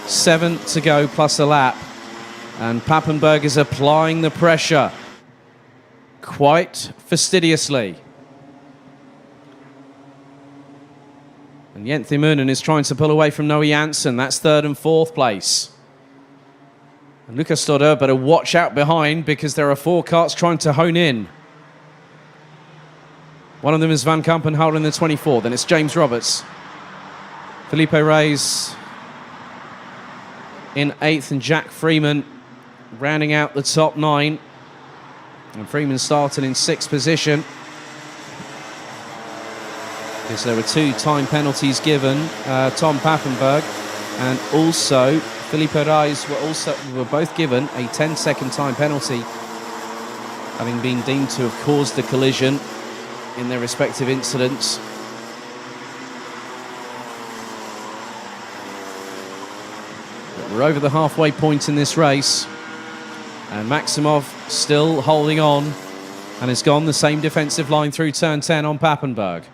7 to go plus a lap, and Pappenberg is applying the pressure quite fastidiously. And Jenthe Moonen is trying to pull away from Noah Janssen. That's 3rd and 4th place. And Lucas Stordeur better watch out behind because there are 4 carts trying to hone in. One of them is Van Kampenhout in the 24. Then it's James Roberts. Felipe Reis in 8th and Jack Freeman rounding out the top 9. And Freeman started in 6th position because there were 2 time penalties given. Tom Pappenberg and also Felipe Reis were both given a 10-second time penalty, having been deemed to have caused the collision in their respective incidents. But we're over the halfway point in this race, and Maximov still holding on and has gone the same defensive line through turn 10 on Pappenberg.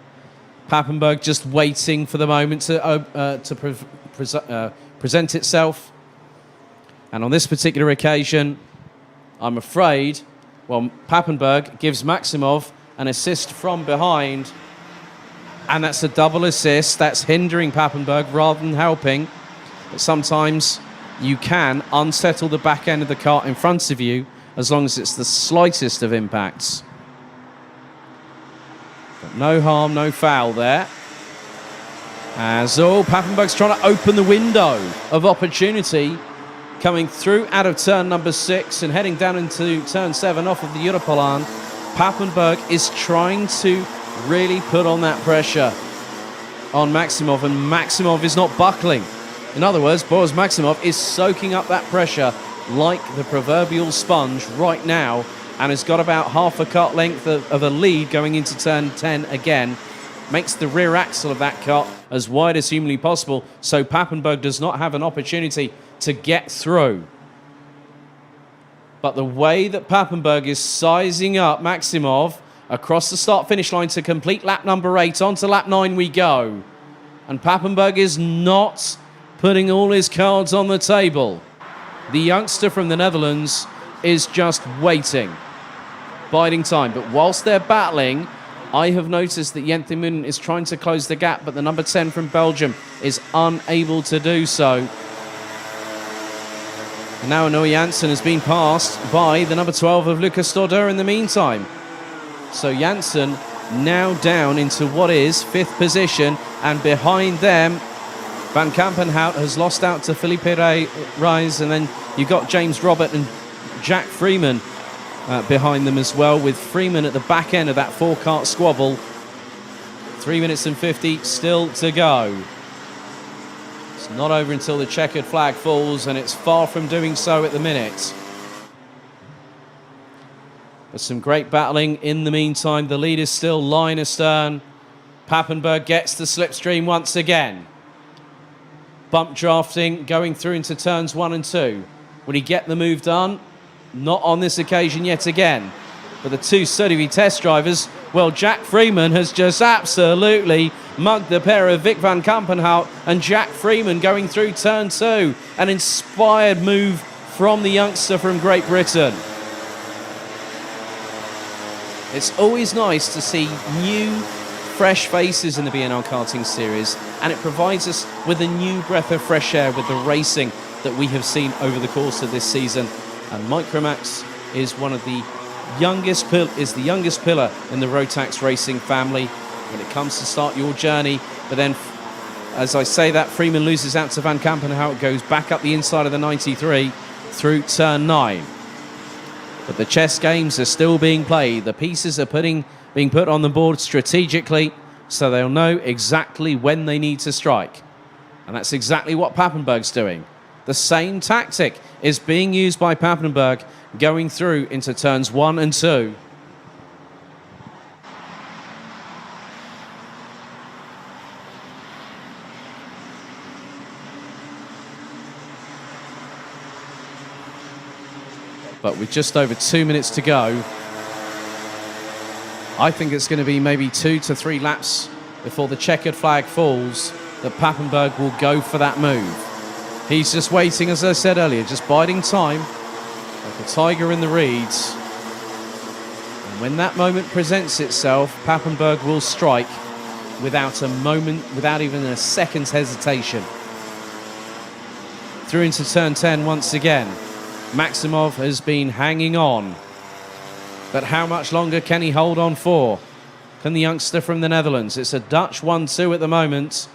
Pappenberg just waiting for the moment to present itself. And on this particular occasion, I'm afraid, well, Pappenberg gives Maximov an assist from behind. And that's a double assist. That's hindering Papenburg rather than helping. But sometimes you can unsettle the back end of the cart in front of you as long as it's the slightest of impacts. But no harm, no foul there. As Papenburg's trying to open the window of opportunity, coming through out of turn number 6 and heading down into turn 7 off of the Europolan. Papenburg is trying to really put on that pressure on Maximov, and Maximov is not buckling. In other words, Boris Maximov is soaking up that pressure like the proverbial sponge right now, and has got about half a cart length of a lead going into turn 10 again. Makes the rear axle of that cart as wide as humanly possible, so Papenburg does not have an opportunity to get through. But the way that Papenburg is sizing up Maximov across the start-finish line to complete lap number 8, onto lap 9 we go. And Papenburg is not putting all his cards on the table. The youngster from the Netherlands is just waiting, biding time. But whilst they're battling, I have noticed that Jensen Munen is trying to close the gap, but the number 10 from Belgium is unable to do so. And now Noah Janssen has been passed by the number 12 of Lucas Stodder in the meantime. So Janssen now down into what is 5th position, and behind them Van Kampenhout has lost out to Felipe Reis, and then you've got James Robert and Jack Freeman behind them as well, with Freeman at the back end of that 4-cart squabble. 3 minutes and 50 still to go. It's not over until the checkered flag falls, and it's far from doing so at the minute. But some great battling in the meantime. The lead is still line astern. Papenburg gets the slipstream once again. Bump drafting going through into turns 1 and 2. Will he get the move done? Not on this occasion yet again. But the two Sotheby test drivers, well, Jack Freeman has just absolutely mugged the pair of Vic Van Kampenhout and Jack Freeman going through turn 2. An inspired move from the youngster from Great Britain. It's always nice to see new, fresh faces in the BNL karting series, and it provides us with a new breath of fresh air with the racing that we have seen over the course of this season. And Micromax is one of the youngest pillar in the Rotax racing family when it comes to start your journey. But then, as I say that, Freeman loses out to Van Kampenhout, goes back up the inside of the 93 through turn 9. But the chess games are still being played. The pieces are being put on the board strategically, so they'll know exactly when they need to strike. And that's exactly what Papenburg's doing. The same tactic is being used by Papenburg going through into turns 1 and 2. But with just over 2 minutes to go, I think it's going to be maybe 2 to 3 laps before the checkered flag falls that Papenburg will go for that move. He's just waiting, as I said earlier, just biding time, like a tiger in the reeds. And when that moment presents itself, Papenburg will strike without a moment, without even a second's hesitation. Through into turn 10 once again. Maximov has been hanging on. But how much longer can he hold on for? Can the youngster from the Netherlands? It's a Dutch 1-2 at the moment.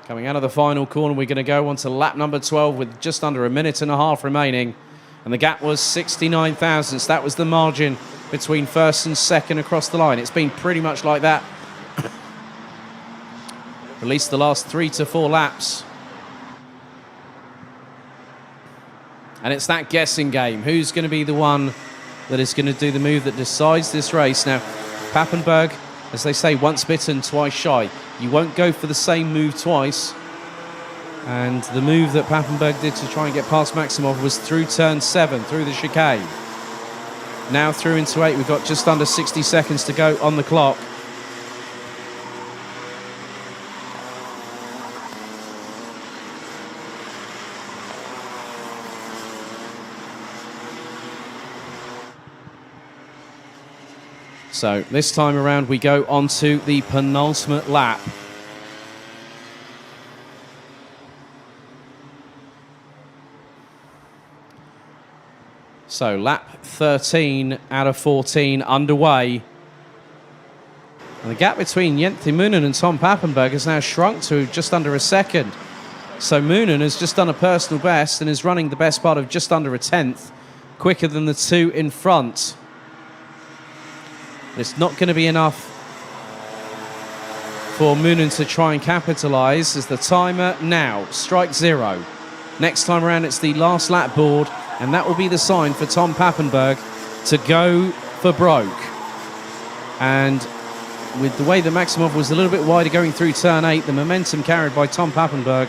Coming out of the final corner, we're going to go on to lap number 12 with just under a minute and a half remaining. And the gap was 69 thousandths. That was the margin between first and second across the line. It's been pretty much like that at least the last 3 to 4 laps. And it's that guessing game. Who's going to be the one that is going to do the move that decides this race? Now, Papenburg, as they say, once bitten, twice shy. You won't go for the same move twice. And the move that Papenburg did to try and get past Maximov was through turn 7, through the chicane. Now through into 8, we've got just under 60 seconds to go on the clock. So this time around, we go on to the penultimate lap. So lap 13 out of 14 underway. And the gap between Jenthe Moonen and Tom Pappenberg has now shrunk to just under a second. So Moonen has just done a personal best and is running the best part of just under a tenth, quicker than the two in front. It's not going to be enough for Moonen to try and capitalise as the timer now strikes 0. Next time around, it's the last lap board, and that will be the sign for Tom Pappenberg to go for broke. And with the way that Maximov was a little bit wider going through turn 8, the momentum carried by Tom Pappenberg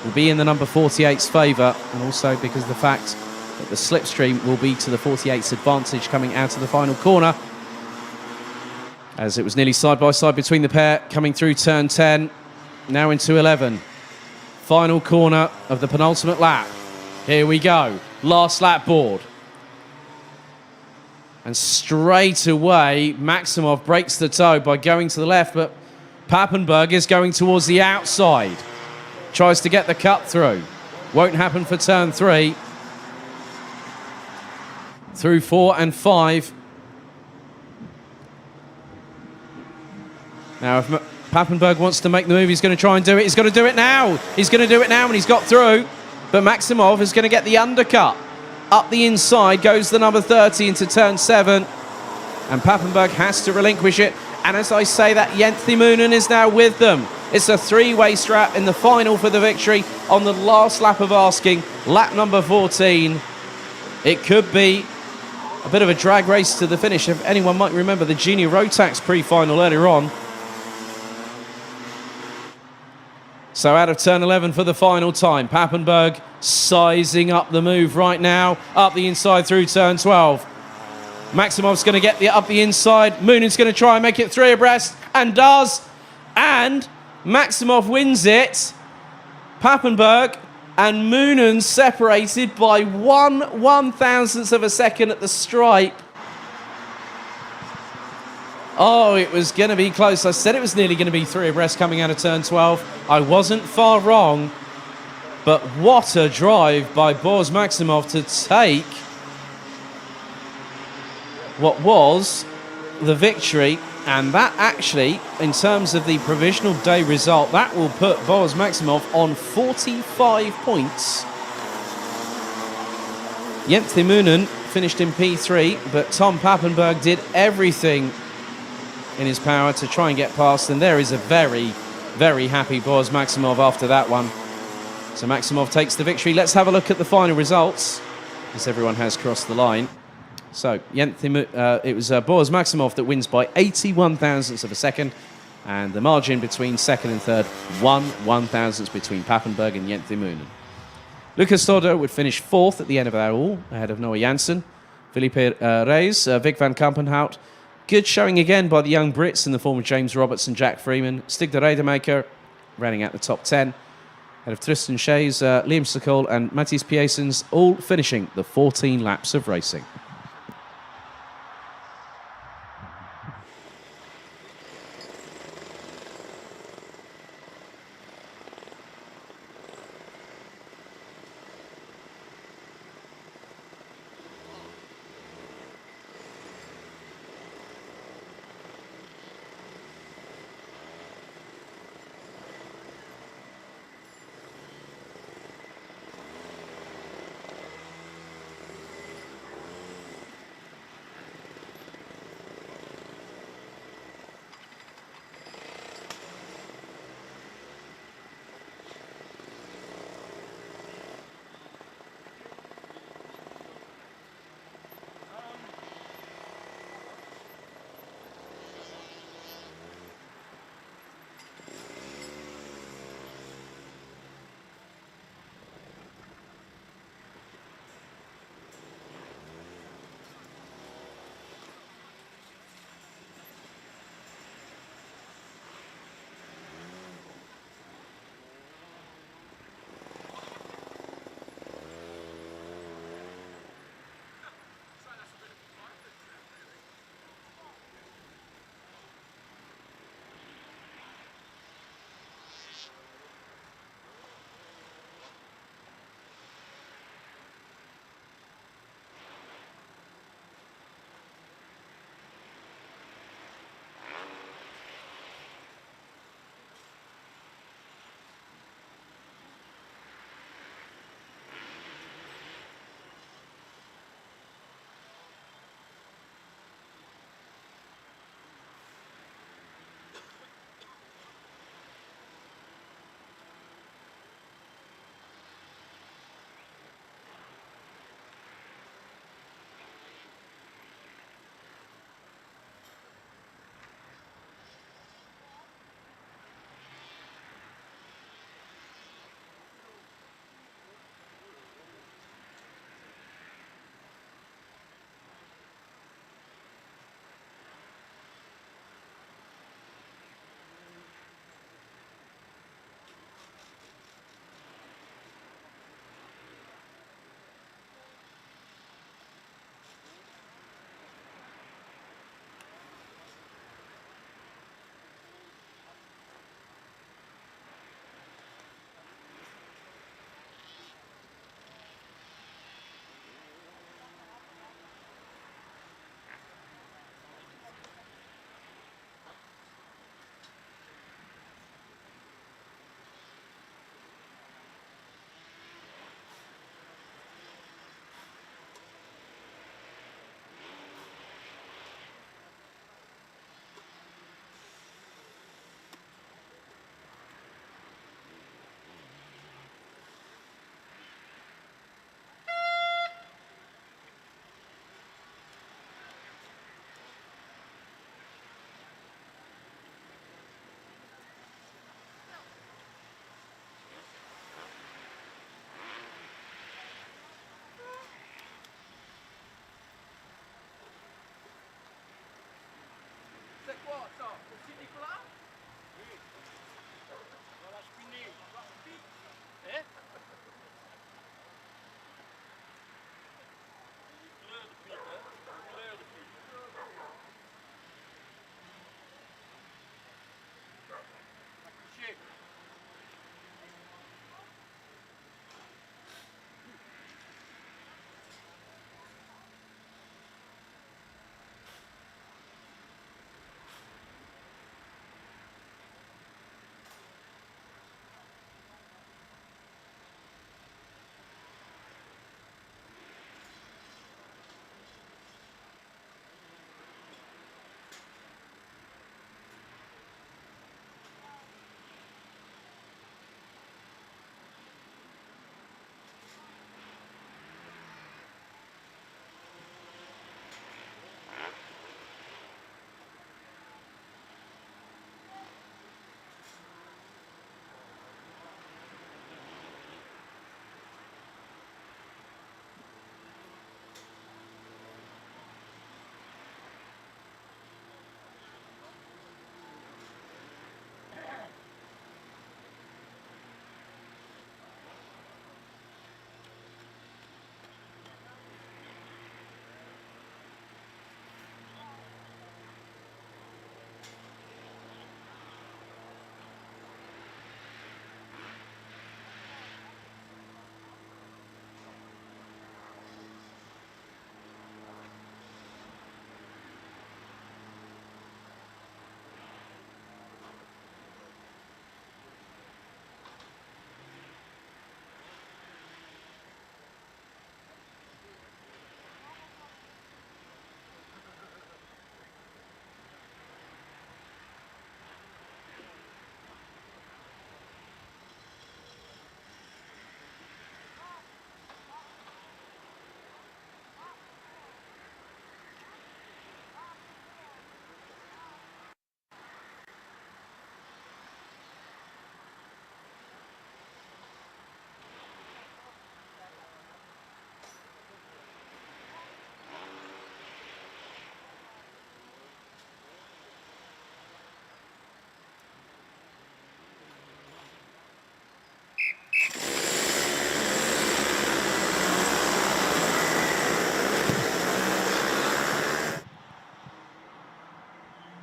will be in the number 48's favour, and also because of the fact that the slipstream will be to the 48's advantage coming out of the final corner, as it was nearly side by side between the pair coming through turn 10, now into 11. Final corner of the penultimate lap. Here we go, last lap board. And straight away, Maximov breaks the toe by going to the left, but Pappenberg is going towards the outside. Tries to get the cut through. Won't happen for turn 3. Through 4 and 5. Now, if Pappenberg wants to make the move, he's going to try and do it. He's got to do it now. He's going to do it now, and he's got through. But Maximov is going to get the undercut. Up the inside goes the number 30 into turn 7. And Pappenberg has to relinquish it. And as I say that, Jenthe Moonen is now with them. It's a three-way strap in the final for the victory on the last lap of asking, lap number 14. It could be a bit of a drag race to the finish. If anyone might remember the Junior Rotax pre-final earlier on. So out of turn 11 for the final time, Pappenberg sizing up the move right now, up the inside through turn 12. Maximov's going to get up the inside. Moonen's going to try and make it 3 abreast, and does. And Maximov wins it. Pappenberg and Moonen separated by 1/1000th of a second at the stripe. Oh, it was going to be close. I said it was nearly going to be 3 abreast coming out of turn 12. I wasn't far wrong. But what a drive by Boris Maximov to take what was the victory. And that actually, in terms of the provisional day result, that will put Boris Maximov on 45 points. Jenthe Moonen finished in P3, but Tom Pappenberg did everything in his power to try and get past, and there is a very, very happy Boris Maximov after that one. So Maximov takes the victory. Let's have a look at the final results, as everyone has crossed the line. So it was Boris Maximov that wins by 81/1000ths of a second, and the margin between second and third, 1/1000th between Pappenberg and Jenthe Moonen. Lucas Todder would finish 4th at the end of that all, ahead of Noah Janssen. Felipe Reis, Vic van Kampenhout. Good showing again by the young Brits in the form of James Roberts and Jack Freeman. Stig de Rademaker running out the top 10. Ahead of Tristan Shays, Liam Sokol and Matthijs Piesens, all finishing the 14 laps of racing.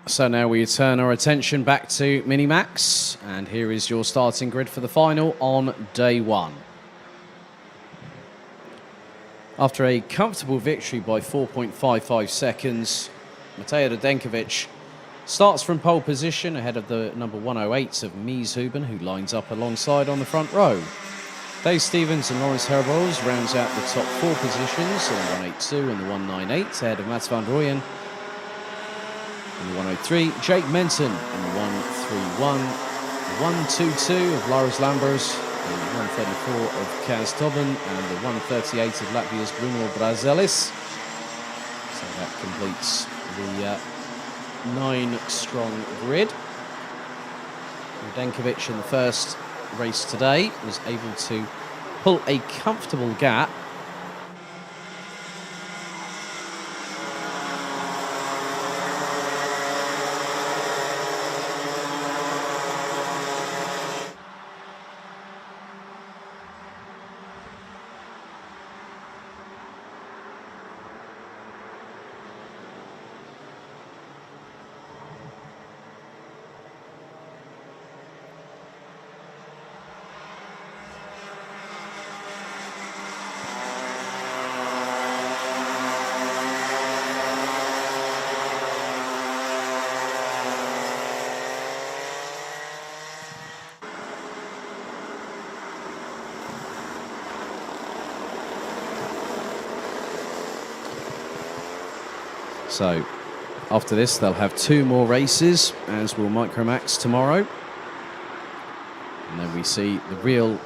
So now we turn our attention back to Minimax, and here is your starting grid for the final on day one. After a comfortable victory by 4.55 seconds, Mateo Radenkovic starts from pole position ahead of the number 108 of Mies Huben, who lines up alongside on the front row. Dave Stevens and Lawrence Herbols rounds out the top four positions in the 182 and the 198 ahead of Mats van Rooyen. In the 103, Jake Menton in the 131, the 122 of Lars Lambers, the 134 of Kaz Tobin, and the 138 of Latvia's Bruno Brazelis. So that completes the 9-strong grid. Radenkovic in the first race today was able to pull a comfortable gap. So after this, they'll have 2 more races, as will Micromax tomorrow. And then we see the real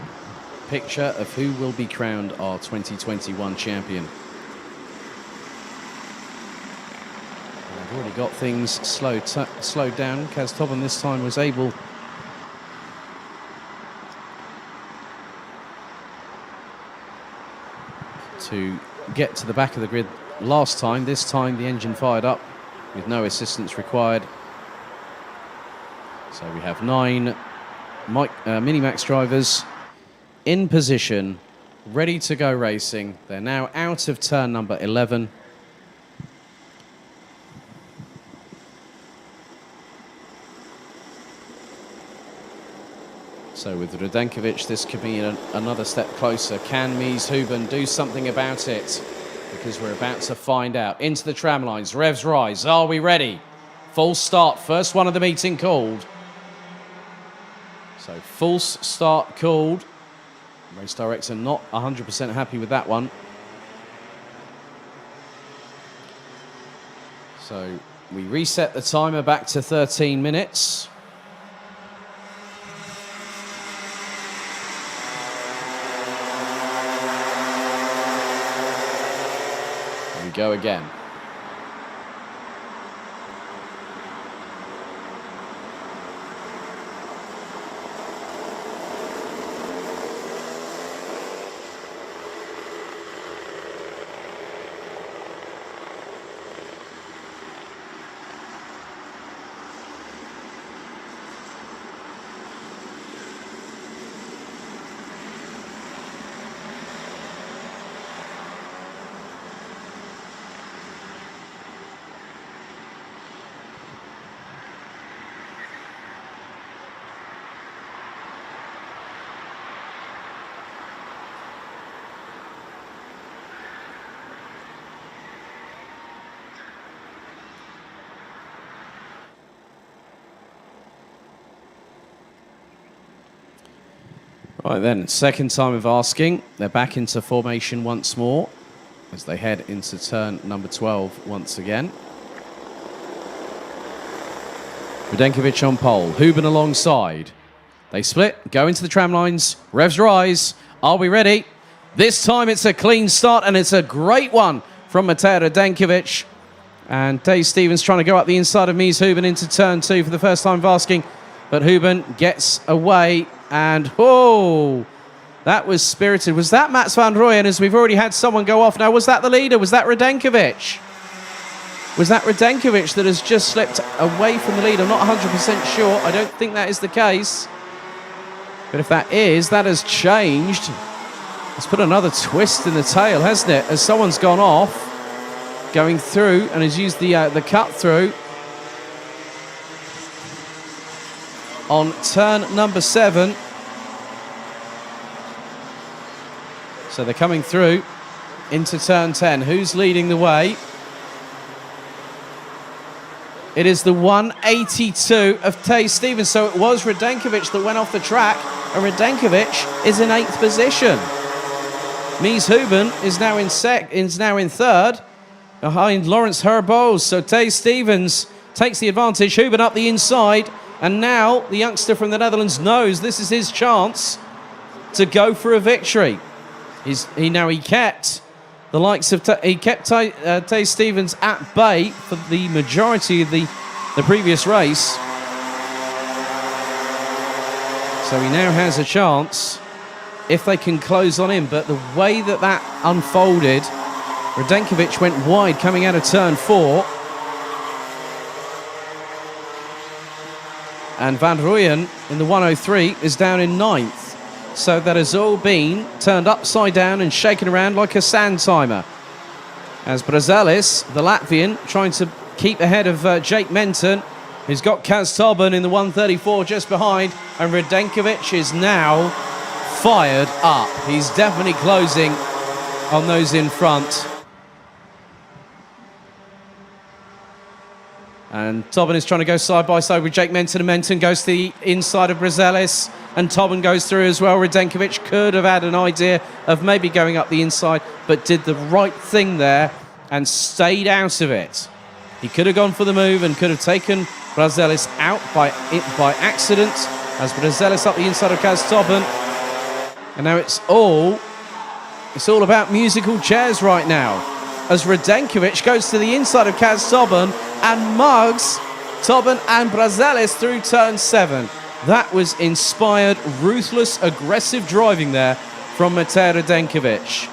picture of who will be crowned our 2021 champion. And they've already got things slowed down. Kaz Tobin this time was able to get to the back of the grid last time. This time the engine fired up with no assistance required. So we have 9 Minimax drivers in position, ready to go racing. They're now out of turn number 11. So with Radenkovic, this could be another step closer. Can Mies Huben do something about it? Because we're about to find out. Into the tram lines, revs rise. Are we ready? Full start, first one of the meeting called. So full start called. Race director not 100% happy with that one. So we reset the timer back to 13 minutes. We go again. Right then, second time of asking. They're back into formation once more as they head into turn number 12 once again. Radenkovic on pole, Huben alongside. They split, go into the tram lines, revs rise. Are we ready? This time it's a clean start and it's a great one from Mateo Radenkovic. And Dave Stevens trying to go up the inside of Mies Huben into turn 2 for the first time of asking. But Huben gets away. And, oh, that was spirited. Was that Mats van Rooyen, as we've already had someone go off? Now, was that the leader? Was that Radenkovic? Was that Radenkovic that has just slipped away from the lead? I'm not 100% sure. I don't think that is the case. But if that is, that has changed. It's put another twist in the tail, hasn't it? As someone's gone off, going through, and has used the cut through. on turn number 7. So they're coming through into turn 10. Who's leading the way? It is the 182 of Tay Stevens. So it was Radenkovic that went off the track, and Radenkovic is in 8th position. Mies Huben is now in 3rd, behind Lawrence Herboz. So Tay Stevens takes the advantage. Huben up the inside, and now the youngster from the Netherlands knows this is his chance to go for a victory. He kept the likes of Tay Stevens at bay for the majority of the previous race. So he now has a chance if they can close on him. But the way that unfolded, Radenkovic went wide coming out of turn 4. And Van Rooyen in the 103 is down in 9th. So that has all been turned upside down and shaken around like a sand timer. As Brazelis, the Latvian, trying to keep ahead of Jake Menton, who's got Kaz Tobin in the 134 just behind. And Radenkovic is now fired up. He's definitely closing on those in front. And Tobin is trying to go side by side with Jake Menton, and Menton goes to the inside of Brazelis, and Tobin goes through as well. Radenkovic could have had an idea of maybe going up the inside, but did the right thing there and stayed out of it. He could have gone for the move and could have taken Brazelis out by accident, as Brazelis up the inside of Kaz Tobin. And now it's all about musical chairs right now, as Radenkovic goes to the inside of Kaz Tobin and mugs Tobin and Brazelis through turn 7. That was inspired, ruthless, aggressive driving there from Matej Radenkovic.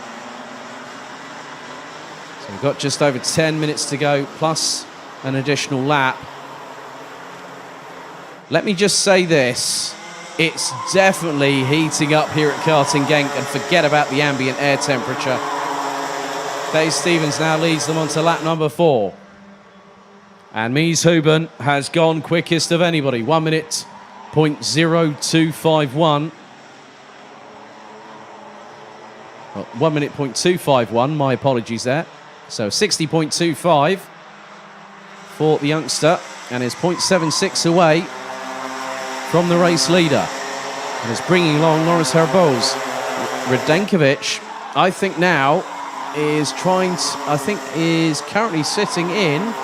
So we've got just over 10 minutes to go, plus an additional lap. Let me just say this. It's definitely heating up here at Karting Genk, and forget about the ambient air temperature. Tay Stevens now leads them onto lap number 4. And Mies Huben has gone quickest of anybody. 1 minute, 0.0251. Well, 1 minute, 0.251, my apologies there. So 60.25 for the youngster, and is 0.76 away from the race leader. And is bringing along Lawrence Herboz. Radenkovic, I think now, is currently sitting in,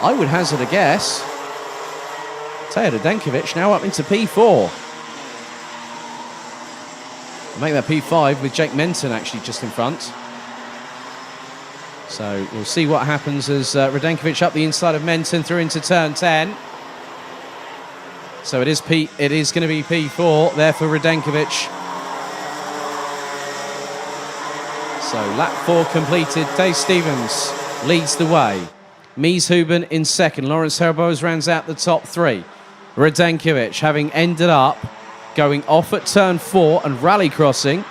I would hazard a guess, Matej Radenkovic now up into P4. Make that P5 with Jake Menton actually just in front. So we'll see what happens as Radenkovic up the inside of Menton through into turn 10. So it is going to be P4 there for Radenkovic. So lap 4 completed. Tay Stevens leads the way. Mies Huben in second. Lawrence Herboz rounds out the top 3. Radenkovic, having ended up going off at turn 4 and rally crossing,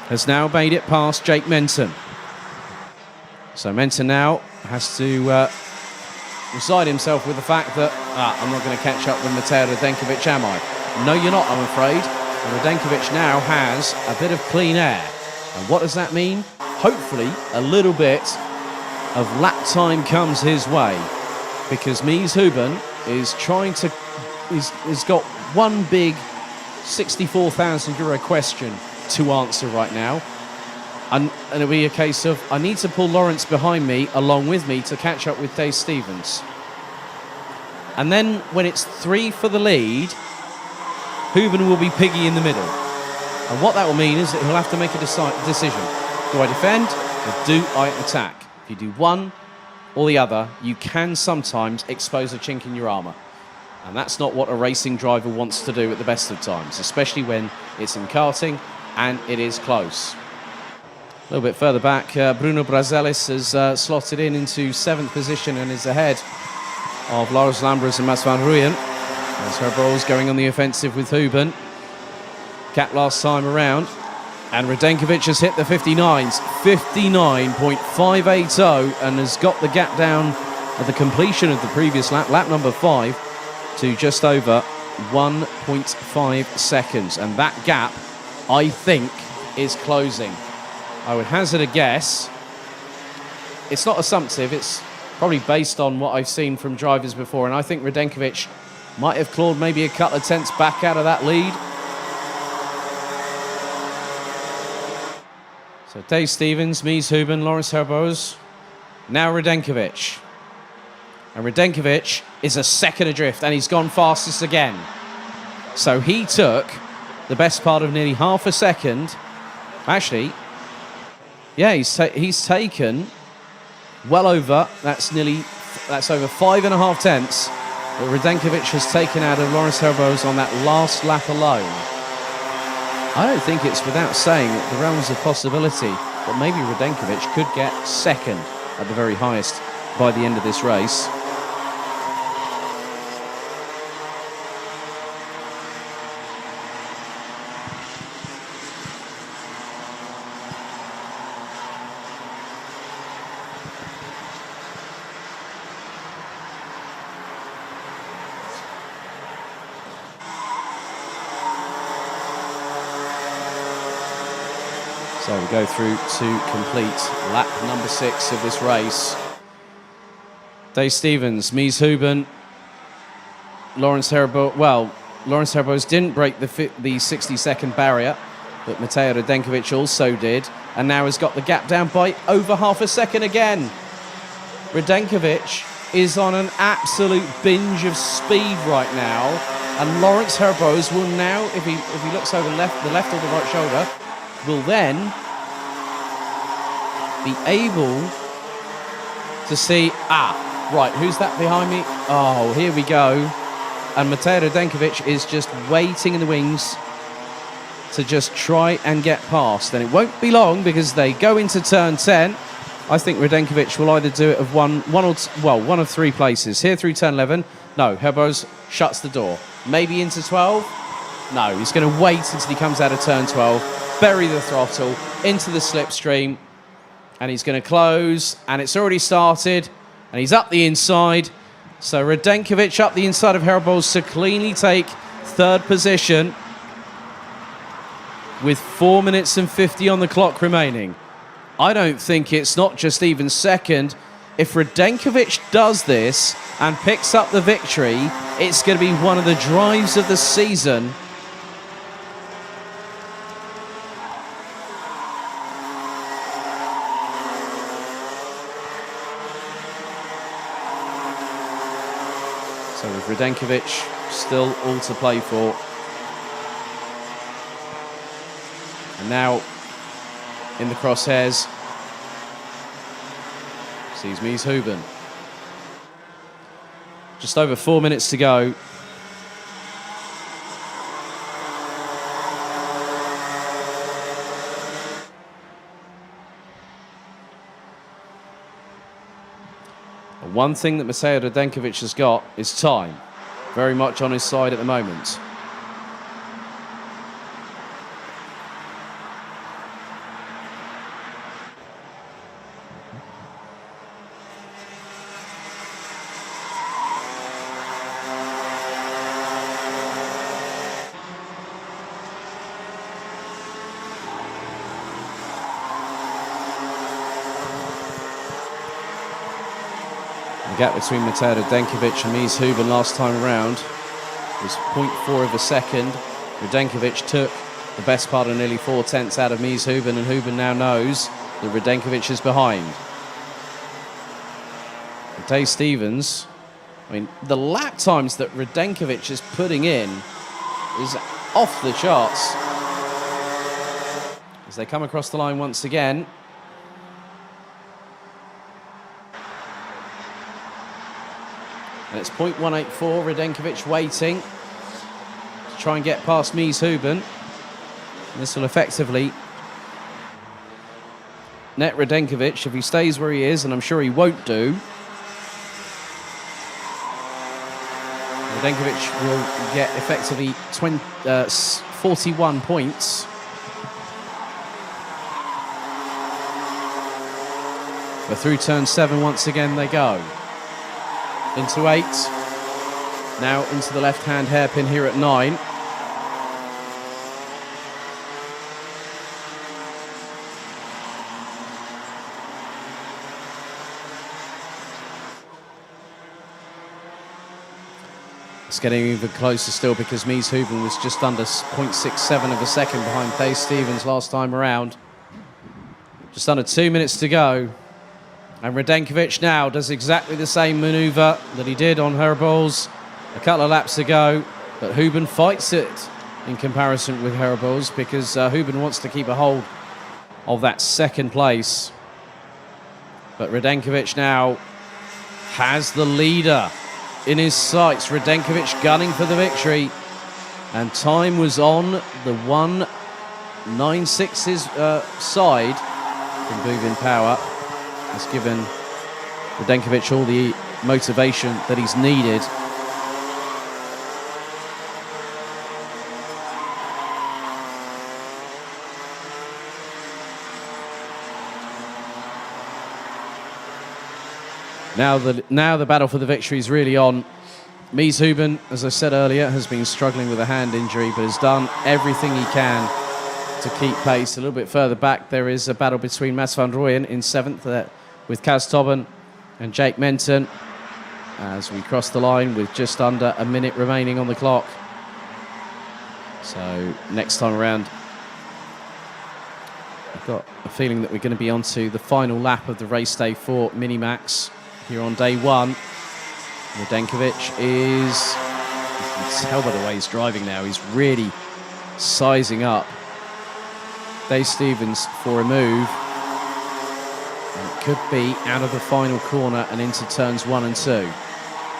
has now made it past Jake Menton. So Menton now has to reside himself with the fact that I'm not going to catch up with Matej Radenkovic, am I? No, you're not, I'm afraid. And Radenkovic now has a bit of clean air. And what does that mean? Hopefully, a little bit of lap time comes his way, because Mies Huben is he's got one big €64,000 question to answer right now. And it'll be a case of, I need to pull Lawrence behind me, along with me, to catch up with Tay Stevens. And then when it's 3 for the lead, Huben will be piggy in the middle. And what that will mean is that he'll have to make a decision. Do I defend or do I attack? If you do one or the other, you can sometimes expose a chink in your armour. And that's not what a racing driver wants to do at the best of times, especially when it's in karting and it is close. A little bit further back, Bruno Brazelis has slotted into 7th position and is ahead of Laurens Lambros and Mats van Rooyen. As Herboz going on the offensive with Huben. Cap last time around. And Radenkovic has hit the 59s, 59.580, and has got the gap down at the completion of the previous lap, lap number 5, to just over 1.5 seconds. And that gap, I think, is closing. I would hazard a guess. It's not assumptive, it's probably based on what I've seen from drivers before, and I think Radenkovic might have clawed maybe a couple of tenths back out of that lead. So Dave Stevens, Mies Huben, Lawrence Herbos, now Radenkovic. And Radenkovic is a second adrift, and he's gone fastest again. So he took the best part of nearly half a second. Actually, yeah, he's taken well over, that's over 5.5 tenths that Radenkovic has taken out of Lawrence Herbos on that last lap alone. I don't think it's without saying that the realms of possibility that maybe Radenkovic could get second at the very highest by the end of this race. So we go through to complete lap number 6 of this race. Dave Stevens, Mies Huben, Lawrence Herbos. Well, Lawrence Herbos didn't break the 60-second barrier, but Matej Radenkovic also did, and now has got the gap down by over half a second again. Radenkovic is on an absolute binge of speed right now, and Lawrence Herbos will now, if he looks over the left or the right shoulder, will then be able to see, right, who's that behind me? Oh, here we go. And Matej Radenkovic is just waiting in the wings to just try and get past. And it won't be long because they go into turn 10. I think Radenkovic will either do it of one of 3 places. Here through turn 11. No, Herbos shuts the door. Maybe into 12. No, he's going to wait until he comes out of turn 12, bury the throttle into the slipstream, and he's going to close, and it's already started, and he's up the inside. So Radenkovic up the inside of Herbos to cleanly take 3rd position with 4 minutes and 50 on the clock remaining. I don't think it's not just even second. If Radenkovic does this and picks up the victory, it's going to be one of the drives of the season. So with Radenkovic still all to play for. And now in the crosshairs sees Mies Huben. Just over 4 minutes to go. One thing that Matej Radenkovic has got is time. Very much on his side at the moment. The gap between Matej Radenkovic and Mies Huben last time around was 0.4 of a second. Radenkovic took the best part of nearly 4 tenths out of Mies Huben, and Huben now knows that Radenkovic is behind. Dave Stevens, I mean, the lap times that Radenkovic is putting in is off the charts. As they come across the line once again. And it's 0.184, Radenkovic waiting to try and get past Mies Huben. And this will effectively net Radenkovic if he stays where he is, and I'm sure he won't do. Radenkovic will get effectively 41 points. But through turn 7 once again they go. Into 8. now into the left-hand hairpin here at 9. It's getting even closer still because Mies Huben was just under 0.67 of a second behind Tae Stevens last time around. Just under 2 minutes to go. And Radenkovic now does exactly the same manoeuvre that he did on Herbols a couple of laps ago. But Huben fights it in comparison with Herbols because Huben wants to keep a hold of that second place. But Radenkovic now has the leader in his sights. Radenkovic gunning for the victory. And time was on the 1:96's side from Buvin Power. Has given Radenkovic all the motivation that he's needed. Now the battle for the victory is really on. Mies Huben, as I said earlier, has been struggling with a hand injury, but has done everything he can to keep pace. A little bit further back, there is a battle between Mats van Rooyen in 7th with Kaz Tobben and Jake Menton as we cross the line with just under a minute remaining on the clock. So next time around, I've got a feeling that we're going to be on to the final lap of the race day for Minimax here on day 1. Radenkovic is, you can tell by the way he's driving now, he's really sizing up Tae Stevens for a move. And it could be out of the final corner and into turns 1 and 2.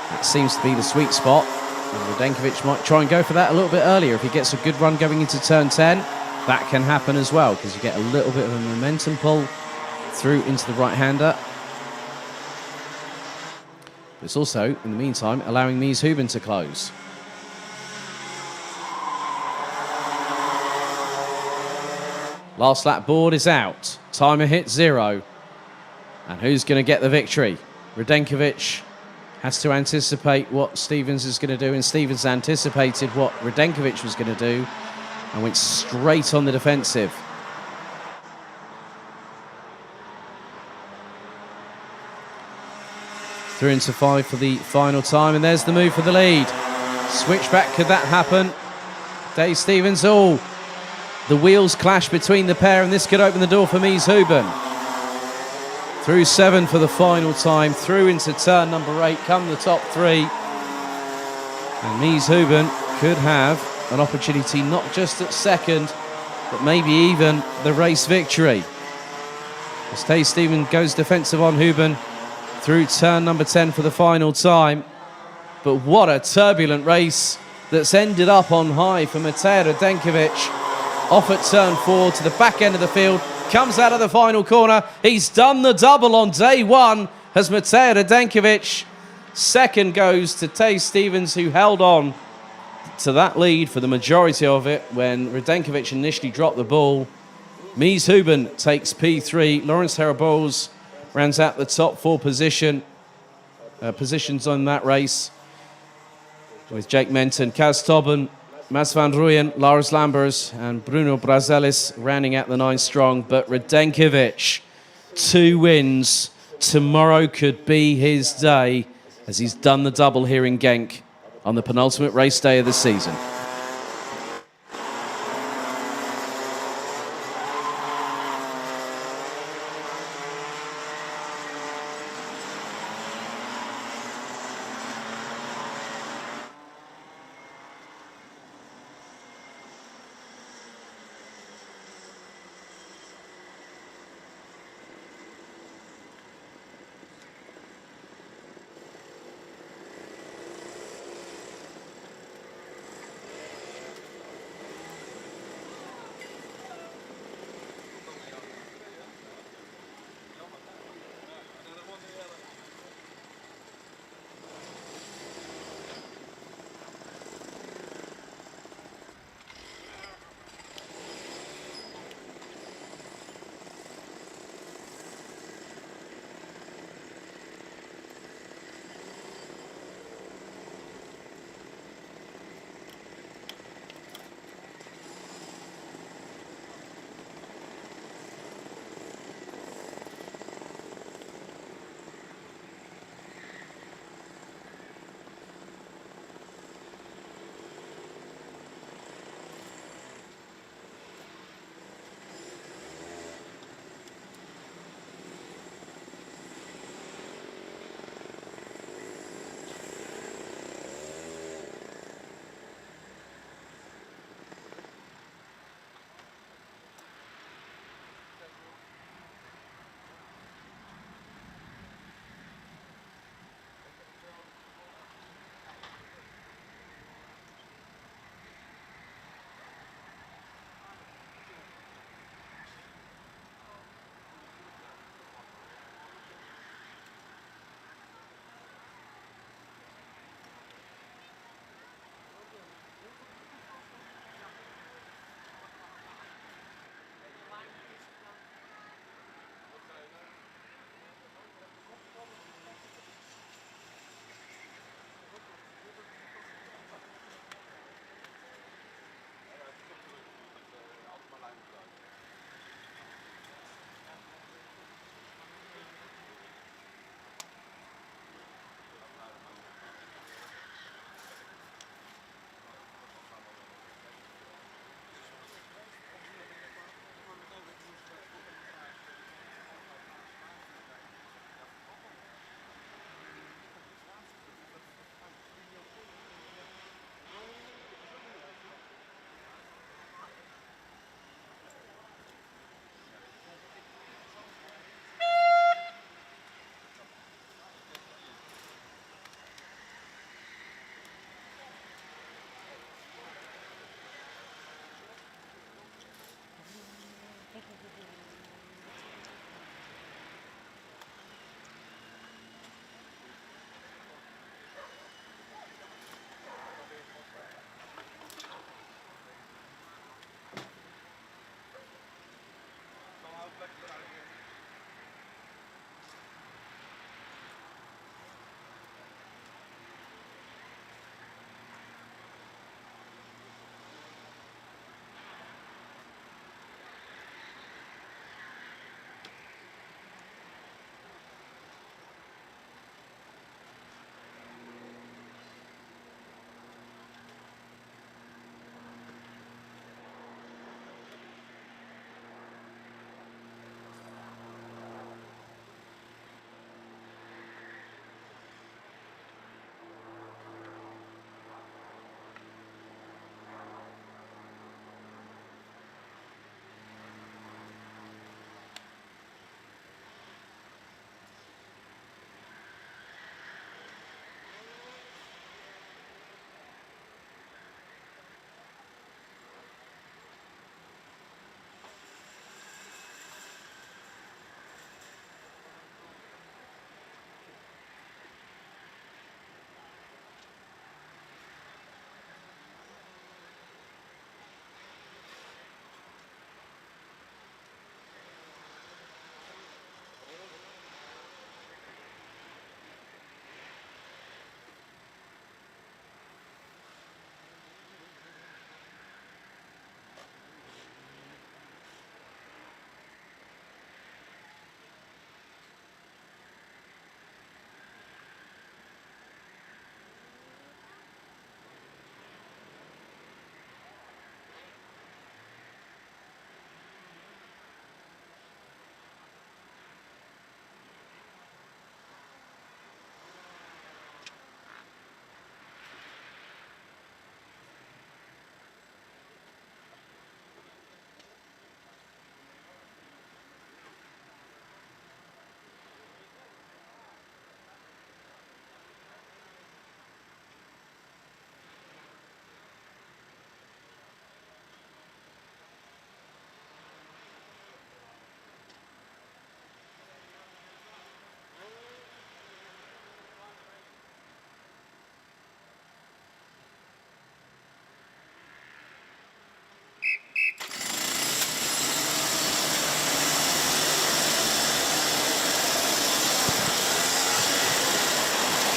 That seems to be the sweet spot. And Radenkovic might try and go for that a little bit earlier. If he gets a good run going into turn 10, that can happen as well, because you get a little bit of a momentum pull through into the right-hander. But it's also, in the meantime, allowing Mies Huben to close. Last lap board is out. Timer hit 0. And who's going to get the victory? Radenkovic has to anticipate what Stevens is going to do, and Stevens anticipated what Radenkovic was going to do and went straight on the defensive. Through into 5 for the final time, and there's the move for the lead. Switchback, could that happen? Tae Stevens, the wheels clash between the pair, and this could open the door for Mies Huben. Through 7 for the final time, through into turn number 8, come the top 3. And Mies Huben could have an opportunity not just at second, but maybe even the race victory. As Tae Stevens goes defensive on Huben through turn number 10 for the final time. But what a turbulent race that's ended up on high for Matej Radenkovic. Off at turn 4 to the back end of the field, comes out of the final corner. He's done the double on day 1 as Matej Radenkovic. Second goes to Tae Stevens, who held on to that lead for the majority of it when Radenkovic initially dropped the ball. Mies Huben takes P3. Lawrence Herbols rounds out the top 4 positions on that race, with Jake Menton, Kaz Tobben, Mats van Rooyen, Lars Lambers and Bruno Brazelis rounding out the 9 strong. But Radenkovic, 2 wins. Tomorrow could be his day, as he's done the double here in Genk on the penultimate race day of the season.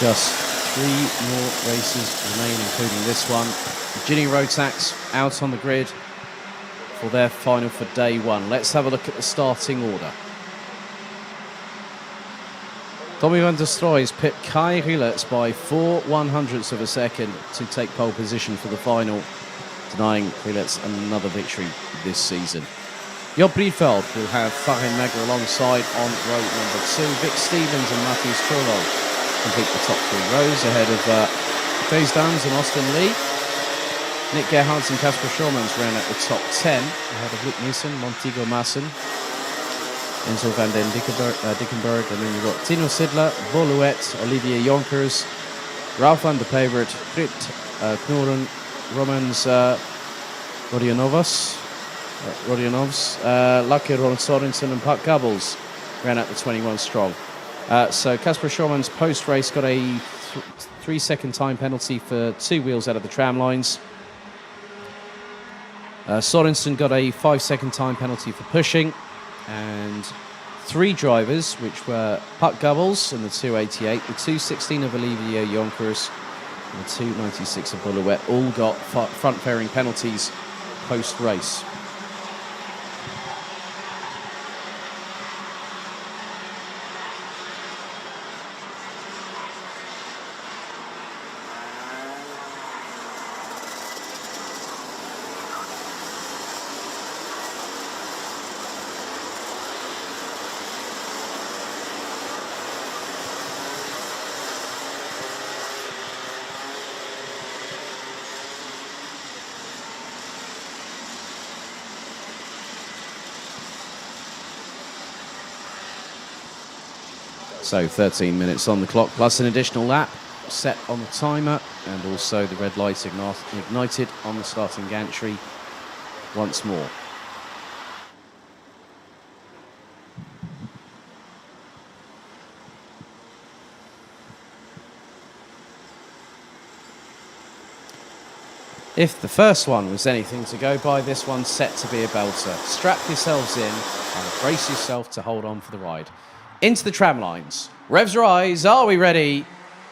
Just 3 more races remain, including this one. Ginny Rotax out on the grid for their final for day 1. Let's have a look at the starting order. Tommy van der Stroy's pit Kai Rilets by 4/100ths of a second to take pole position for the final, denying Rilets another victory this season. Job Briefeld will have Farin Megger alongside on row number 2. Vic Stevens and Matthews Trullo complete the top 3 rows ahead of Thijs Dams and Austin Lee. Nick Gerhards and Casper Schormans ran at the top 10 ahead of Luke Nielsen, Montego Maassen, Enzo van den Dickenberg, and then you've got Tino Sidler, Boluet, Olivier Jonkers, Ralph van der Pevert, Frit Knoren, Romans Rodionovs, Lucky Ron Sorensen and Puck Gubbles ran at the 21 strong. So Casper Schormans post-race got a 3-second time penalty for 2 wheels out of the tram lines. Sorensen got a 5-second time penalty for pushing, and 3 drivers, which were Puck Gubbles in the 288, the 216 of Olivier Jonkers, and the 296 of Boluet, all got front-fairing penalties post-race. So 13 minutes on the clock, plus an additional lap set on the timer, and also the red light ignited on the starting gantry once more. If the first one was anything to go by, this one's set to be a belter. Strap yourselves in and brace yourself to hold on for the ride. Into the tram lines. Revs rise. Are we ready?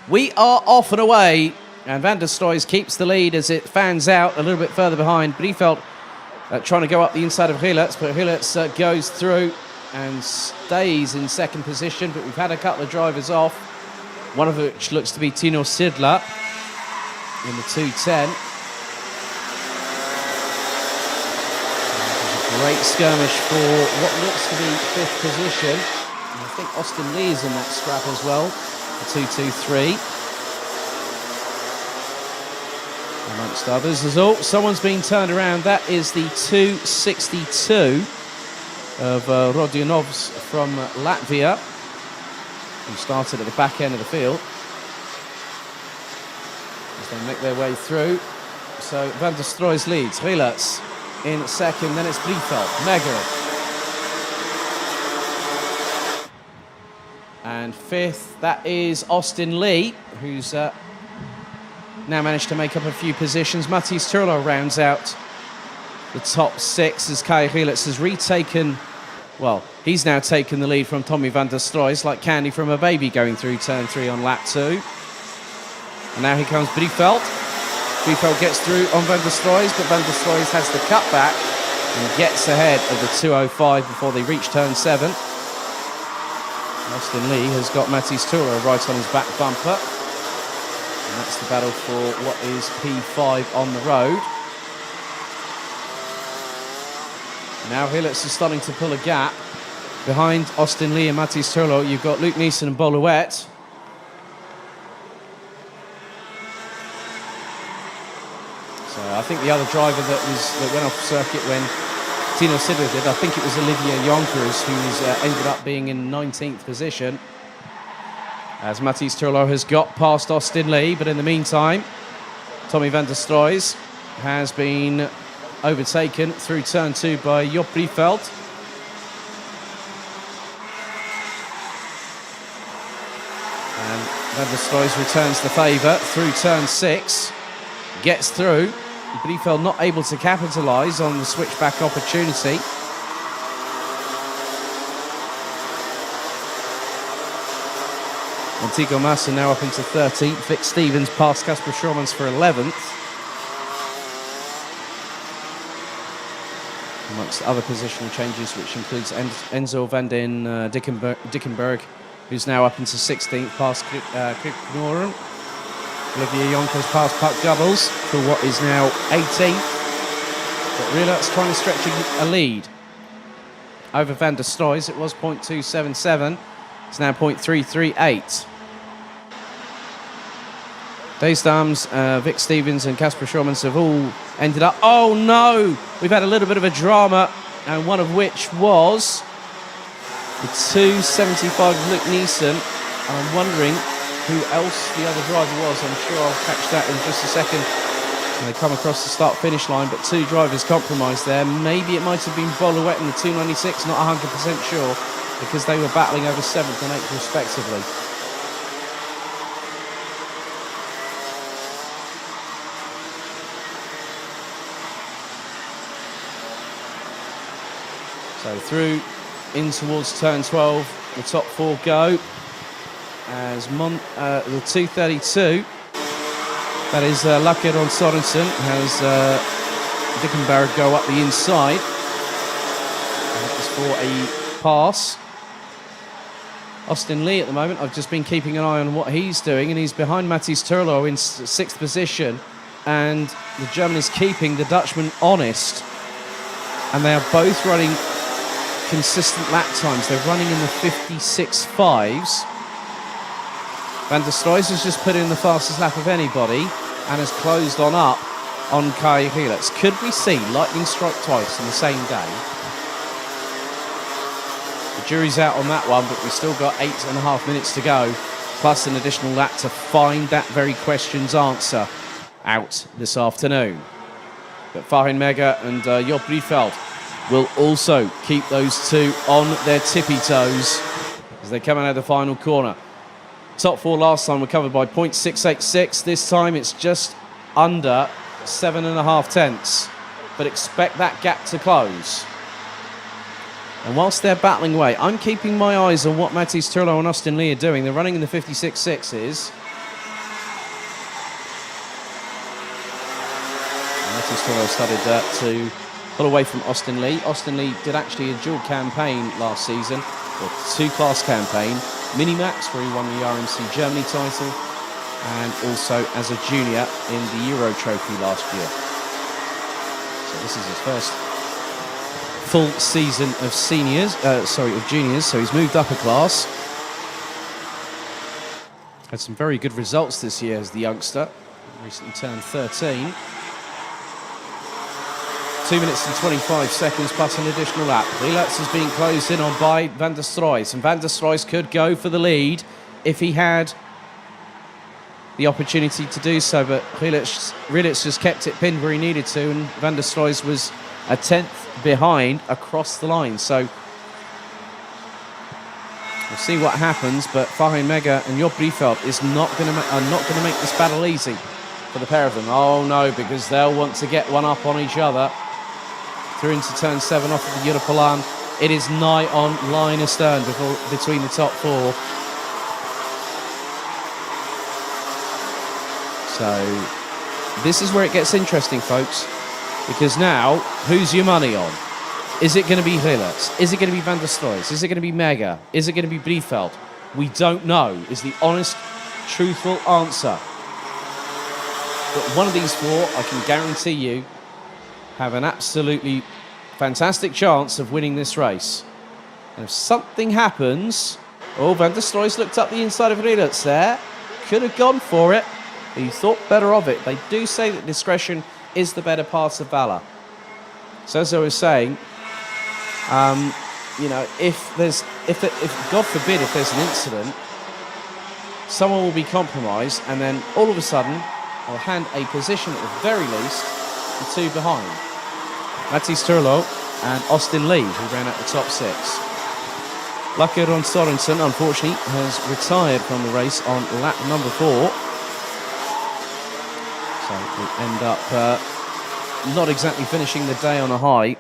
We are off and away. And Van der Stroys keeps the lead as it fans out a little bit further behind. Briefeld trying to go up the inside of Rilets, but Rilets goes through and stays in second position. But we've had a couple of drivers off, one of which looks to be Tino Sidler in the 210. Great skirmish for what looks to be 5th position. And I think Austin Lee is in that scrap as well, the 223. Amongst others. Someone's been turned around. That is the 262 of Rodionovs from Latvia, who started at the back end of the field. As they make their way through. So Van der Stroys leads. Rilets in second, then it's Briefeld, Megger. And 5th, that is Austin Lee, who's now managed to make up a few positions. Matthias Turlo rounds out the top 6 as Kai Rilets has retaken, well, he's now taken the lead from Tommy van der Stroys, like candy from a baby going through turn 3 on lap 2. And now here comes Briefeld. Briefeld gets through on Van der Stroys, but Van der Stroys has the cutback and gets ahead of the 205 before they reach turn 7. Austin Lee has got Matthias Turlo right on his back bumper. And that's the battle for what is P5 on the road. Now Rilets is starting to pull a gap. Behind Austin Lee and Matthias Turlo, you've got Luke Nielsen and Boluet. So I think the other driver that went off circuit when Tino Sidler did, I think it was Olivier Jonkers, who's ended up being in 19th position. As Matthias Turlo has got past Austin Lee, but in the meantime, Tommy van der Stroys has been overtaken through turn 2 by Job Briefeld. And van der Stroys returns the favour through turn 6, gets through. Briefeld not able to capitalise on the switchback opportunity. Antigo Massa now up into 13th. Vic Stevens past Casper Schormans for 11th. Amongst other positional changes, which includes Enzo van den Dickenberg, who's now up into 16th past Knorren. Olivier Yonkers past Puck Doubles for what is now 18th. But Rielert's trying to stretch a lead over Van der Stroys. It was 0.277. It's now 0.338. Daysdams, Vic Stevens and Casper Schormans have all ended up... Oh no! We've had a little bit of a drama, and one of which was the 275 of Luke Neeson. I'm wondering who else the other driver was. I'm sure I'll catch that in just a second. And they come across the start-finish line, but two drivers compromised there. Maybe it might have been Boluet in the 296, not 100% sure, because they were battling over 7th and 8th respectively. So through in towards turn 12, the top four go as the 232. That is Lacker on Sorensen has Dickenberg go up the inside. And that is for a pass. Austin Lee at the moment, I've just been keeping an eye on what he's doing, and he's behind Mathis Turlo in 6th position. And the German is keeping the Dutchman honest. And they are both running consistent lap times. They're running in the 56.5s. Van der Stroys has just put in the fastest lap of anybody and has closed on up on Kai Rielert's. Could we see lightning strike twice in the same day? The jury's out on that one, but we've still got 8.5 minutes to go, plus an additional lap to find that very question's answer out this afternoon. But Farin Mega and Job Riefeld will also keep those two on their tippy toes as they come out of the final corner. Top four last time were covered by 0.686. This time it's just under 7.5 tenths. But expect that gap to close. And whilst they're battling away, I'm keeping my eyes on what Mathis Turlo and Austin Lee are doing. They're running in the 56.6s. Mathis Turlo started to pull away from Austin Lee. Austin Lee did actually a dual campaign last season, or two-class campaign. Minimax, where he won the RMC Germany title, and also as a junior in the Euro Trophy last year. So this is his first full season of of juniors, so he's moved up a class. Had some very good results this year as the youngster, recently turned 13. 2 minutes and 25 seconds plus an additional lap. Rielert's is being closed in on by Van der Stroys, and Van der Stroys could go for the lead if he had the opportunity to do so, but Rielert's just kept it pinned where he needed to, and Van der Stroys was a 10th behind across the line. So we'll see what happens, but Farin Mega and Job Riefeld are not going to make this battle easy for the pair of them. Oh no, because they'll want to get one up on each other. Through into turn 7 off of the Europolan. It is nigh on line astern between the top four. So this is where it gets interesting, folks, because now, who's your money on? Is it going to be Rielert's? Is it going to be Van der Stroys? Is it going to be Mega? Is it going to be Briefeld? We don't know, is the honest, truthful answer. But one of these four, I can guarantee you, have an absolutely fantastic chance of winning this race. And if something happens... Oh, Van der Stroys looked up the inside of Rielert's there. Could have gone for it. He thought better of it. They do say that discretion is the better part of valour. So as I was saying, you know, if God forbid, if there's an incident, someone will be compromised, and then all of a sudden, I'll hand a position at the very least to two behind. Mathis Turlo and Austin Lee, who ran at the top 6. Lacker on Sorensen, unfortunately, has retired from the race on lap number 4. So we end up not exactly finishing the day on a high.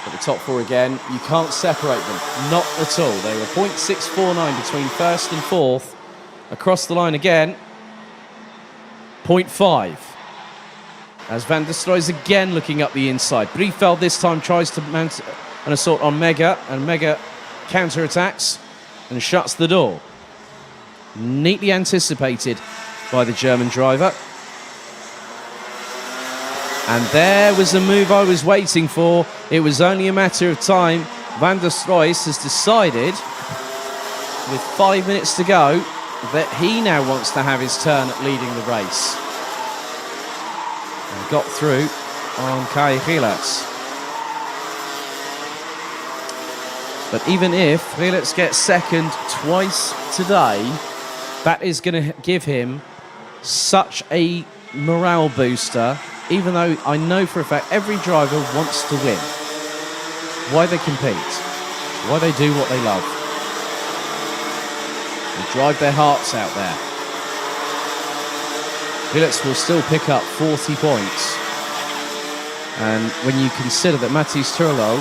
But the top four again, you can't separate them. Not at all. They were 0.649 between first and fourth. Across the line again, 0.5. As Van der Stroy is again looking up the inside. Briefeld this time tries to mount an assault on Mega, and Mega counter-attacks and shuts the door. Neatly anticipated by the German driver. And there was the move I was waiting for. It was only a matter of time. Van der Stroy has decided, with 5 minutes to go, that he now wants to have his turn at leading the race. And got through on Kai Gielets. But even if Gielets gets second twice today, that is going to give him such a morale booster, even though I know for a fact every driver wants to win. Why they compete, why they do what they love. They drive their hearts out there. Gielets will still pick up 40 points. And when you consider that Mathis Turlo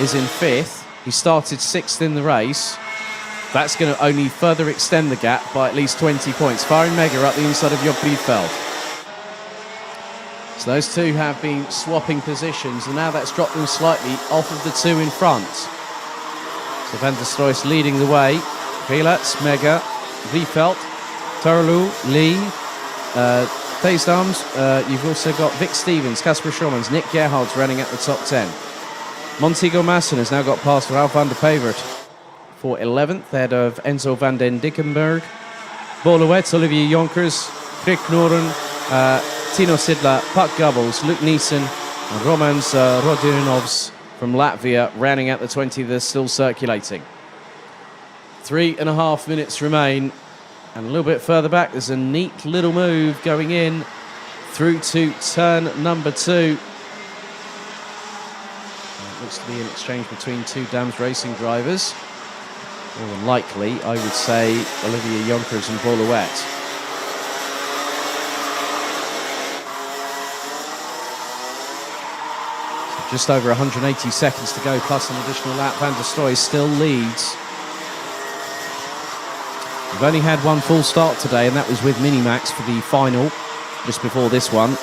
is in fifth, he started sixth in the race, that's going to only further extend the gap by at least 20 points. Firing Mega up the inside of Job Briefeld. So those two have been swapping positions, and now that's dropped them slightly off of the two in front. So Van der Stroy leading the way. Gielets, Mega, Briefeld, Turlu, Lee, Theesdams. You've also got Vic Stevens, Casper Schommans, Nick Gerhards running at the top 10. Montego Masson has now got past Ralph van der Pevert for 11th, ahead of Enzo van den Dickenberg. Bolowetz, Olivier Jonkers, Rick Noren, Tino Sidla, Pat Gubbles, Luke Neeson, and Romans Rodinovs from Latvia rounding out the 20 that are still circulating. 3.5 minutes remain, and a little bit further back there's a neat little move going in through to turn number 2. It looks to be an exchange between two Dams Racing drivers. More than likely, I would say Olivier Jonkers and Bolowetz. So just over 180 seconds to go, plus an additional lap. Van der Stroy still leads. We've only had one full start today, and that was with Minimax for the final, just before this one.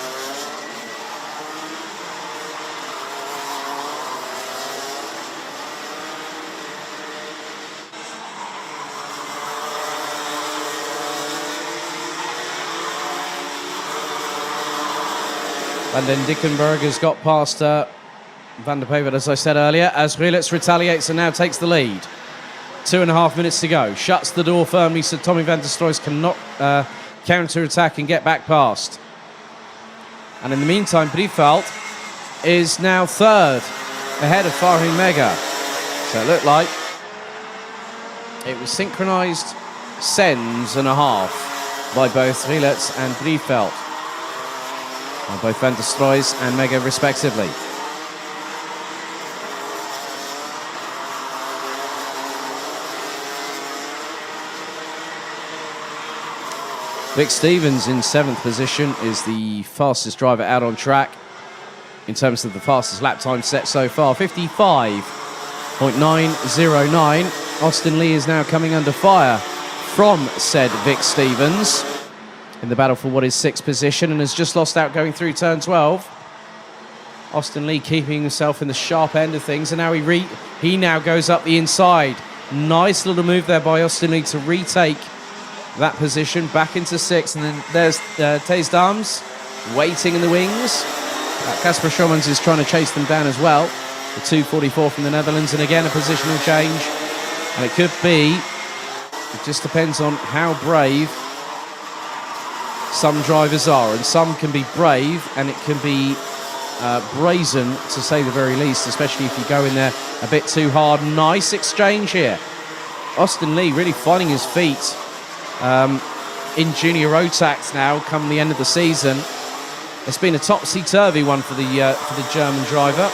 Van den Dickenberg has got past Van der Pevert, as I said earlier, as Gielets retaliates and now takes the lead. 2.5 minutes to go. Shuts the door firmly so Tommy Van der Stroy cannot counter-attack and get back past. And in the meantime, Briefeld is now third, ahead of Farheen Mega. So it looked like it was synchronised sends and a half by both Gielets and Briefeld. By both Van der Stroy and Mega respectively. Vic Stevens in 7th position is the fastest driver out on track in terms of the fastest lap time set so far, 55.909. Austin Lee is now coming under fire from said Vic Stevens in the battle for what is 6th position, and has just lost out going through turn 12. Austin Lee keeping himself in the sharp end of things, and now he now goes up the inside. Nice little move there by Austin Lee to retake that position back into 6th, and then there's Theesdams waiting in the wings. Casper Schommans is trying to chase them down as well. The 2:44 from the Netherlands, and again a positional change, and it could be, it just depends on how brave some drivers are, and some can be brave and it can be brazen to say the very least, especially if you go in there a bit too hard. Nice exchange here. Austin Lee really finding his feet in junior Rotax now come the end of the season. It's been a topsy-turvy one for the German driver.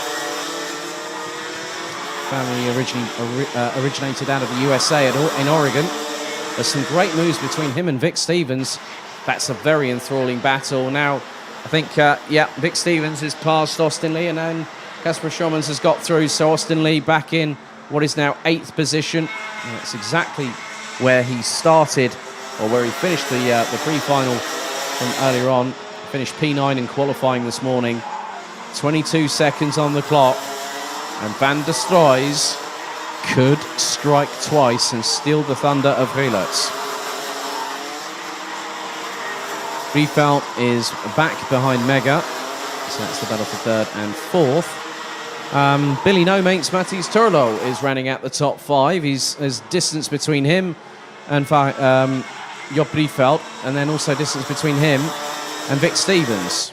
Family originated out of the USA in Oregon. There's some great moves between him and Vic Stevens. That's a very enthralling battle. Now, I think, Vic Stevens is past Austin Lee, and then Kasper Schurmans has got through, so Austin Lee back in what is now 8th position. And that's exactly where he started, or where he finished the pre-final from earlier on. Finished P9 in qualifying this morning. 22 seconds on the clock. And Van der Stroys could strike twice and steal the thunder of Gelerts. Briefeld is back behind Mega, so that's the battle for 3rd and 4th. Billy No Mates Matthias Turlo is running at the top 5. There's distance between him and Job Briefeld, and then also distance between him and Vic Stevens.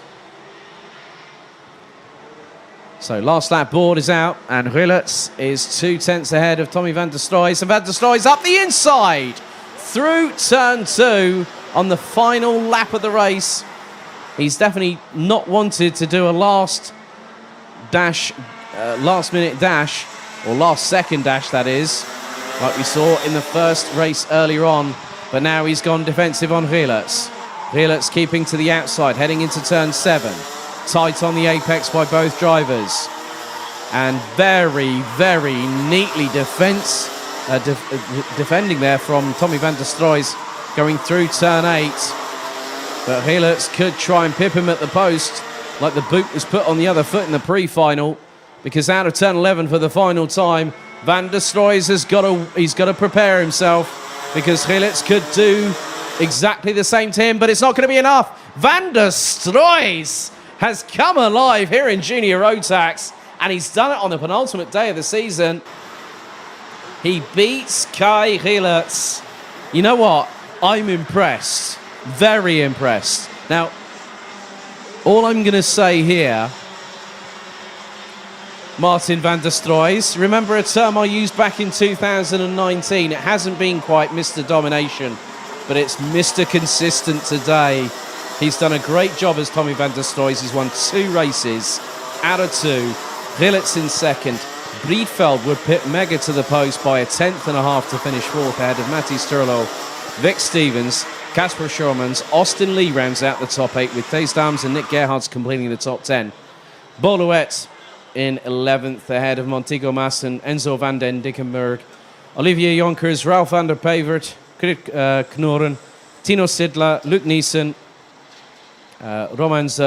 So last lap board is out, and Gelerts is 2 tenths ahead of Tommy Van der Stroys, and Van der Stroys up the inside through turn 2 on the final lap of the race. He's definitely not wanted to do a last minute dash, or last second dash that is, like we saw in the first race earlier on, but now he's gone defensive on Gelerts. Gelerts keeping to the outside, heading into turn 7. Tight on the apex by both drivers. And very, very neatly defending there from Tommy Van der Stroys going through turn 8. But Gelerts could try and pip him at the post, like the boot was put on the other foot in the pre-final, because out of turn 11 for the final time, Van der Stroys he's got to prepare himself, because Gelerts could do exactly the same to him, but it's not going to be enough. Van der Stroys has come alive here in Junior Rotax, and he's done it on the penultimate day of the season. He beats Kai Gelerts. You know what? I'm impressed. Very impressed. Now, all I'm going to say here, Martin Van der Stroys, remember a term I used back in 2019. It hasn't been quite Mr. Domination, but it's Mr. Consistent today. He's done a great job as Tommy Van der Stroys. He's won 2 races out of 2. Gelerts in 2nd. Briefeld would pit Mega to the post by a 10.5 to finish 4th ahead of Matthias Turlo, Vic Stevens, Kasper Schurmans. Austin Lee rounds out the top 8 with Thijs Dams and Nick Gerhards completing the top 10. Boluet in 11th ahead of Montego Mas and Enzo van den Dickenberg. Olivier Jonkers, Ralph van der Pevert, Krit Knoren, Tino Sidler, Luke Neeson, Romans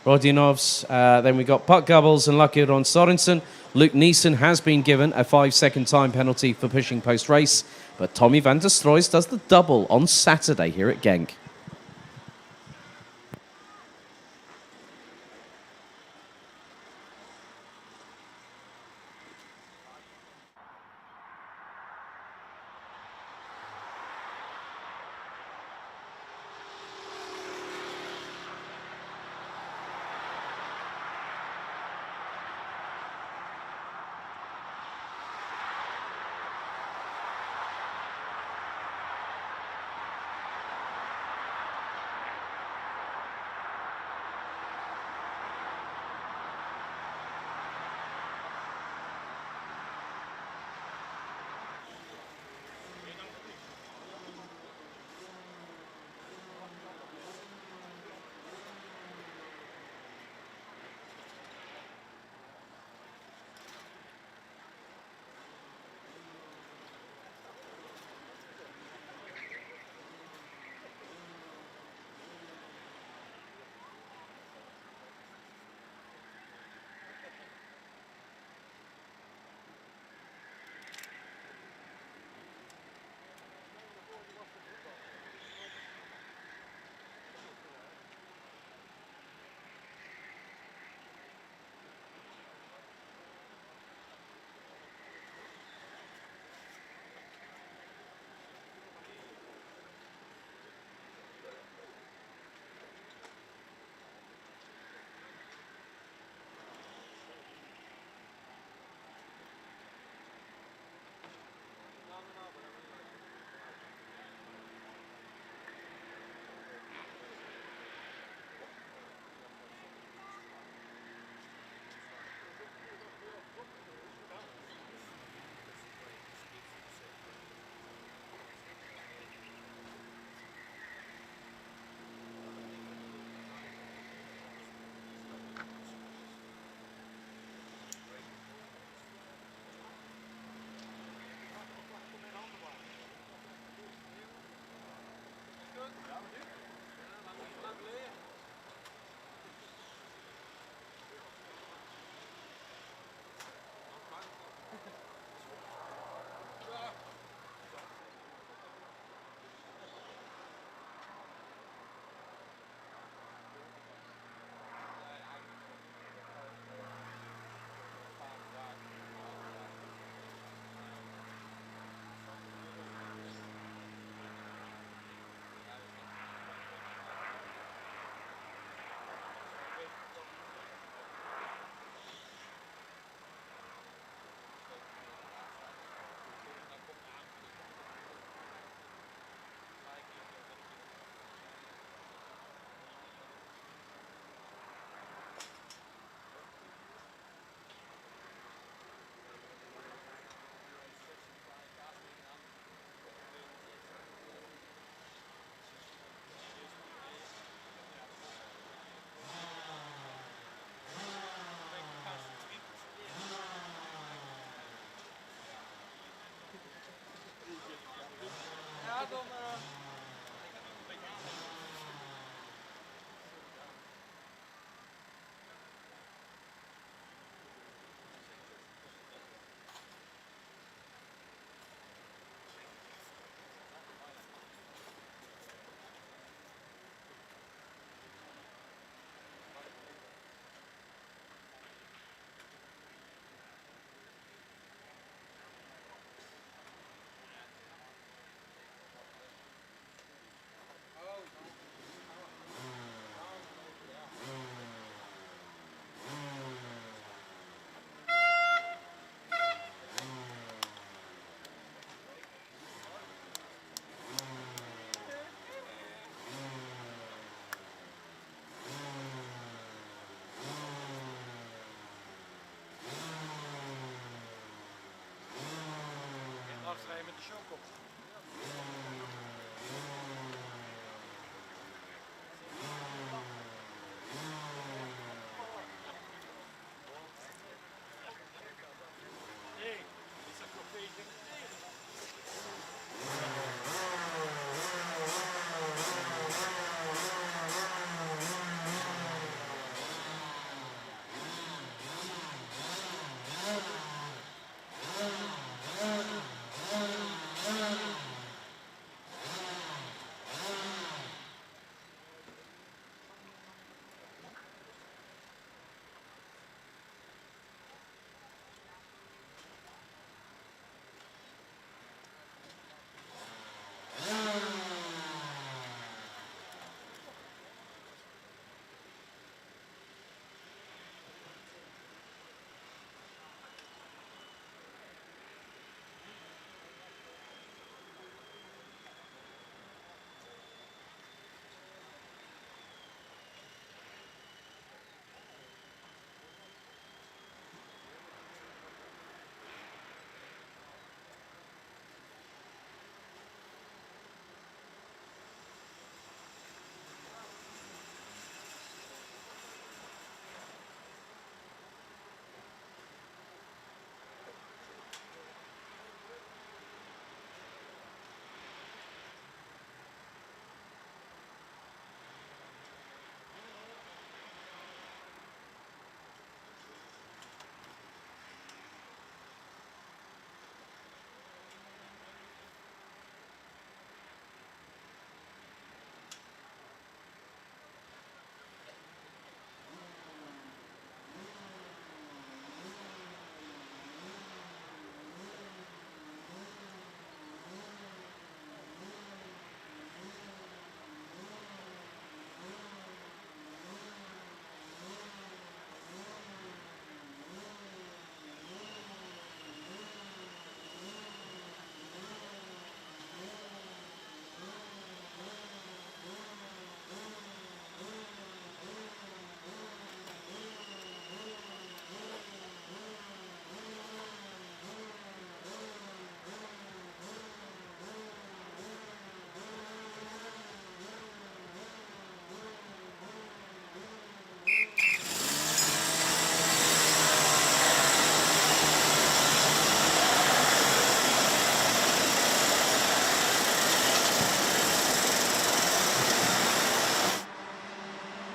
Rodinovs. Then we got Puck Gubbles and Lucky Ron Sorensen. Luke Neeson has been given a 5-second time penalty for pushing post-race, but Tommy Van der Stroys does the double on Saturday here at Genk. Sta je met de showkop. Nee, is dat nog beter?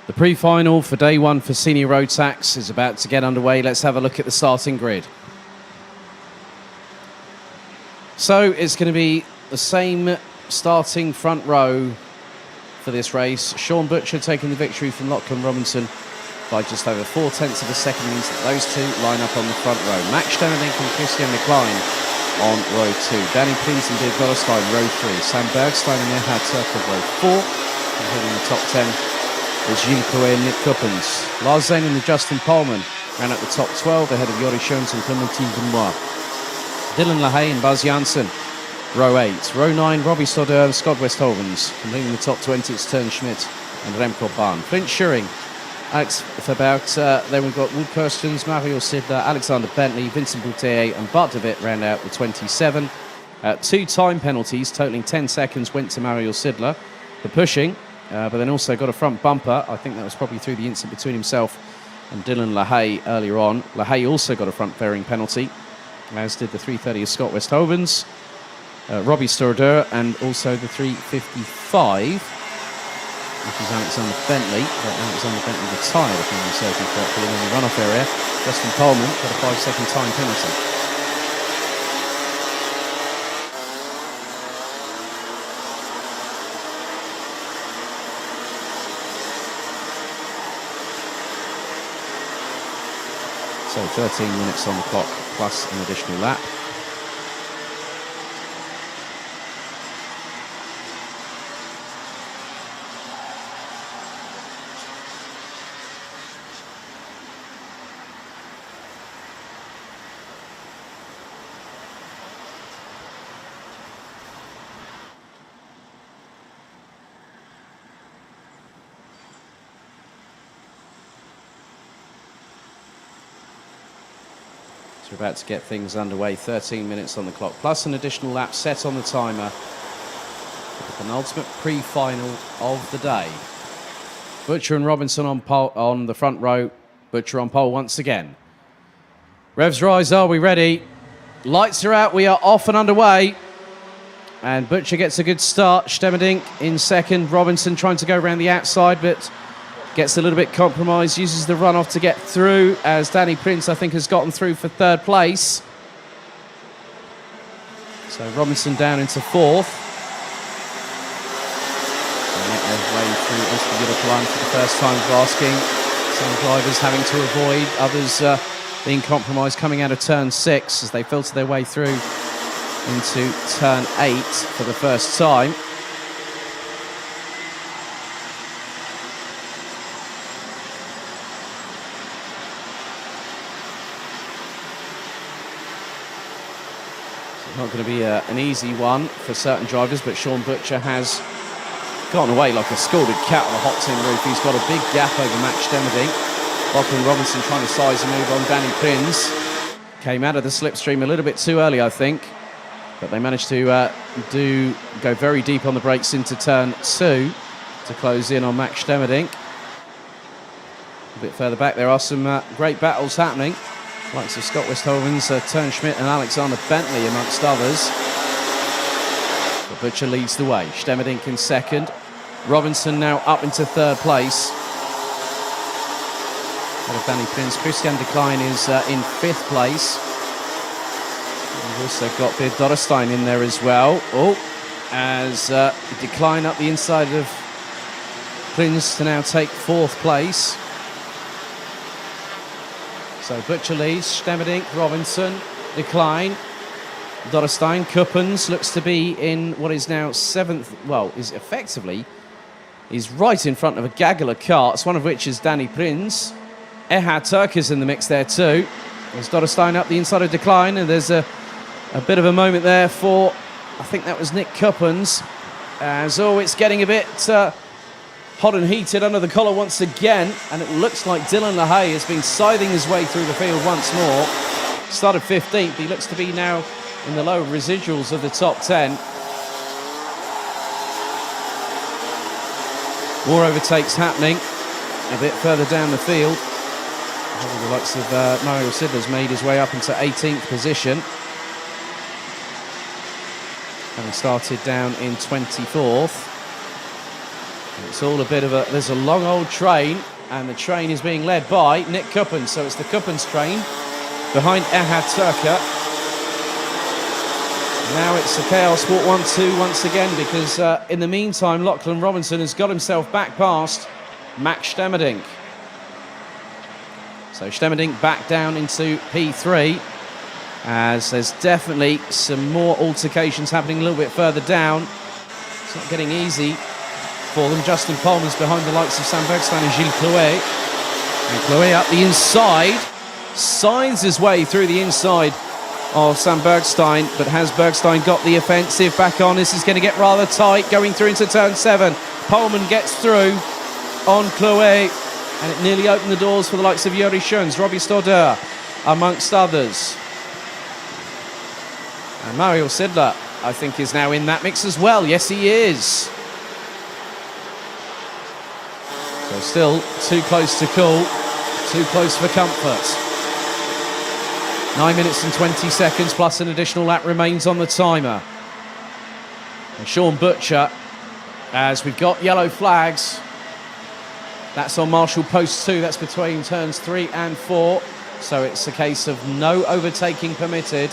The pre-final for day one for senior road tax is about to get underway. Let's have a look at the starting grid. So it's going to be the same starting front row for this race. Sean Butcher taking the victory from Lachlan Robinson by just over 4/10 of a second, means that those two line up on the front row. Max Stenerlink and Christian Klein on row 2. Danny Pins and Dirk Wallerstein, row 3. Sam Bergstein and Erhard Turkov, row 4. And heading the top 10 is Gilles Coué and Nick Kuppens. Lars Zane and Justin Pollman ran at the top 12 ahead of Yori Schoens and Clementine Benoit. Dylan LaHaye and Buzz Janssen, row 8. Row 9, Robbie Stoddard and Scott Westhovens. Completing the top 20, it's Tern Schmidt and Remco Bahn. Flint Schuring, Alex Verbout. Then we've got Wood Kirstens, Mario Sidler, Alexander Bentley, Vincent Boutet and Bart de Wit round out with 27. 2 time penalties totaling 10 seconds went to Mario Sidler for pushing, but then also got a front bumper. I think that was probably through the incident between himself and Dylan LaHaye earlier on. LaHaye also got a front fairing penalty, as did the 330 of Scott Westhovens, Robbie Stoddard, and also the 355, which is Alexander Bentley. But Alexander Bentley retired, if I'm mistaken, correctly, in the runoff area. Justin Pollman got a 5-second time penalty. So 13 minutes on the clock plus an additional lap. So we're about to get things underway. 13 minutes on the clock, plus an additional lap set on the timer. The penultimate pre-final of the day. Butcher and Robinson on pole, on the front row. Butcher on pole once again. Revs rise, are we ready? Lights are out, we are off and underway. And Butcher gets a good start. Stemmerdink in second. Robinson trying to go around the outside, but gets a little bit compromised. Uses the runoff to get through, as Danny Prince, I think, has gotten through for third place. So Robinson down into fourth. They make their way through into the yellow line for the first time of asking. Some drivers having to avoid, others being compromised coming out of turn 6 as they filter their way through into turn 8 for the first time. It's not going to be an easy one for certain drivers, but Sean Butcher has gone away like a scalded cat on a hot tin roof. He's got a big gap over Max Stemmerdink. Lachlan Robinson trying to size a move on Danny Prince. Came out of the slipstream a little bit too early, I think. But they managed to go very deep on the brakes into turn 2 to close in on Max Stemmerdink. A bit further back, there are some great battles happening. Likes of Scott Westholmans, Tern Schmidt and Alexander Bentley, amongst others. But Butcher leads the way. Stemmerdink in second. Robinson now up into third place. Out of Danny Prince. Christian Decline is in 5th place. We've also got Beard Dotterstein in there as well. Oh, as Decline up the inside of Prince to now take 4th place. So Butcher leads, Stemmerdink, Robinson, Decline, Dotterstein, Kuppens looks to be in what is now 7th, well, is effectively, he's right in front of a gaggle of karts, one of which is Danny Prince. Ehad Turk is in the mix there too. There's Dotterstein up the inside of Decline, and there's a bit of a moment there for, I think that was Nick Kuppens, as, oh, it's getting a bit hot and heated under the collar once again, and it looks like Dylan LaHaye has been scything his way through the field once more. Started 15th, he looks to be now in the lower residuals of the top 10. More overtakes happening a bit further down the field. The likes of Mario Sidler's made his way up into 18th position, having started down in 24th. It's all a bit of a, there's a long old train, and the train is being led by Nick Kuppens. So it's the Kuppens train behind Ehad Turka. Now it's a Chaos Sport 1-2 once again, because in the meantime, Lachlan Robinson has got himself back past Max Stemmerdink. So Stemmerdink back down into P3, as there's definitely some more altercations happening a little bit further down. It's not getting easy for them. Justin Polman's behind the likes of Sam Bergstein and Gilles Chloé. And Chloé up the inside, scythes his way through the inside of Sam Bergstein, but has Bergstein got the offensive back on? This is going to get rather tight going through into turn 7. Polman gets through on Chloé, and it nearly opened the doors for the likes of Yuri Schoens, Robbie Stodder, amongst others. And Mario Sidler, I think, is now in that mix as well. Yes, he is. So still too close to call, too close for comfort. 9 minutes and 20 seconds plus an additional lap remains on the timer. And Sean Butcher, as we've got yellow flags, that's on Marshall Post 2, that's between turns 3 and 4. So it's a case of no overtaking permitted.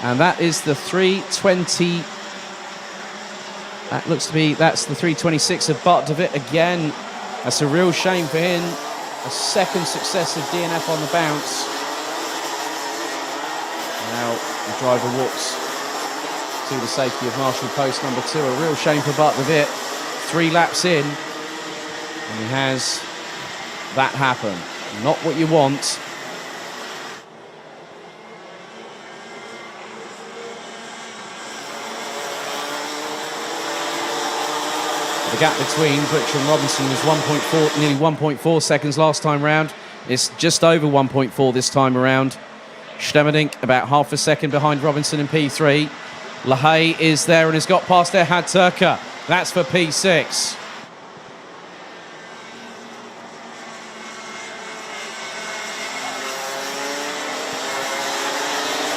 And that is the 320, that looks to be, that's the 326 of Bart DeWitt again. That's a real shame for him. A second successive DNF on the bounce. Now the driver walks to the safety of Marshall Post number 2. A real shame for Bart DeWitt. 3 laps in, and he has that happen. Not what you want. The gap between Butcher and Robinson was 1.4, nearly 1.4 seconds last time round. It's just over 1.4 this time around. Stemmerdink about half a second behind Robinson in P3. Lahaye is there and has got past Erhard Turka. That's for P6.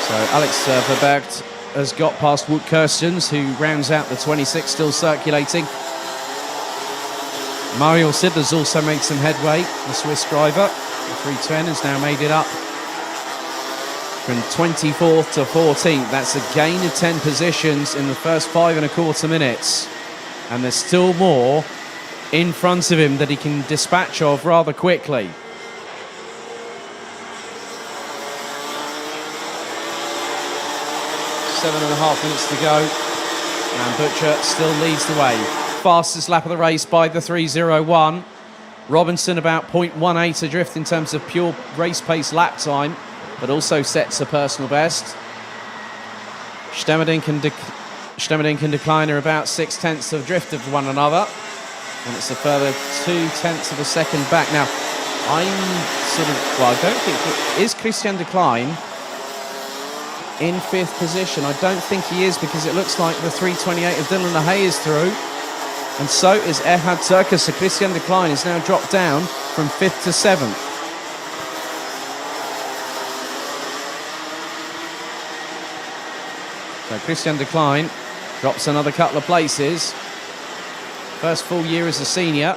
So Alex Verbergt has got past Wout Kirstens, who rounds out the 26, still circulating. Mario Sidler's also made some headway, the Swiss driver. The 310 has now made it up from 24th to 14th. That's a gain of 10 positions in the first 5.25 minutes. And there's still more in front of him that he can dispatch of rather quickly. Seven and a half minutes to go, and Butcher still leads the way. Fastest lap of the race by the 3:01. Robinson about 0.18 adrift in terms of pure race pace lap time, but also sets a personal best. Stemmerdink and Decline are about 6/10 of drift of one another, and it's a further 0.2 of a second back. Now, I'm sort of, well, I don't think, is Christian Decline in 5th position? I don't think he is, because it looks like the 3:28 of Dylan Lahaye is through, and so is Erhard Turka. So Christian Decline is now dropped down from 5th to 7th. So Christian Decline drops another couple of places. First full year as a senior.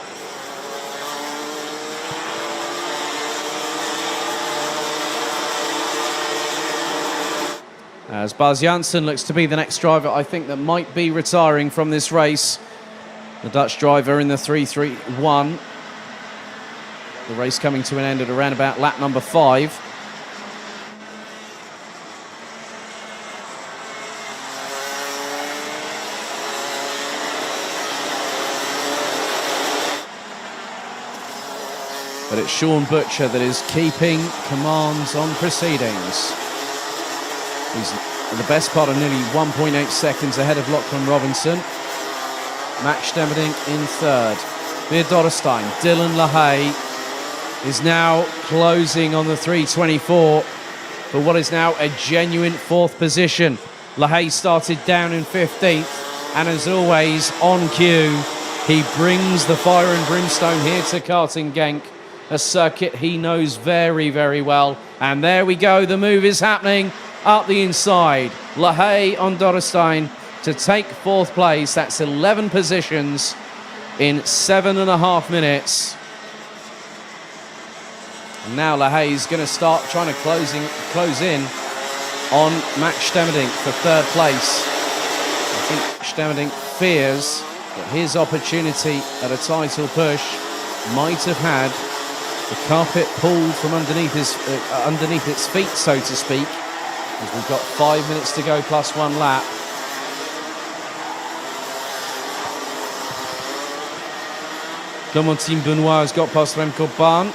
As Bas Janssen looks to be the next driver, I think, that might be retiring from this race. The Dutch driver in the 3:31. The race coming to an end at around about lap number 5. But it's Sean Butcher that is keeping commands on proceedings. He's the best part of nearly 1.8 seconds ahead of Lachlan Robinson. Max Stemmerdink in 3rd. Beer Dorrestein, Dylan Lahaye is now closing on the 3:24 for what is now a genuine 4th position. Lahaye started down in 15th, and as always, on cue, he brings the fire and brimstone here to Karting Genk, a circuit he knows very, very well. And there we go, the move is happening up the inside. Lahaye on Dorrestein to take 4th place. That's 11 positions in 7.5 minutes. And now Lahaye's going to start trying to close in on Max Stemmerdink for 3rd place. I think Stemmerdink fears that his opportunity at a title push might have had the carpet pulled from underneath its feet, so to speak, as we've got 5 minutes to go plus 1 lap. Clémentine Benoit has got past Remco Baan.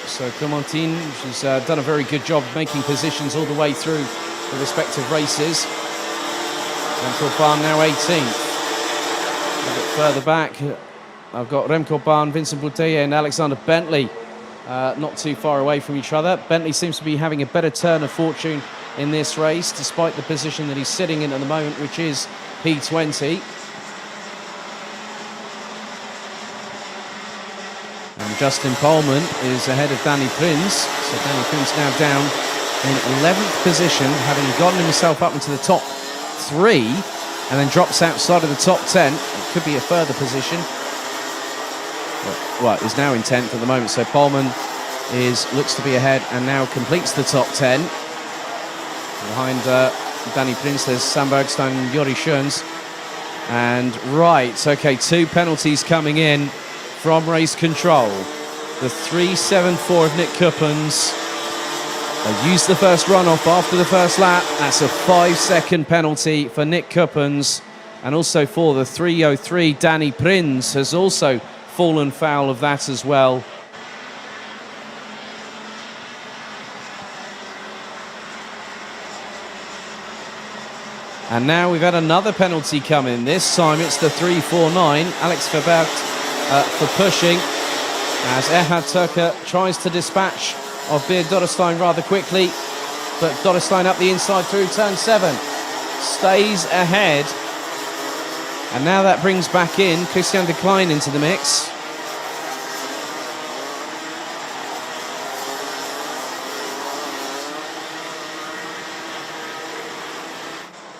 So Clémentine, she's done a very good job making positions all the way through the respective races. Remco Baan now 18th. A bit further back, I've got Remco Baan, Vincent Boutella and Alexander Bentley not too far away from each other. Bentley seems to be having a better turn of fortune in this race, despite the position that he's sitting in at the moment, which is P20. And Justin Pohlmann is ahead of Danny Prins. So Danny Prins now down in 11th position, having gotten himself up into the top 3, and then drops outside of the top 10. It could be a further position. Well, is now in 10th at the moment. So Pohlmann looks to be ahead and now completes the top 10. Behind Danny Prins, there's Sam Bergstein and Jori Schoens. And right, okay, 2 penalties coming in from race control. The 3.74 of Nick Kuppens. They used the first runoff after the first lap. That's a 5-second penalty for Nick Kuppens. And also for the 3.03, Danny Prins has also fallen foul of that as well. And now we've had another penalty come in. This time it's the 3.49. Alex Verbergt for pushing, as Erhard Turka tries to dispatch of Beer Dorrestein rather quickly. but Doddestein up the inside through turn 7. Stays ahead. And now that brings back in Christian de Klein into the mix.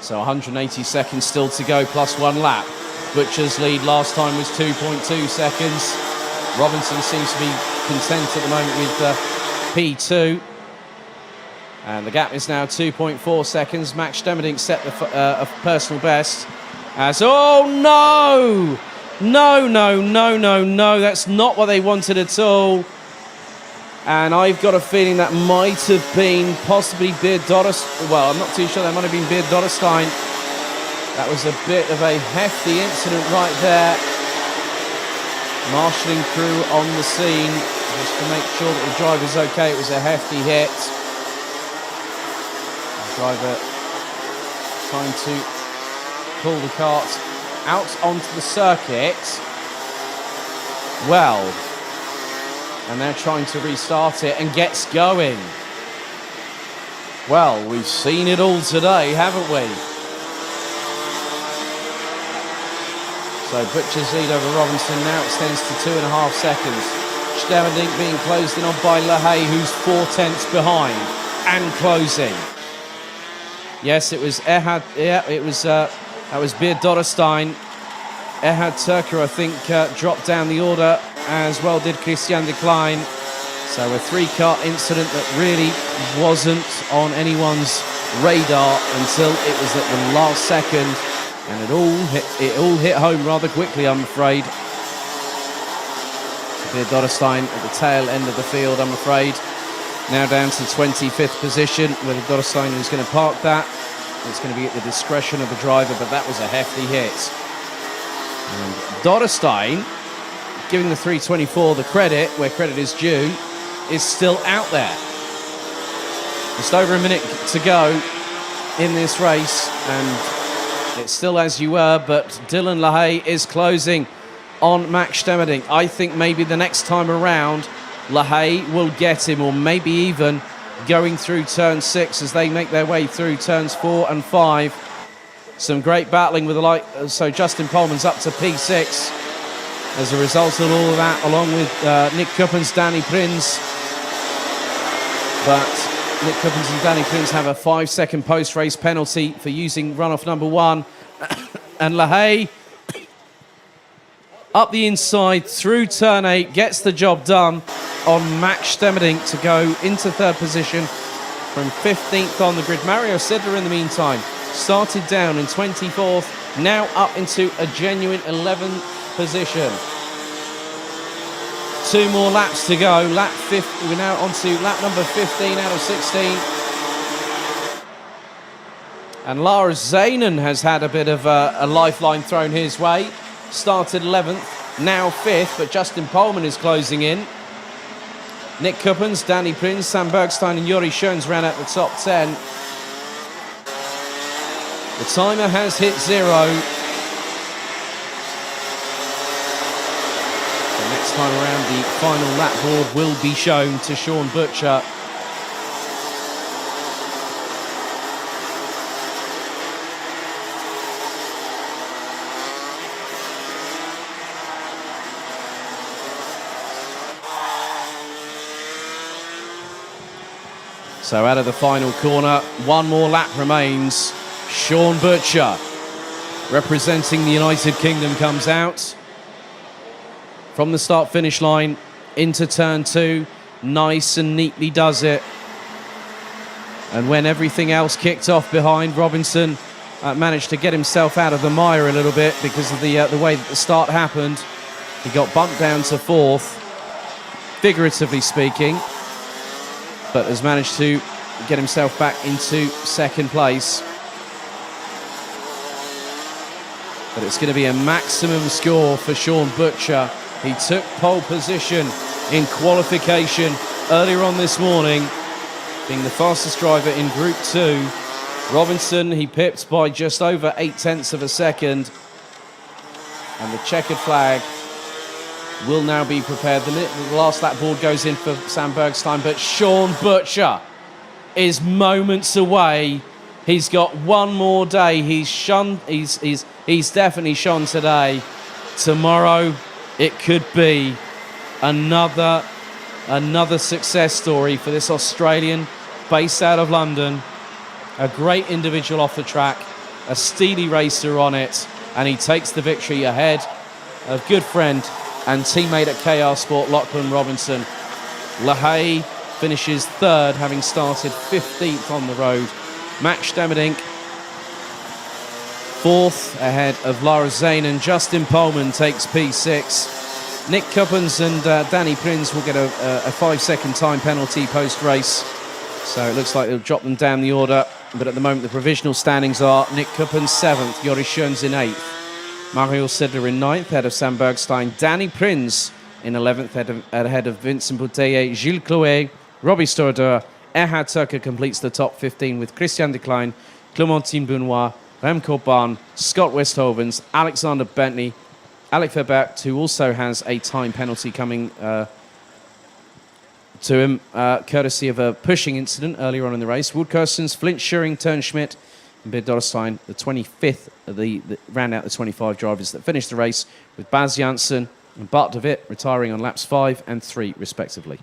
So 180 seconds still to go, plus 1 lap. Butcher's lead last time was 2.2 seconds. Robinson seems to be content at the moment with P2. And the gap is now 2.4 seconds. Max Stemmerding set a personal best. Oh no! No, that's not what they wanted at all. And I've got a feeling that might have been possibly Beard Doddestein. Well, I'm not too sure, that might have been Beard Doddestein. That was a bit of a hefty incident right there. Marshalling crew on the scene just to make sure that the driver's okay. It was a hefty hit. The driver trying to pull the cart out onto the circuit. Well, and they're trying to restart it and gets going. Well, we've seen it all today, haven't we? So Butcher's lead over Robinson now extends to 2.5 seconds. Stemmerding being closed in on by LaHaye, who's 4/10 behind and closing. Yes, it was Erhard. Yeah, it was that was Beard Doddestein. Erhard Turker, I think, dropped down the order, as well did Christian de Klein. So a 3-car incident that really wasn't on anyone's radar until it was at the last second, and it all hit home rather quickly, I'm afraid. Beard Doddestein at the tail end of the field, I'm afraid. Now down to 25th position. Whether Doddestein is going to park that, it's going to be at the discretion of the driver, but that was a hefty hit. And Doddestein, giving the 324 the credit, where credit is due, is still out there. Just over a minute to go in this race, and it's still as you were, but Dylan LaHaye is closing on Max Stemmerding. I think maybe the next time around, LaHaye will get him, or maybe even going through turn 6 as they make their way through turns 4 and 5. Some great battling with the light. So Justin Poleman's up to P6 as a result of all of that, along with Nick Kuppens, Danny Prins. But Nick Kuppens and Danny Prins have a 5-second post-race penalty for using runoff number 1. And LaHaye up the inside through turn 8 gets the job done on Max Stemmerding to go into 3rd position from 15th on the grid. Mario Sidler, in the meantime, started down in 24th, now up into a genuine 11th position. 2 more laps to go. We're now on to lap number 15 out of 16. And Lars Zanen has had a bit of a lifeline thrown his way. Started 11th, now 5th, but Justin Poleman is closing in. Nick Kuppens, Danny Prins, Sam Bergstein and Yuri Schoens ran at the top 10. The timer has hit 0. So next time around, the final lap board will be shown to Sean Butcher. So out of the final corner, 1 more lap remains. Sean Butcher, representing the United Kingdom, comes out from the start-finish line into turn 2. Nice and neatly does it. And when everything else kicked off behind, Robinson managed to get himself out of the mire a little bit because of the way that the start happened. He got bumped down to 4th, figuratively speaking, but has managed to get himself back into 2nd place. But it's going to be a maximum score for Sean Butcher. He took pole position in qualification earlier on this morning, being the fastest driver in Group 2. Robinson, he pipped by just over 0.8 of a second. And the checkered flag will now be prepared. The last lap board goes in for Sam Bergstein, but Sean Butcher is moments away. He's got one more day. He's definitely shone today. Tomorrow, it could be another success story for this Australian based out of London. A great individual off the track, a steely racer on it, and he takes the victory ahead of good friend and teammate at KR Sport, Lachlan Robinson. LaHaye finishes third, having started 15th on the road. Max Stemerdink fourth, ahead of Lara Zane, and Justin Pohlman takes P6. Nick Cuppins and Danny Prins will get a 5-second time penalty post-race. So it looks like they'll drop them down the order. But at the moment, the provisional standings are Nick Cuppins 7th, Joris Schoens in 8th, Mario Sidler in 9th, ahead of Sam Bergstein, Danny Prins in 11th, ahead of Vincent Bouteille, Gilles Clouet, Robbie Storer. Erhard Tucker completes the top 15 with Christian Decline, Clementine Benoit, Remco Bahn, Scott Westhovens, Alexander Bentley, Alec Verbert, who also has a time penalty coming to him, courtesy of a pushing incident earlier on in the race. Wood Kirstens, Flint Schuring, Turnschmidt, and Bid Dorstein, the 25th, the round out the 25 drivers that finished the race, with Baz Janssen and Bart de Wit retiring on laps 5 and 3, respectively.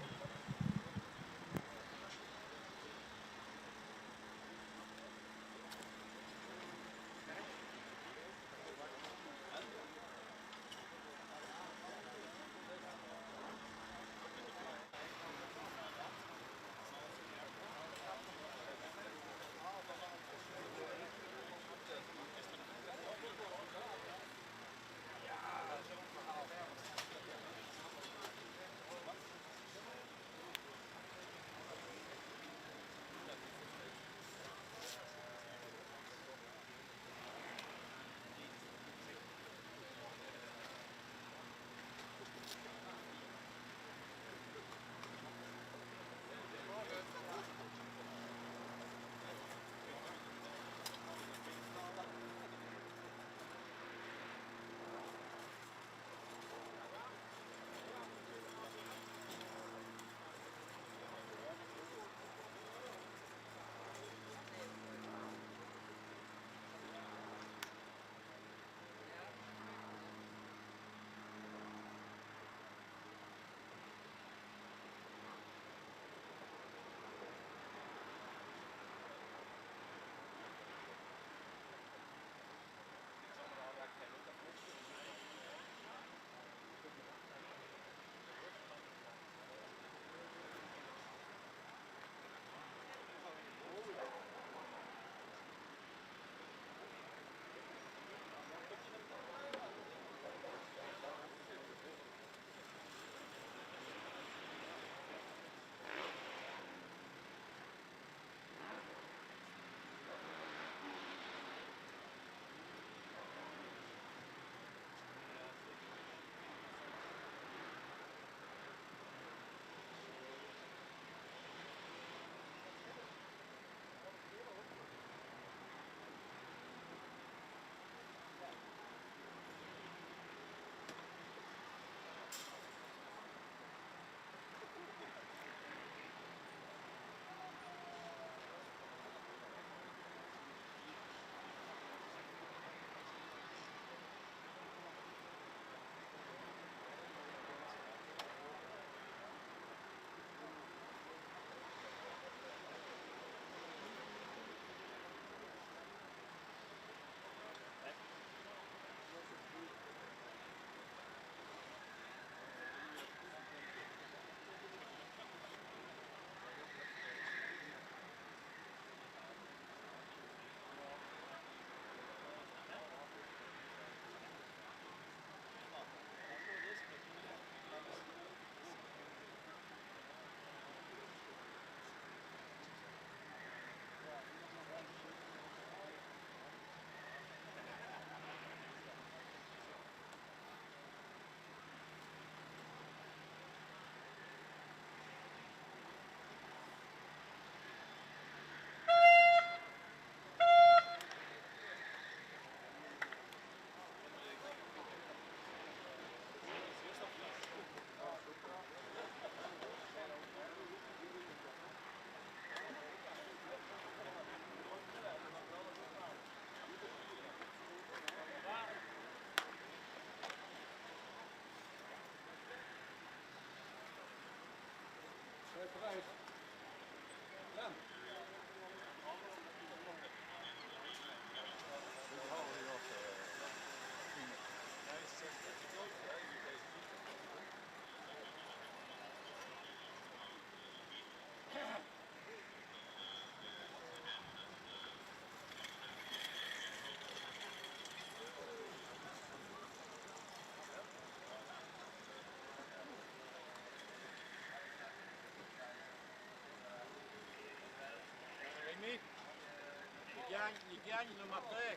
gagnent le matin.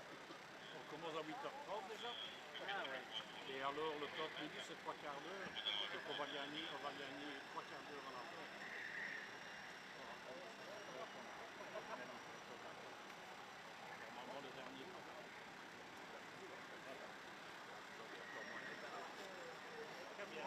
On commence à 8h30 déjà. Ah ouais. Et alors le temps midi c'est 3/4 d'heure. Donc on va gagner 3/4 d'heure à la fin. Normalement le dernier. Très bien.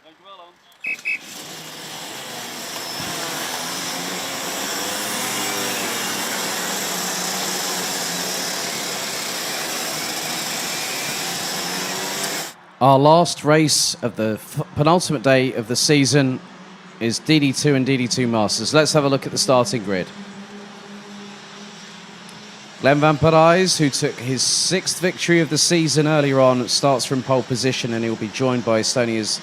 Dankjewel Hans. Our last race of the penultimate day of the season is DD2 and DD2 Masters. Let's have a look at the starting grid. Glenn Van Parijs, who took his 6th victory of the season earlier on, starts from pole position, and he'll be joined by Estonia's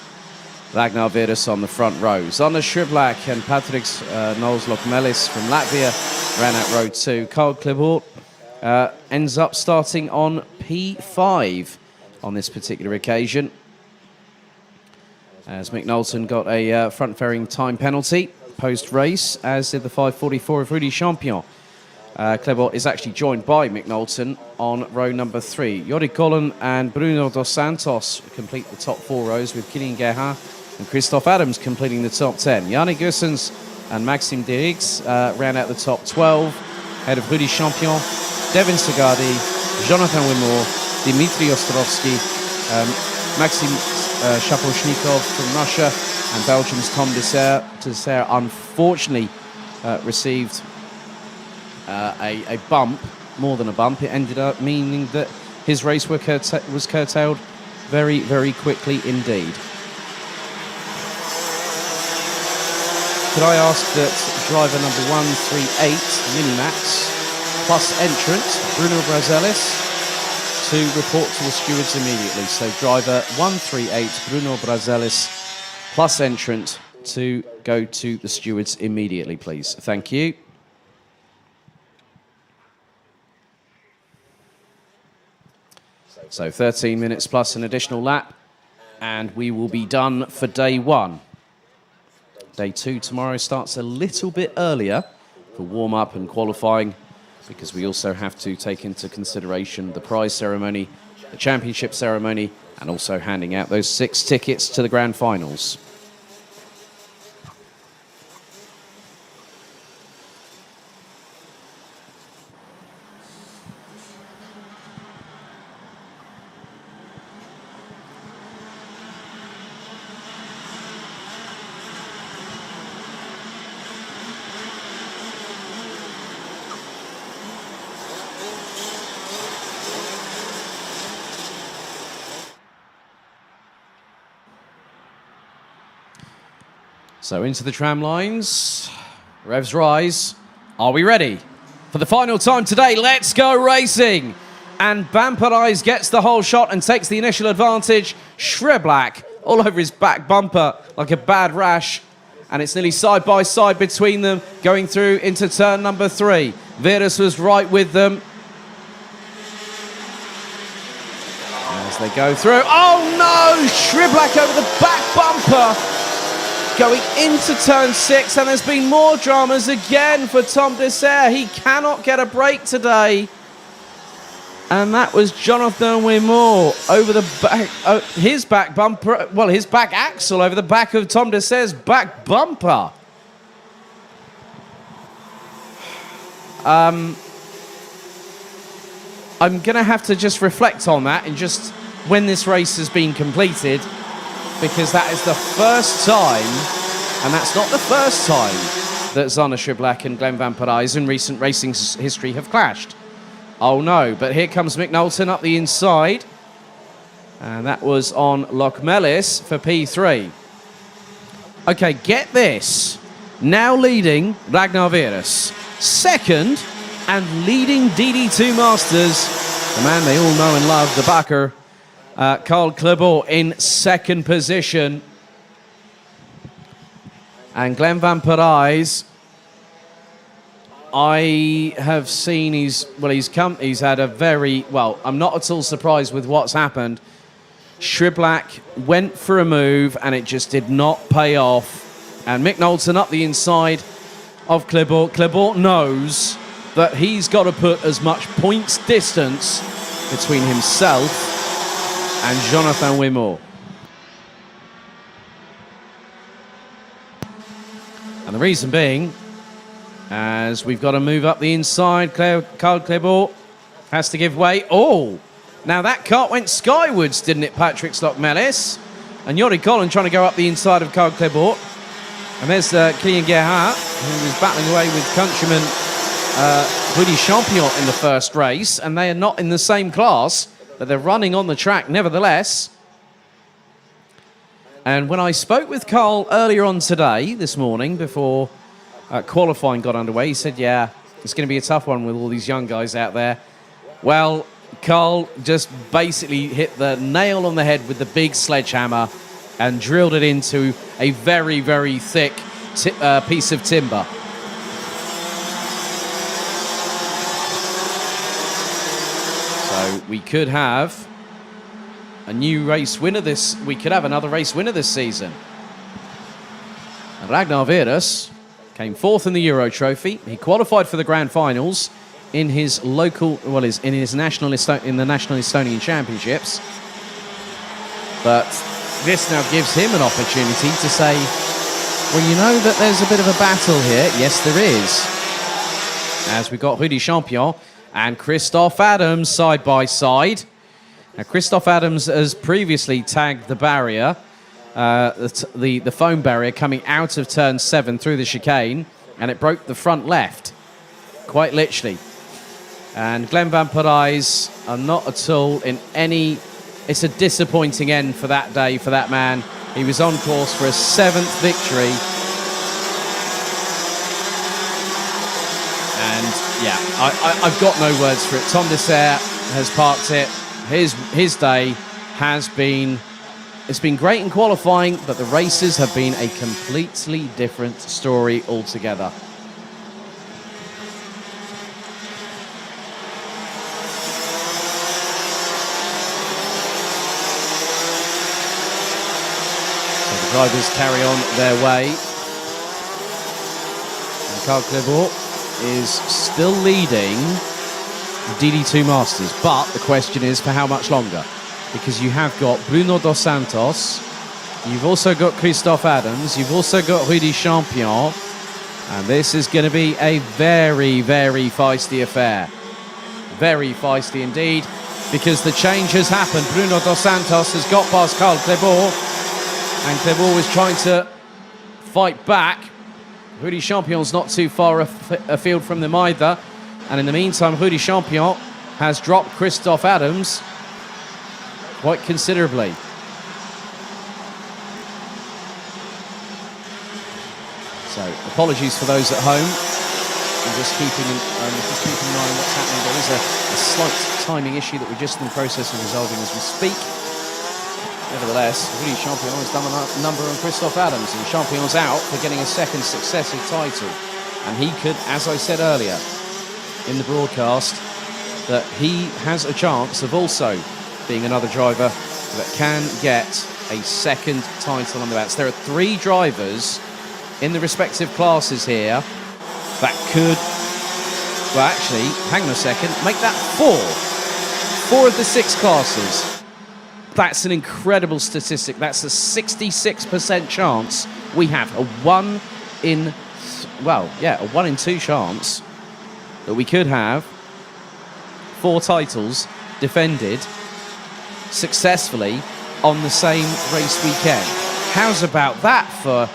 Ragnar Virus on the front rows. Anna Shrivlak and Patrick Nolslok-Melis from Latvia ran at row 2. Carl Klibort ends up starting on P5 on this particular occasion, as Mick Knowlton got a front-fairing time penalty post-race, as did the 5:44 of Rudy Champion. Klebot is actually joined by Mick Knowlton on row number 3. Yori Collin and Bruno dos Santos complete the top 4 rows, with Kilian Gerhard and Christoph Adams completing the top 10. Yanni Gussens and Maxime Derix ran out the top 12, ahead of Rudy Champion, Devin Sagadi, Jonathan Wimore, Dmitry Ostrovsky, Maxim Shaposhnikov from Russia, and Belgium's Tom Dessert. Dessert unfortunately received a bump, more than a bump. It ended up meaning that his race was curtailed very, very quickly indeed. Could I ask that driver number 138, Minimax, plus entrant Bruno Brazelis, to report to the stewards immediately? So driver 138, Bruno Brazelis, plus entrant, to go to the stewards immediately, please. Thank you. So 13 minutes plus an additional lap, and we will be done for day 1. Day 2 tomorrow starts a little bit earlier for warm-up and qualifying, because we also have to take into consideration the prize ceremony, the championship ceremony, and also handing out those 6 tickets to the grand finals. So into the tram lines. Revs rise. Are we ready? For the final time today, let's go racing. And Vampirize gets the whole shot and takes the initial advantage. Shreblak all over his back bumper like a bad rash. And it's nearly side by side between them going through into turn number 3. Virus was right with them. As they go through. Oh no! Shreblak over the back bumper going into turn 6. And there's been more dramas again for Tom Dessert. He cannot get a break today. And that was Jonathan Wimore over the back, his back bumper, well, his back axle over the back of Tom Dessert's back bumper. I'm going to have to just reflect on that and just when this race has been completed, because that is the first time, and that's not the first time, that Zana Shreblak and Glenn Vampirize in recent racing history have clashed. Oh no, but here comes Mick Knowlton up the inside. And that was on Lochmelis for P3. Okay, get this. Now leading Ragnar Virus. Second, and leading DD2 Masters, the man they all know and love, the backer, Carl Klebor in second position. And Glenn Vampirize, I have seen he's had a very, well, I'm not at all surprised with what's happened. Shreblak went for a move and it just did not pay off. And Mick Knowlton up the inside of Klebor. Klebor knows that he's got to put as much points distance between himself and Jonathan Wimore. And the reason being, as we've got to move up the inside, Carl Klebor has to give way. Oh, now that cart went skywards, didn't it, Patrick Stockmelis? And Yori Collin trying to go up the inside of Carl Klebor. And there's Kylian Gerhardt, who was battling away with countryman Rudy Champion in the first race. And they are not in the same class, but they're running on the track nevertheless. And when I spoke with Carl earlier on today, this morning, before qualifying got underway, he said, yeah, it's going to be a tough one with all these young guys out there. Well, Carl just basically hit the nail on the head with the big sledgehammer and drilled it into a very, very thick piece of timber. So we could have a new race winner we could have another race winner this season. And Ragnar Virus came 4th in the Euro Trophy. He qualified for the Grand Finals in his local, well, in the National Estonian Championships. But this now gives him an opportunity to say, well, you know that there's a bit of a battle here. Yes, there is. As we've got Rudy Champion and Christoph Adams side by side. Now, Christoph Adams has previously tagged the barrier, the foam barrier coming out of turn 7 through the chicane, and it broke the front left, quite literally. And Glenn Vampirize are not at all in any... It's a disappointing end for that day for that man. He was on course for a 7th victory. And yeah, I've got no words for it. Tom Dessert has parked it. His day has been... It's been great in qualifying, but the races have been a completely different story altogether. So the drivers carry on their way. And Carl Klebor is still leading DD2 Masters, but the question is for how much longer? Because you have got Bruno Dos Santos, you've also got Christoph Adams, you've also got Rudy Champion, and this is going to be a very, very feisty affair. Very feisty indeed, because the change has happened. Bruno Dos Santos has got past Carl Klebor, and Klebor was trying to fight back. Rudy Champion's not too far afield from them either, and in the meantime, Rudy Champion has dropped Christoph Adams quite considerably. So apologies for those at home. I'm just keeping an eye on what's happening. There is a slight timing issue that we're just in the process of resolving as we speak. Nevertheless, Rudy Champion has done a number on Christophe Adams, and Champion's out for getting a second successive title. And he could, as I said earlier in the broadcast, that he has a chance of also being another driver that can get a second title on the bouts. There are 3 drivers in the respective classes here that could, well actually, hang on a second, make that 4. 4 of the 6 classes. That's an incredible statistic. That's a 66% chance we have. A 1 in 2 chance that we could have 4 titles defended successfully on the same race weekend. How's about that for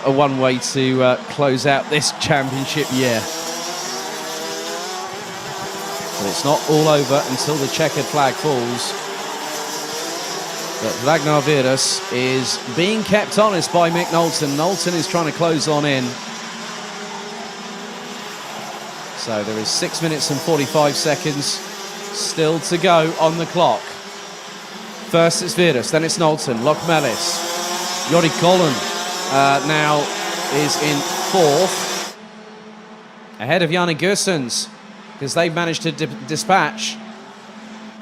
a one way to close out this championship year? But it's not all over until the checkered flag falls. But Ragnar Virus is being kept honest by Mick Knowlton. Knowlton is trying to close on in. So there is 6 minutes and 45 seconds still to go on the clock. First it's Virus, then it's Knowlton, Lochmelis. Jordi Collen now is in 4th. Ahead of Janne Goossens, because they've managed to dispatch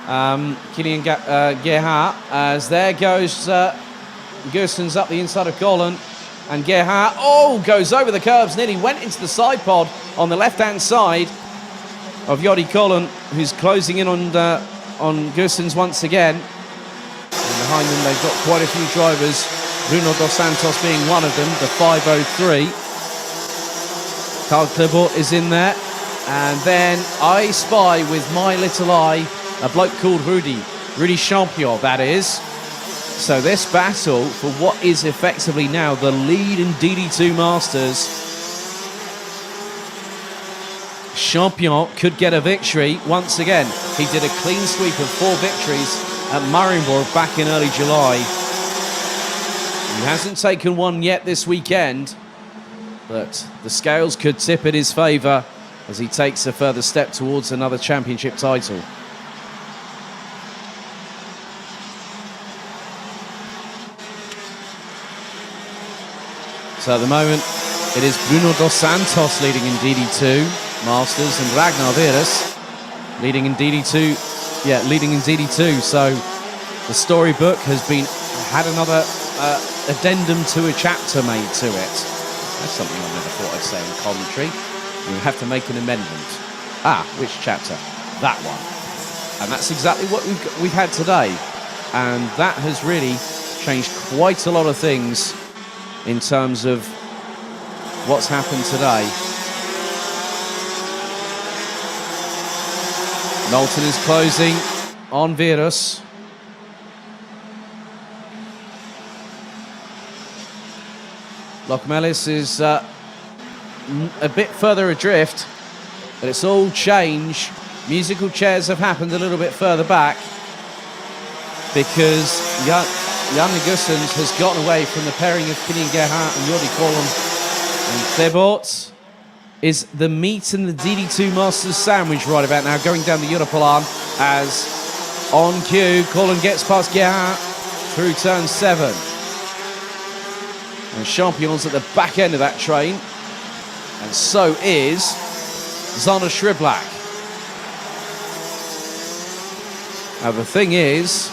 Kilian Gerhardt, as there goes Goossens up the inside of Collen, and Gerhardt goes over the curbs, nearly went into the side pod on the left-hand side of Jordi Collen, who's closing in on Goossens once again. And behind them they've got quite a few drivers, Bruno Dos Santos being one of them, the 503. Carl Klebort is in there, and then I spy with my little eye a bloke called Rudy Champion, that is. So this battle for what is effectively now the lead in DD2 Masters. Champion could get a victory once again. He did a clean sweep of 4 victories at Marienborg back in early July. He hasn't taken one yet this weekend, but the scales could tip in his favour as he takes a further step towards another championship title. So at the moment, it is Bruno Dos Santos leading in DD2 Masters, and Ragnar Virus leading in DD2. Yeah, leading in DD2. So the storybook has had another addendum to a chapter made to it. That's something I never thought I'd say in commentary. You have to make an amendment. Which chapter? That one. And that's exactly what we've had today. And that has really changed quite a lot of things in terms of what's happened today. Knowlton is closing on Virus. Lochmelis is a bit further adrift, but it's all change. Musical chairs have happened a little bit further back because Janne Goossens has gotten away from the pairing of Kilian Gerhardt and Jordi Collen. And Klebort is the meat and the DD2 Masters sandwich right about now, going down the Europolan as on cue, Collen gets past Gerhardt through turn 7. And Champion's at the back end of that train, and so is Zana Schriblak. Now the thing is,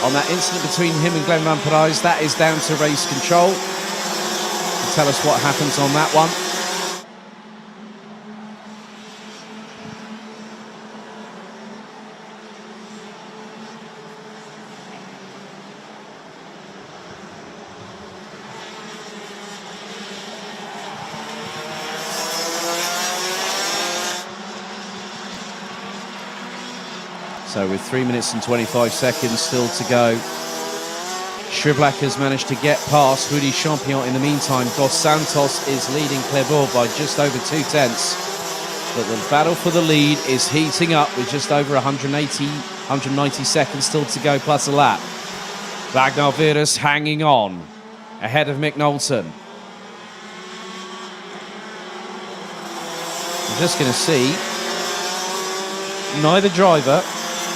on that incident between him and Glenn Van Parijs, that is down to race control. To tell us what happens on that one. So with 3 minutes and 25 seconds still to go, Schriblak has managed to get past Rudy Champion in the meantime. Dos Santos is leading Klebort by just over 2/10. But the battle for the lead is heating up with just over 190 seconds still to go plus a lap. Ragnar Virus hanging on. ahead of Mick Knowlton. I'm just going to see. Neither driver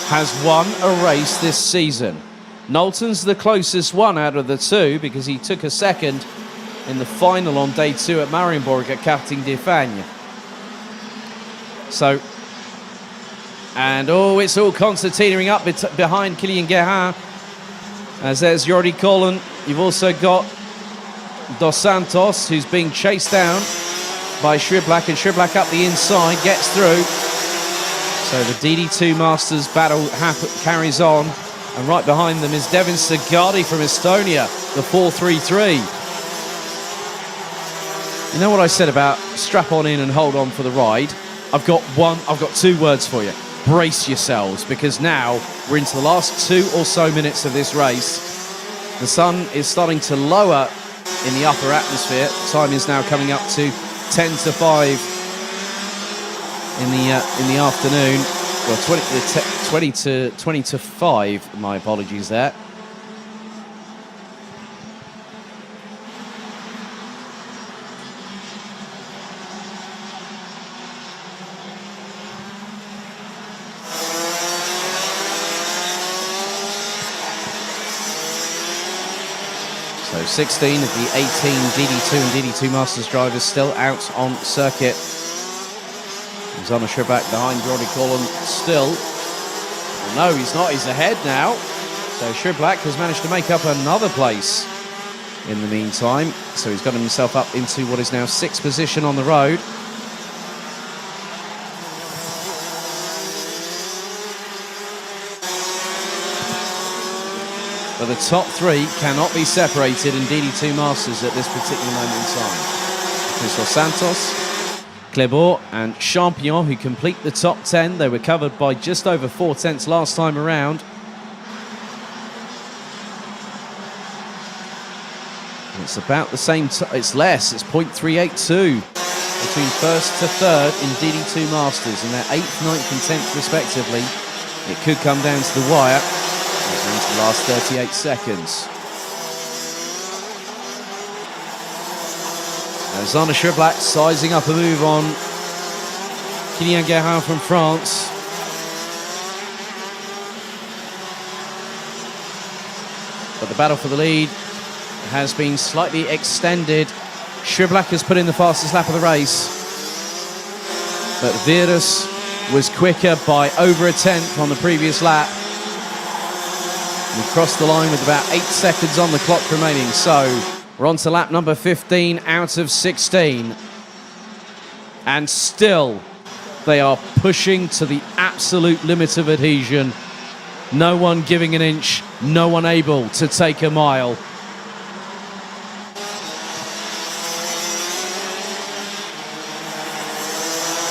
has won a race this season. Knowlton's the closest one out of the two because he took a second in the final on day 2 at Marienborg at Karting d'Espagne. So, and oh, it's all concertinaing up behind Kilian Guerin. As there's Jordi Colin, you've also got Dos Santos, who's being chased down by Schriblak, and Schriblak up the inside, gets through. So the DD2 Masters battle carries on, and right behind them is Devin Sigardi from Estonia, the 433. You know what I said about strap on in and hold on for the ride? I've got 2 words for you. Brace yourselves, because now we're into the last 2 or so minutes of this race. The sun is starting to lower in the upper atmosphere. Time is now coming up to 10 to 5 in the afternoon. Well, 20 to 5. My apologies there. So 16 of the 18 DD2 and DD2 Masters drivers still out on circuit. Zana Schriblak behind Jordi Colin still. Well, no, he's not. He's ahead now. So Schriblak has managed to make up another place in the meantime. So he's got himself up into what is now 6th position on the road. But the top 3 cannot be separated in DD2 Masters at this particular moment in time. Because Dos Santos, Clebot and Champion, who complete the top 10. They were covered by just over 4 tenths last time around. And it's about the same, it's less, it's 0.382 between 1st to 3rd in DD2 Masters, and they're 8th, 9th and 10th respectively. It could come down to the wire. Into the last 38 seconds. Zana Schriblak sizing up a move on Kilian Guerin from France. But the battle for the lead has been slightly extended. Schriblak has put in the fastest lap of the race, but Virus was quicker by over a tenth on the previous lap. We crossed the line with about 8 seconds on the clock remaining. So we're on to lap number 15 out of 16. And still, they are pushing to the absolute limit of adhesion. No one giving an inch, no one able to take a mile.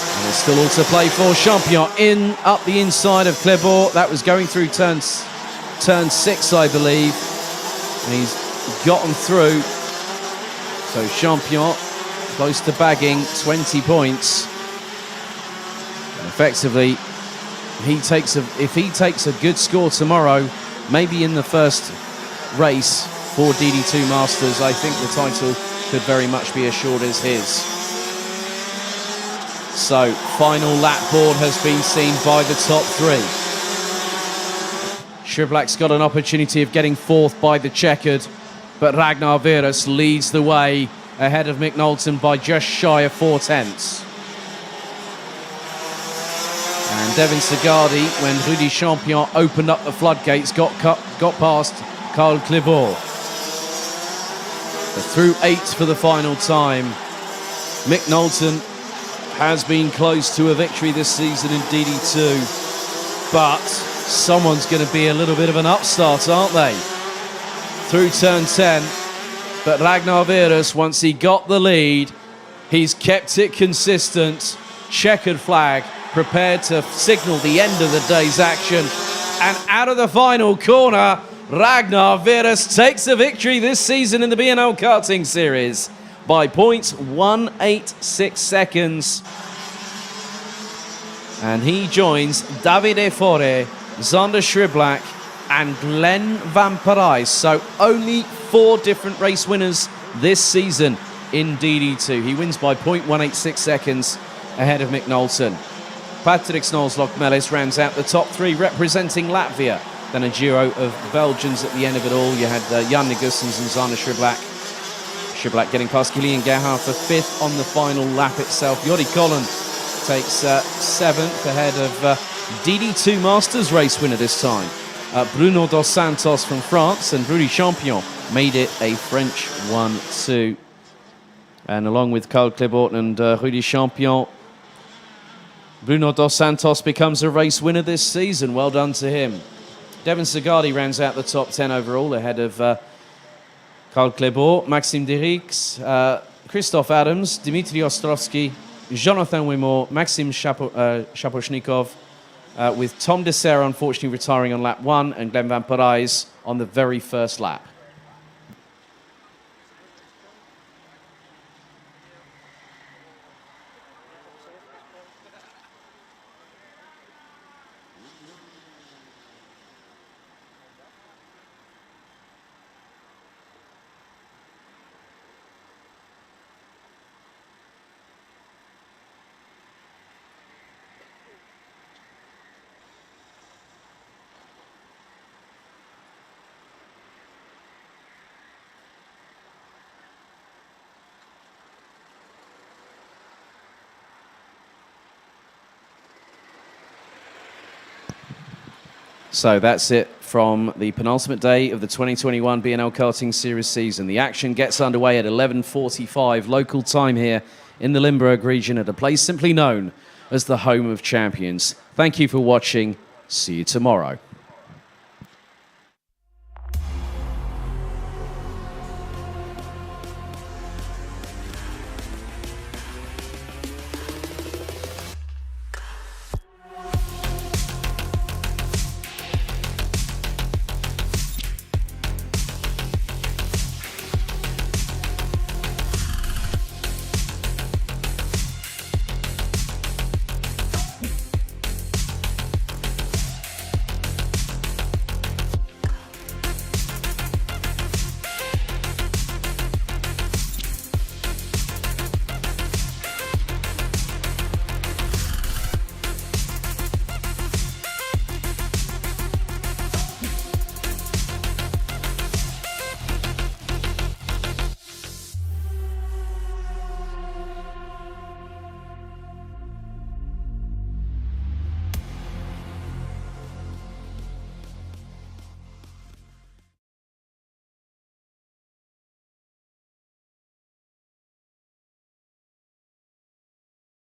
And there's still all to play for. Champion in up the inside of Clebot. That was going through turn 6, I believe, and he's gotten through. So Champion close to bagging 20 points. And effectively, if he takes a good score tomorrow, maybe in the first race for DD2 Masters, I think the title could very much be assured as his. So final lap board has been seen by the top 3. Schriblak's got an opportunity of getting 4th by the checkered, but Ragnar Virus leads the way ahead of Mick Knowlton by just shy of 4 tenths. And Devin Sigardi, when Rudy Champion opened up the floodgates, got past Carl Clebot. But through 8th for the final time. Mick Knowlton has been close to a victory this season in DD2, but someone's going to be a little bit of an upstart, aren't they? Through turn 10, but Ragnar Virus, once he got the lead, he's kept it consistent. Checkered flag, prepared to signal the end of the day's action. And out of the final corner, Ragnar Virus takes the victory this season in the BNL karting series by 0.186 seconds. And he joins Davide Fore, Zander Schriblak and Glenn Van Parijs. So only 4 different race winners this season in DD2. He wins by 0.186 seconds ahead of Mick Knowlton. Patrick Snows-Lockmelis rounds out the top 3 representing Latvia. Then a duo of Belgians at the end of it all. You had Jan Nigusens and Zana Schiblak. Schiblak getting past Kilian Gerhard for 5th on the final lap itself. Yori Collin takes 7th ahead of DD2 Masters race winner this time. Bruno Dos Santos from France, and Rudy Champion made it a French 1-2. And along with Carl Klebort and Rudy Champion, Bruno Dos Santos becomes a race winner this season. Well done to him. Devin Segardi rounds out the top 10 overall ahead of Carl Klebort, Maxime Derrix, Christoph Adams, Dmitry Ostrovsky, Jonathan Wimore, Maxim Shaposhnikov, with Tom Dessert unfortunately retiring on lap 1 and Glenn Van Parijs on the very first lap. So that's it from the penultimate day of the 2021 BNL Karting Series season. The action gets underway at 11:45 local time here in the Limburg region at a place simply known as the Home of Champions. Thank you for watching. See you tomorrow.